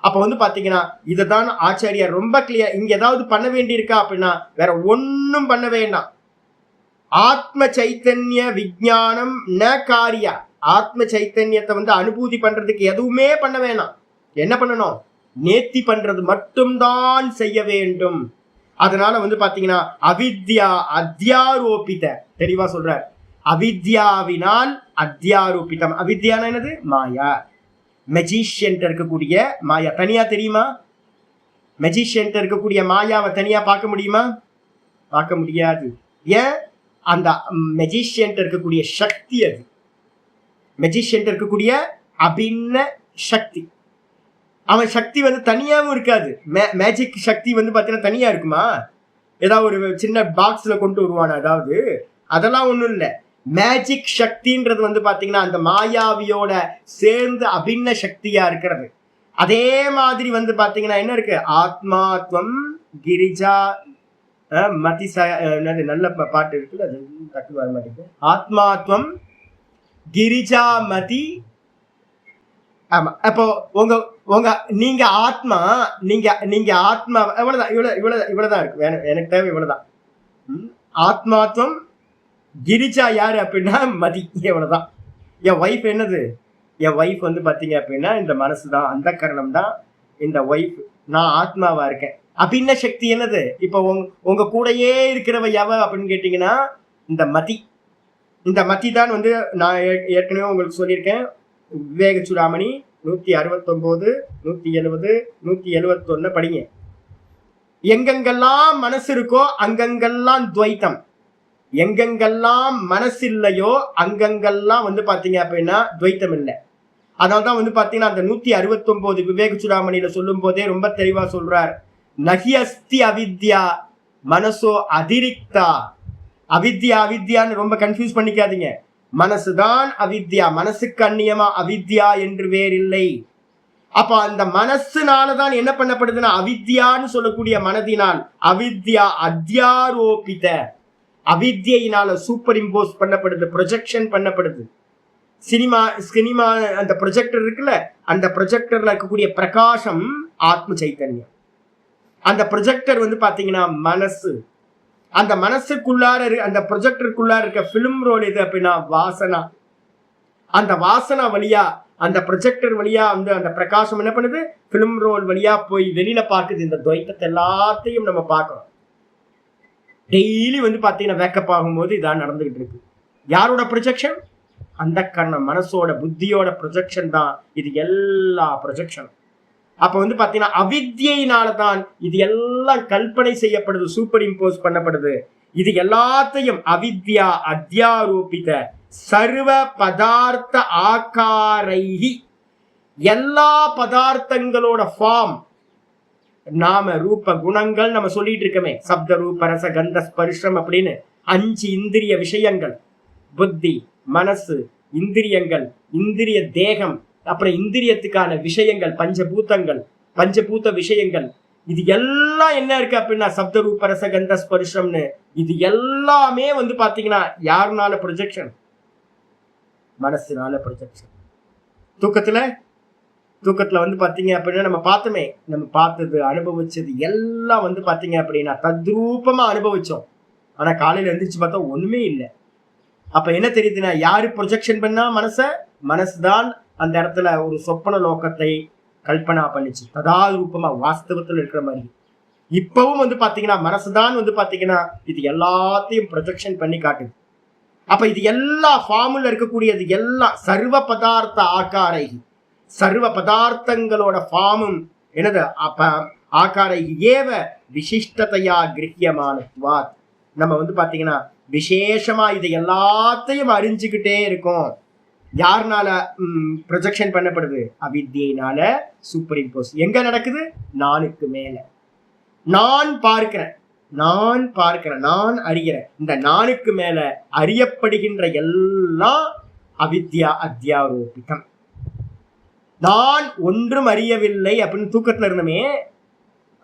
அப்ப பாத்தீங்கன்னா இதுதான் ஆச்சாரியார் ரொம்ப கிளியர். இங்க ஏதாவது பண்ண வேண்டி இருக்கா அப்படின்னா வேற ஒன்னும் பண்ண வேண்டாம். ஆத்ம சைத்தன்ய விஞ்ஞானம் ந காரியா. ஆத்ம சைத்தன்யத்தை அனுபூதி பண்றதுக்கு எதுவுமே பண்ண வேணாம். என்ன பண்ணணும்? நேர்த்தி பண்றது மட்டும்தான் செய்ய வேண்டும். அதனால பாத்தீங்கன்னா அவித்யா அத்தியாரோபித, தெளிவா சொல்ற, அவித்யாவினால் அத்தியாரோபிதம். அவித்யான என்னது? மாயா. மெஜிஷியன் இருக்கக்கூடிய மாயா தனியா தெரியுமா? மெஜிஷியன் இருக்கக்கூடிய மாயாவை தனியா பார்க்க முடியுமா? பார்க்க முடியாது. ஏன்? அந்த மெஜிஷியன் இருக்கக்கூடிய சக்தி, அது மெஜிஷியன் இருக்கக்கூடிய அபின்ன சக்தி. அவன் சக்தி தனியாவும் இருக்காது. மேஜிக் சக்தி பாத்தீங்கன்னா தனியா இருக்குமா? ஏதாவது ஒரு சின்ன பாக்ஸ்ல கொண்டு வருவானா? அதாவது அதெல்லாம் ஒண்ணும் இல்லை. மேஜிக் சக்தின்றது வந்து பாத்தீங்கன்னா அந்த மாயாவியோட சேர்ந்து அபின்ன சக்தியா இருக்கிறது. அதே மாதிரி வந்து பாத்தீங்கன்னா என்ன இருக்கு, ஆத்மாத்வம் கிரிஜா மதி நல்ல பாட்டு இருக்குல்ல, அது டக்கு வர மாட்டேங்குது. ஆத்மாத்வம் கிரிஜா மதி. ஆமா, அப்போ உங்க உங்க நீங்க ஆத்மா, நீங்க ஆத்மா, இவ்வளவுதான், இவ்வளவுதான் இருக்கு. எனக்கு தேவை இவ்வளவுதான். ஆத்மாத்வம் கிரிஜா யாரு அப்படின்னா மதி, எவ்வளவுதான். என் ஒய்ஃப் என்னது, என் ஒய்ஃப் வந்து பாத்தீங்க அப்படின்னா இந்த மனசுதான், அந்த கரணம் தான் இந்த ஒய்ஃப். நான் ஆத்மாவா இருக்கேன். அபின்ன சக்தி என்னது, இப்ப உங்க கூடயே இருக்கிறவ எவ அப்படின்னு கேட்டீங்கன்னா இந்த மதி. இந்த மதி தான் வந்து நான் ஏற்கனவே உங்களுக்கு சொல்லியிருக்கேன். விவேக சூடாமணி 169, 170, 171 படிங்க. எங்கெங்கெல்லாம் மனசு இருக்கோ அங்கங்கெல்லாம் துவைத்தம், எங்கெங்கெல்லாம் மனசு இல்லையோ அங்கங்கெல்லாம் வந்து பாத்தீங்க அப்படின்னா துவைத்தம் இல்லை. அதனால்தான் வந்து பாத்தீங்கன்னா அந்த 169 விவேக சூடாமணியில சொல்லும் போதே ரொம்ப தெளிவா சொல்றார், நகி அஸ்தி அவித்யா மனசோ அதிரிக்தா. அவித்யா அவித்யான்னு ரொம்ப கன்ஃபியூஸ் பண்ணிக்காதீங்க. மனசுதான் அவித்யா, மனசுக்கு அந்நியமா அவித்யா என்று வேறில்லை. அப்ப அந்த மனசுனாலதான் என்ன பண்ணப்படுதுன்னா அவித்யான்னு சொல்லக்கூடிய மனதினால் அவித்யா அத்தியாரோபித, அவித்யினால சூப்பர் இம்போஸ் பண்ணப்படுது, ப்ரொஜெக்ஷன் பண்ணப்படுது. சினிமா அந்த ப்ரொஜெக்டர் இருக்குல்ல, அந்த ப்ரொஜெக்டர்ல இருக்கக்கூடிய பிரகாசம் ஆத்ம சைத்தன்யம். அந்த ப்ரொஜெக்டர் வந்து பாத்தீங்கன்னா மனசு. அந்த மனசுக்குள்ளார அந்த ப்ரொஜெக்டருக்குள்ளார இருக்க பிலிம் ரோல் எது அப்படின்னா வாசனா. அந்த வாசனா வழியா அந்த ப்ரொஜெக்டர் வழியா வந்து அந்த பிரகாசம் என்ன பண்ணுது, பிலிம் ரோல் வழியா போய் வெளியில பார்க்குது. இந்த துவைத்தத்தை எல்லாத்தையும் நம்ம பார்க்கிறோம். டெய்லி வந்து பாத்தீங்கன்னா வேக்கப் ஆகும்போது இதான் நடந்துகிட்டு இருக்கு. யாரோட ப்ரொஜெக்ஷன், அந்த கரணம் மனசோட புத்தியோட ப்ரொஜெக்ஷன் தான் இது எல்லா ப்ரொஜெக்ஷனும். அப்ப வந்து பாத்தீங்கன்னா அவித்யினாலதான் இது எல்லாம் கல்பனை செய்யப்படுது, சூப்பர் இம்போஸ் பண்ணப்படுது. இது எல்லாத்தையும் அவித்யா அத்தியாரோபித சர்வ பதார்த்த ஆகாரைஹி, எல்லா பதார்த்தங்களோட ஃபார்ம், நாம ரூப குணங்கள் நம்ம சொல்லிட்டு இருக்கமே, சப்த ரூப ரச கந்த ஸ்பர்ஷம் அப்படின்னு 5 இந்திரிய விஷயங்கள், புத்தி, மனசு, இந்திரியங்கள், இந்திரிய தேகம், அப்புறம் இந்திரியத்துக்கான விஷயங்கள், பஞ்சபூதங்கள், பஞ்சபூத விஷயங்கள். இது எல்லாம் என்ன இருக்கு அப்படின்னா சப்த ரூப ரச கந்த ஸ்பர்ஷம்னு. இது எல்லாமே வந்து பாத்தீங்கன்னா யாருனால ப்ரொஜெக்ஷன், மனசுனால ப்ரொஜெக்ஷன். தூக்கத்துல வந்து பாத்தீங்க அப்படின்னா நம்ம பார்த்தோமே, நம்ம பார்த்தது அனுபவிச்சது எல்லாம் வந்து பாத்தீங்க அப்படின்னா தத்ரூபமா அனுபவிச்சோம். ஆனா காலையில எழுந்திரிச்சு பார்த்தா ஒண்ணுமே இல்லை. அப்ப என்ன தெரியுதுன்னா யாரு ப்ரொஜெக்ஷன் பண்ணா மனசுதான் அந்த இடத்துல ஒரு சொப்பன லோகத்தை கல்பனா பண்ணிச்சு, ததாரூபமா வாஸ்தவத்துல இருக்கிற மாதிரி. இப்பவும் வந்து பாத்தீங்கன்னா மனசுதான் வந்து பாத்தீங்கன்னா இது எல்லாத்தையும் ப்ரொஜெக்ஷன் பண்ணி காட்டுது. அப்ப இது எல்லா ஃபார்முல இருக்கக்கூடியது எல்லாம் சர்வ பதார்த்த ஆகாரை, சர்வ பதார்த்தங்களோட ஃபார்மும் என்னது அப்ப ஆகாரை ஏவ விசிஷ்டதையா கிரகியமானத்வாத். நம்ம வந்து பாத்தீங்கன்னா விசேஷமா இதை எல்லாத்தையும் அறிஞ்சுக்கிட்டே இருக்கும். யாருனால ப்ரொஜெக்ஷன் பண்ணப்படுது, அவித்யினால சூப்பர் இம்போஸ். எங்க நடக்குது, நானுக்கு மேல. நான் பார்க்கிறேன், நான் அறிகிறேன். இந்த நானுக்கு மேல அறியப்படுகின்ற எல்லாம் அவித்யா அத்தியாரோபிதம். நான் ஒன்றும் அறியவில்லை அப்படின்னு தூக்கத்துல இருந்தமே,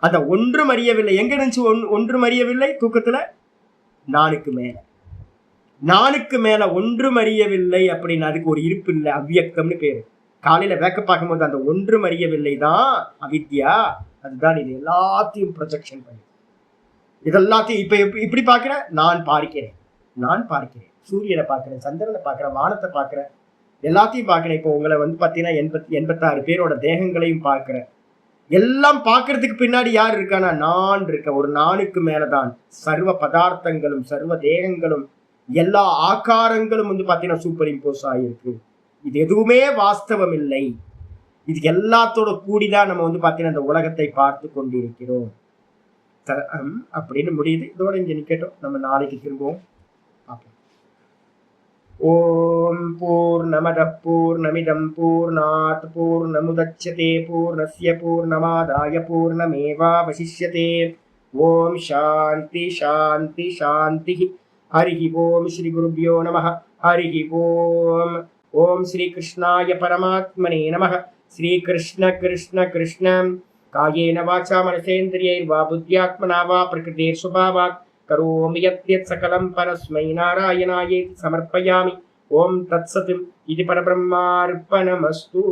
அந்த ஒன்றும் அறியவில்லை எங்க இருந்துச்சு, ஒன்றும் அறியவில்லை தூக்கத்துல, நானுக்கு மேல ஒன்றும் அறியவில்லை அப்படின்னு அதுக்கு ஒரு இருப்பு இல்லை, அவ்வியக்தம்னு பேரு. காலையில வேக்க பார்க்கும்போது அந்த ஒன்றும் அறியவில்லை தான் அவித்யா. அதுதான் இது எல்லாத்தையும் ப்ரொஜெக்ஷன் பண்ணி இதெல்லாத்தையும் இப்ப இப்படி பார்க்கிறேன். நான் பார்க்கிறேன் சூரியனை பார்க்கிறேன், சந்திரனை பார்க்கிறேன், வானத்தை பார்க்கிறேன், எல்லாத்தையும் பார்க்கிறேன். இப்போ உங்களை வந்து பாத்தீங்கன்னா 86 பேரோட தேகங்களையும் பார்க்கிறேன். எல்லாம் பார்க்கறதுக்கு பின்னாடி யார் இருக்கானா, நான் இருக்க. ஒரு நானுக்கு மேலதான் சர்வ பதார்த்தங்களும் சர்வ தேகங்களும் எல்லா ஆகாரங்களும் வந்து பாத்தீங்கன்னா சூப்பர் இம்போஸ் ஆகிருக்கு. இது எதுவுமே வாஸ்தவம் இல்லை. இது எல்லாத்தோட கூடிதான் நம்ம வந்து பாத்தீங்கன்னா இந்த உலகத்தை பார்த்து கொண்டிருக்கிறோம் அப்படின்னு முடியுது. இதோட இங்க நிக்கட்டும், நம்ம நாளைக்கு திரும்பவும். ஓம் பூர்ணமத பூர்ணமிதம் பூர்ணாத் பூர்ணமுதச்யதே பூர்ணஸ்ய பூர்ணமாதாய பூர்ணமேவாவசிஷ்யதே. ஓம் சாந்தி சாந்தி சாந்தி. ஹரிஹி ஓம் ஸ்ரீ குருப்யோ நமः. ஹரிஹி ஓம். ஓம் ஸ்ரீ கிருஷ்ணாய பரமாத்மனே நமः. ஸ்ரீ கிருஷ்ண கிருஷ்ண கிருஷ்ண காயேன வாசா மனசேந்திரியைர்வா புத்யாத்மனா வா பிரகிருதேர் சுபாவாத் கரோமி யத்யத் சகலம் பரஸ்மை நாராயணாயேதி சமர்ப்பயாமி. ஓம் தத்சத் இது பரபிரம்மார்ப்பணமஸ்து.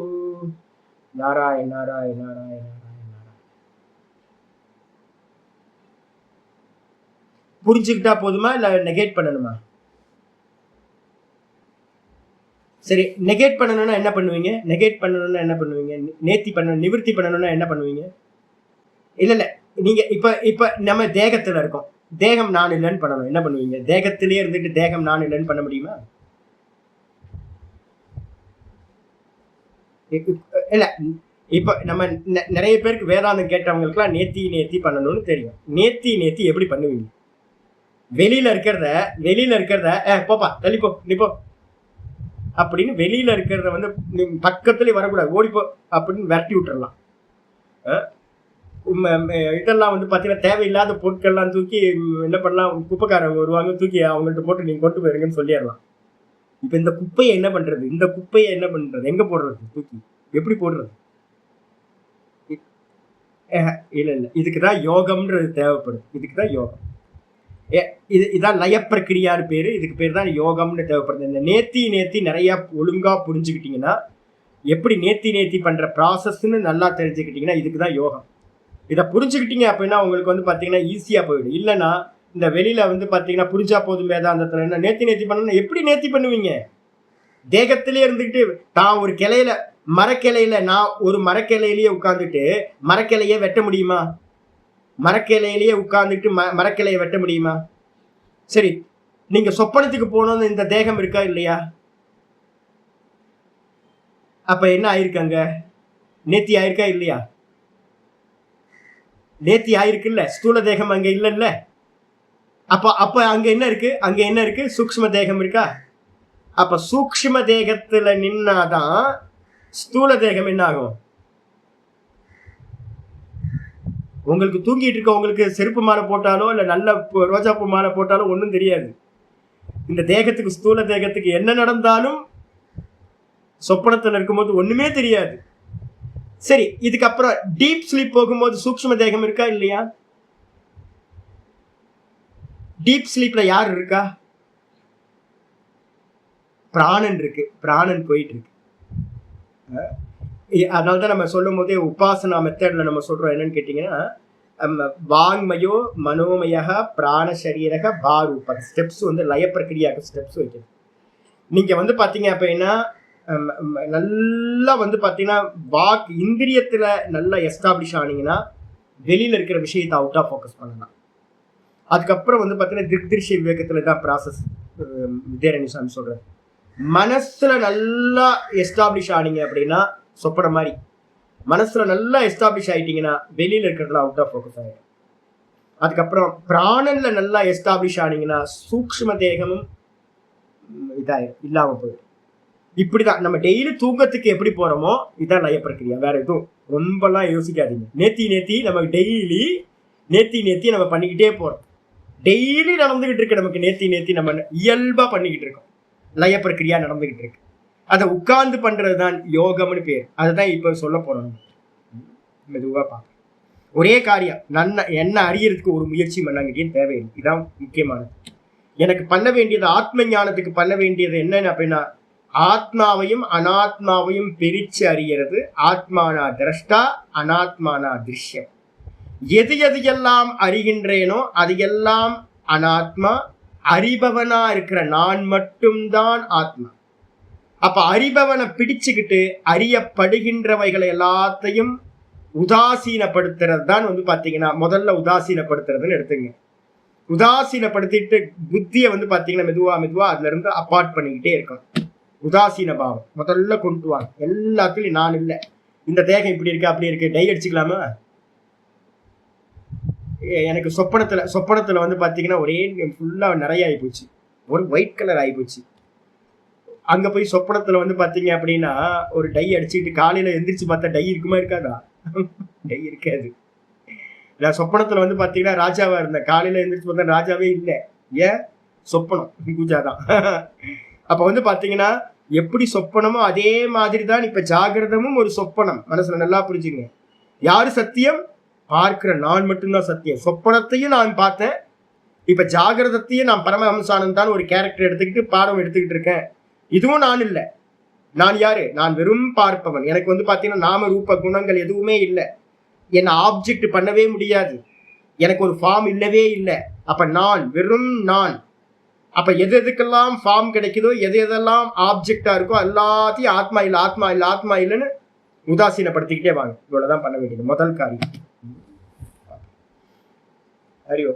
நாராயண நாராயண நாராயண நாராயண. புரிஞ்சுக்கிட்டா போதுமா இல்ல நெகேட் பண்ணணுமா? சரி, நெகேட் பண்ணணும்னா என்ன பண்ணுவீங்க? நெகேட் பண்ணணும்னா என்ன பண்ணுவீங்க? நேர்த்தி பண்ணணும், நிவர்த்தி பண்ணணும்னா என்ன பண்ணுவீங்க? இல்ல நீங்க இப்ப இப்ப நம்ம தேகத்துல இருக்கோம், தேகம் நான் இல்லைன்னு பண்ணணும், என்ன பண்ணுவீங்க? தேகத்திலே இருந்துட்டு தேகம் நான் இல்லைன்னு பண்ண முடியுமா? இல்ல இப்ப நம்ம நிறைய பேருக்கு வேதாந்தம் கேட்டவங்களுக்கு எல்லாம் நேர்த்தி நேர்த்தி பண்ணணும்னு தெரியும். நேர்த்தி நேர்த்தி எப்படி பண்ணுவீங்க? வெளியில இருக்கிறத போப்பா தள்ளிப்போ நிப்போ அப்படின்னு வெளியில இருக்கிறத வந்து பக்கத்துலயே வரக்கூடாது, ஓடிப்போ அப்படின்னு விரட்டி விட்டுறலாம். இதெல்லாம் வந்து பாத்தீங்கன்னா தேவையில்லாத பொருட்கள்லாம் தூக்கி என்ன பண்ணலாம், குப்பைக்காரங்க வருவாங்க, தூக்கி அவங்கள்ட்ட போட்டு நீங்க கொண்டு போயிருங்கன்னு சொல்லிடலாம். இப்ப இந்த குப்பையை என்ன பண்றது? எங்க போடுறது? தூக்கி எப்படி போடுறது? இல்ல இதுக்குதான் யோகம்ன்றது தேவைப்படும். இதுக்குதான் யோகம். இதான் லய பிரக்கிரியான்னு பேரு. இதுக்கு பேர் தான் யோகம்னு தேவைப்படுது. இந்த நேர்த்தி நிறைய ஒழுங்கா புரிஞ்சுக்கிட்டீங்கன்னா, எப்படி நேர்த்தி பண்ற ப்ராசஸ்ன்னு நல்லா தெரிஞ்சுக்கிட்டீங்கன்னா இதுக்குதான் யோகம். இதை புரிஞ்சுக்கிட்டீங்க அப்படின்னா உங்களுக்கு வந்து பாத்தீங்கன்னா ஈஸியா போயிடும். இல்லைன்னா இந்த வெளியில வந்து பாத்தீங்கன்னா புரிஞ்சா போதும் வேதாந்தத்துல என்ன நேர்த்தி பண்ணணும், எப்படி நேர்த்தி பண்ணுவீங்க? தேகத்திலே இருந்துகிட்டு தான் ஒரு கிளையில மரக்கிளையில, நான் ஒரு மரக்கிளையிலேயே உட்கார்ந்துட்டு மரக்கிளைய வெட்ட முடியுமா? மரக்கிளையிலேயே உட்கார்ந்துட்டு மரக்கிளைய வெட்ட முடியுமா? சரி, நீங்க சொப்பனத்துக்கு போனோம்னு இந்த தேகம் இருக்கா இல்லையா? அப்ப என்ன ஆயிருக்காங்க? நேர்த்தி ஆயிருக்கா இல்லையா? நேர்த்தி ஆயிருக்குல்ல, ஸ்தூல தேகம் அங்க இல்லைல்ல. அப்ப அங்க என்ன இருக்கு? சூக்ஷ்ம தேகம் இருக்கா? அப்ப சூக்ஷ்ம தேகத்துல நின்னாதான் ஸ்தூல தேகம் என்ன ஆகும்? உங்களுக்கு தூங்கிட்டு இருக்க உங்களுக்கு செருப்பு மாலை போட்டாலோ இல்ல நல்ல ரோஜாப்பூ மாலை போட்டாலோ ஒன்றும் தெரியாது. இந்த தேகத்துக்கு, ஸ்தூல தேகத்துக்கு என்ன நடந்தாலும் சொப்பனத்துல இருக்கும்போது ஒண்ணுமே தெரியாது. சரி, இதுக்கப்புறம் டீப் ஸ்லீப் போகும்போது சூக்ஷ்ம தேகம் இருக்கா இல்லையா? டீப் ஸ்லீப்ல யார் இருக்கா? பிராணன் இருக்கு. பிராணன் போயிட்டு இருக்கு. அதனாலதான் நம்ம சொல்லும் போதே உபாசனா மெத்தட்ல நம்ம சொல்றோம் என்னன்னு கேட்டீங்கன்னா, வாங்மயோ மனோமய பிராண சரீரக பாரூப ஸ்டெப்ஸ் வந்து லய பிரக்கிரியாக்கு ஸ்டெப்ஸ் வைக்கணும். நீங்க வந்து பாத்தீங்க அப்படின்னா நல்லா வந்து பாத்தீங்கன்னா வாக் இந்திரியத்துல நல்லா எஸ்டாப்ளிஷ் ஆனீங்கன்னா வெளியில இருக்கிற விஷயத்தை அவுட் ஆஃப் ஃபோக்கஸ் பண்ணலாம். அதுக்கப்புறம் வந்து பாத்தீங்கன்னா திருஷ்ய விவேகத்துல தான் ப்ராசஸ் வித்யாரண்ய சாமி சொல்றாரு. மனசுல நல்லா எஸ்டாப்ளிஷ் ஆனீங்க அப்படின்னா சொப்பன மாதிரி மனசுல நல்லா எஸ்டாப்ளிஷ் ஆயிட்டீங்கன்னா வெளியில இருக்கிறதுல அவுட் ஆஃப் ஃபோக்கஸ் ஆகிடும். அதுக்கப்புறம் பிராணன்ல நல்லா எஸ்டாப்ளிஷ் ஆனீங்கன்னா சூக்ஷ்ம தேகமும் இதாயிடும், இல்லாம போயிடும். இப்படிதான் நம்ம டெய்லி தூங்கத்துக்கு எப்படி போறோமோ இதான் லய பிரக்கிரியா. வேற எதுவும் ரொம்பலாம் யோசிக்காதீங்க. நேத்தி நமக்கு டெய்லி நேத்தி நம்ம பண்ணிக்கிட்டே போறோம். டெய்லி நடந்துகிட்டு இருக்கு நமக்கு நேத்தி நம்ம இயல்பா பண்ணிக்கிட்டு இருக்கோம். லய பிரக்கிரியா நடந்துகிட்டு இருக்கு. அதை உட்கார்ந்து பண்றதுதான் யோகம்னு பேர். அதுதான் இப்ப சொல்ல போறோம். மெதுவா பார்க்க ஒரே காரியம், என்ன அறியறதுக்கு ஒரு முயற்சி பண்ணாங்கிட்டேன்னு தேவையில்லை. இதான் முக்கியமானது. எனக்கு பண்ண வேண்டியது, ஆத்ம ஞானத்துக்கு பண்ண வேண்டியது என்னன்னு அப்படின்னா, ஆத்மாவையும் அனாத்மாவையும் பிரிச்சு அறியறது. ஆத்மானா திரஷ்டா, அனாத்மானா திருஷ்யம். எது எல்லாம் அறிகின்றேனோ அது எல்லாம் அனாத்மா. அறிபவனா இருக்கிற நான் மட்டும்தான் ஆத்மா. அப்ப அறிபவனை பிடிச்சுக்கிட்டு அறியப்படுகின்றவைகளை எல்லாத்தையும் உதாசீனப்படுத்துறது தான் வந்து பாத்தீங்கன்னா முதல்ல உதாசீனப்படுத்துறதுன்னு எடுத்துங்க. உதாசீனப்படுத்திட்டு புத்தியை வந்து பாத்தீங்கன்னா மெதுவா அதுல இருந்து அப்பார்ட் பண்ணிக்கிட்டே இருக்கணும். உதாசீன பாவம் முதல்ல கொண்டு வாங்க. எல்லாத்துலயும் நான் இல்லை, இந்த தேகம் இப்படி இருக்கு அப்படி இருக்கு, டை அடிச்சுக்கலாமா? எனக்கு சொப்பனத்துல வந்து பாத்தீங்கன்னா ஒரே ஃபுல்லா நிறைய ஆயிப்போச்சு, ஒரு ஒயிட் கலர் ஆயிப்போச்சு. அங்க போய் சொப்பனத்துல வந்து பாத்தீங்க அப்படின்னா ஒரு டை அடிச்சுட்டு காலையில எந்திரிச்சு பார்த்தா டை இருக்குமா இருக்காதா? டை இருக்காது. நான் சொப்பனத்துல வந்து பாத்தீங்கன்னா ராஜாவா இருந்தேன், காலையில எந்திரிச்சு பார்த்தா ராஜாவே இல்லை. ஏன்? சொப்பனம் பூஜா தான். அப்ப வந்து பாத்தீங்கன்னா எப்படி சொப்பனமோ அதே மாதிரி தான் இப்ப ஜாகிரதமும் ஒரு சொப்பனம். மனசுல நல்லா புரிஞ்சுங்க. யாரு சத்தியம்? பார்க்கிற நான் மட்டும்தான் சத்தியம். சொப்பனத்தையும் நான் பார்த்தேன், இப்ப ஜாகிரதத்தையும் நான் பரமஹம்சானந்தான் ஒரு கேரக்டர் எடுத்துக்கிட்டு பாடம் எடுத்துக்கிட்டு இருக்கேன். இதுவும் நான் இல்லை. நான் யாரு? நான் வெறும் பார்ப்பவன். எனக்கு வந்து பாத்தீங்கன்னா நாம ரூப குணங்கள் எதுவுமே இல்லை. என்ன ஆப்ஜெக்ட் பண்ணவே முடியாது. எனக்கு ஒரு ஃபார்ம் இல்லவே இல்லை. அப்ப நான் வெறும் நான். அப்ப எது எதுக்கெல்லாம் ஃபார்ம் கிடைக்குதோ, எது எதெல்லாம் ஆப்ஜெக்டா இருக்கோ எல்லாத்தையும் ஆத்மா இல்லை ஆத்மா இல்லை ஆத்மா இல்லைன்னு உதாசீனப்படுத்திக்கிட்டே வாங்க. இவ்வளவுதான் பண்ண வேண்டியது முதல் காரியம். அறிவோ.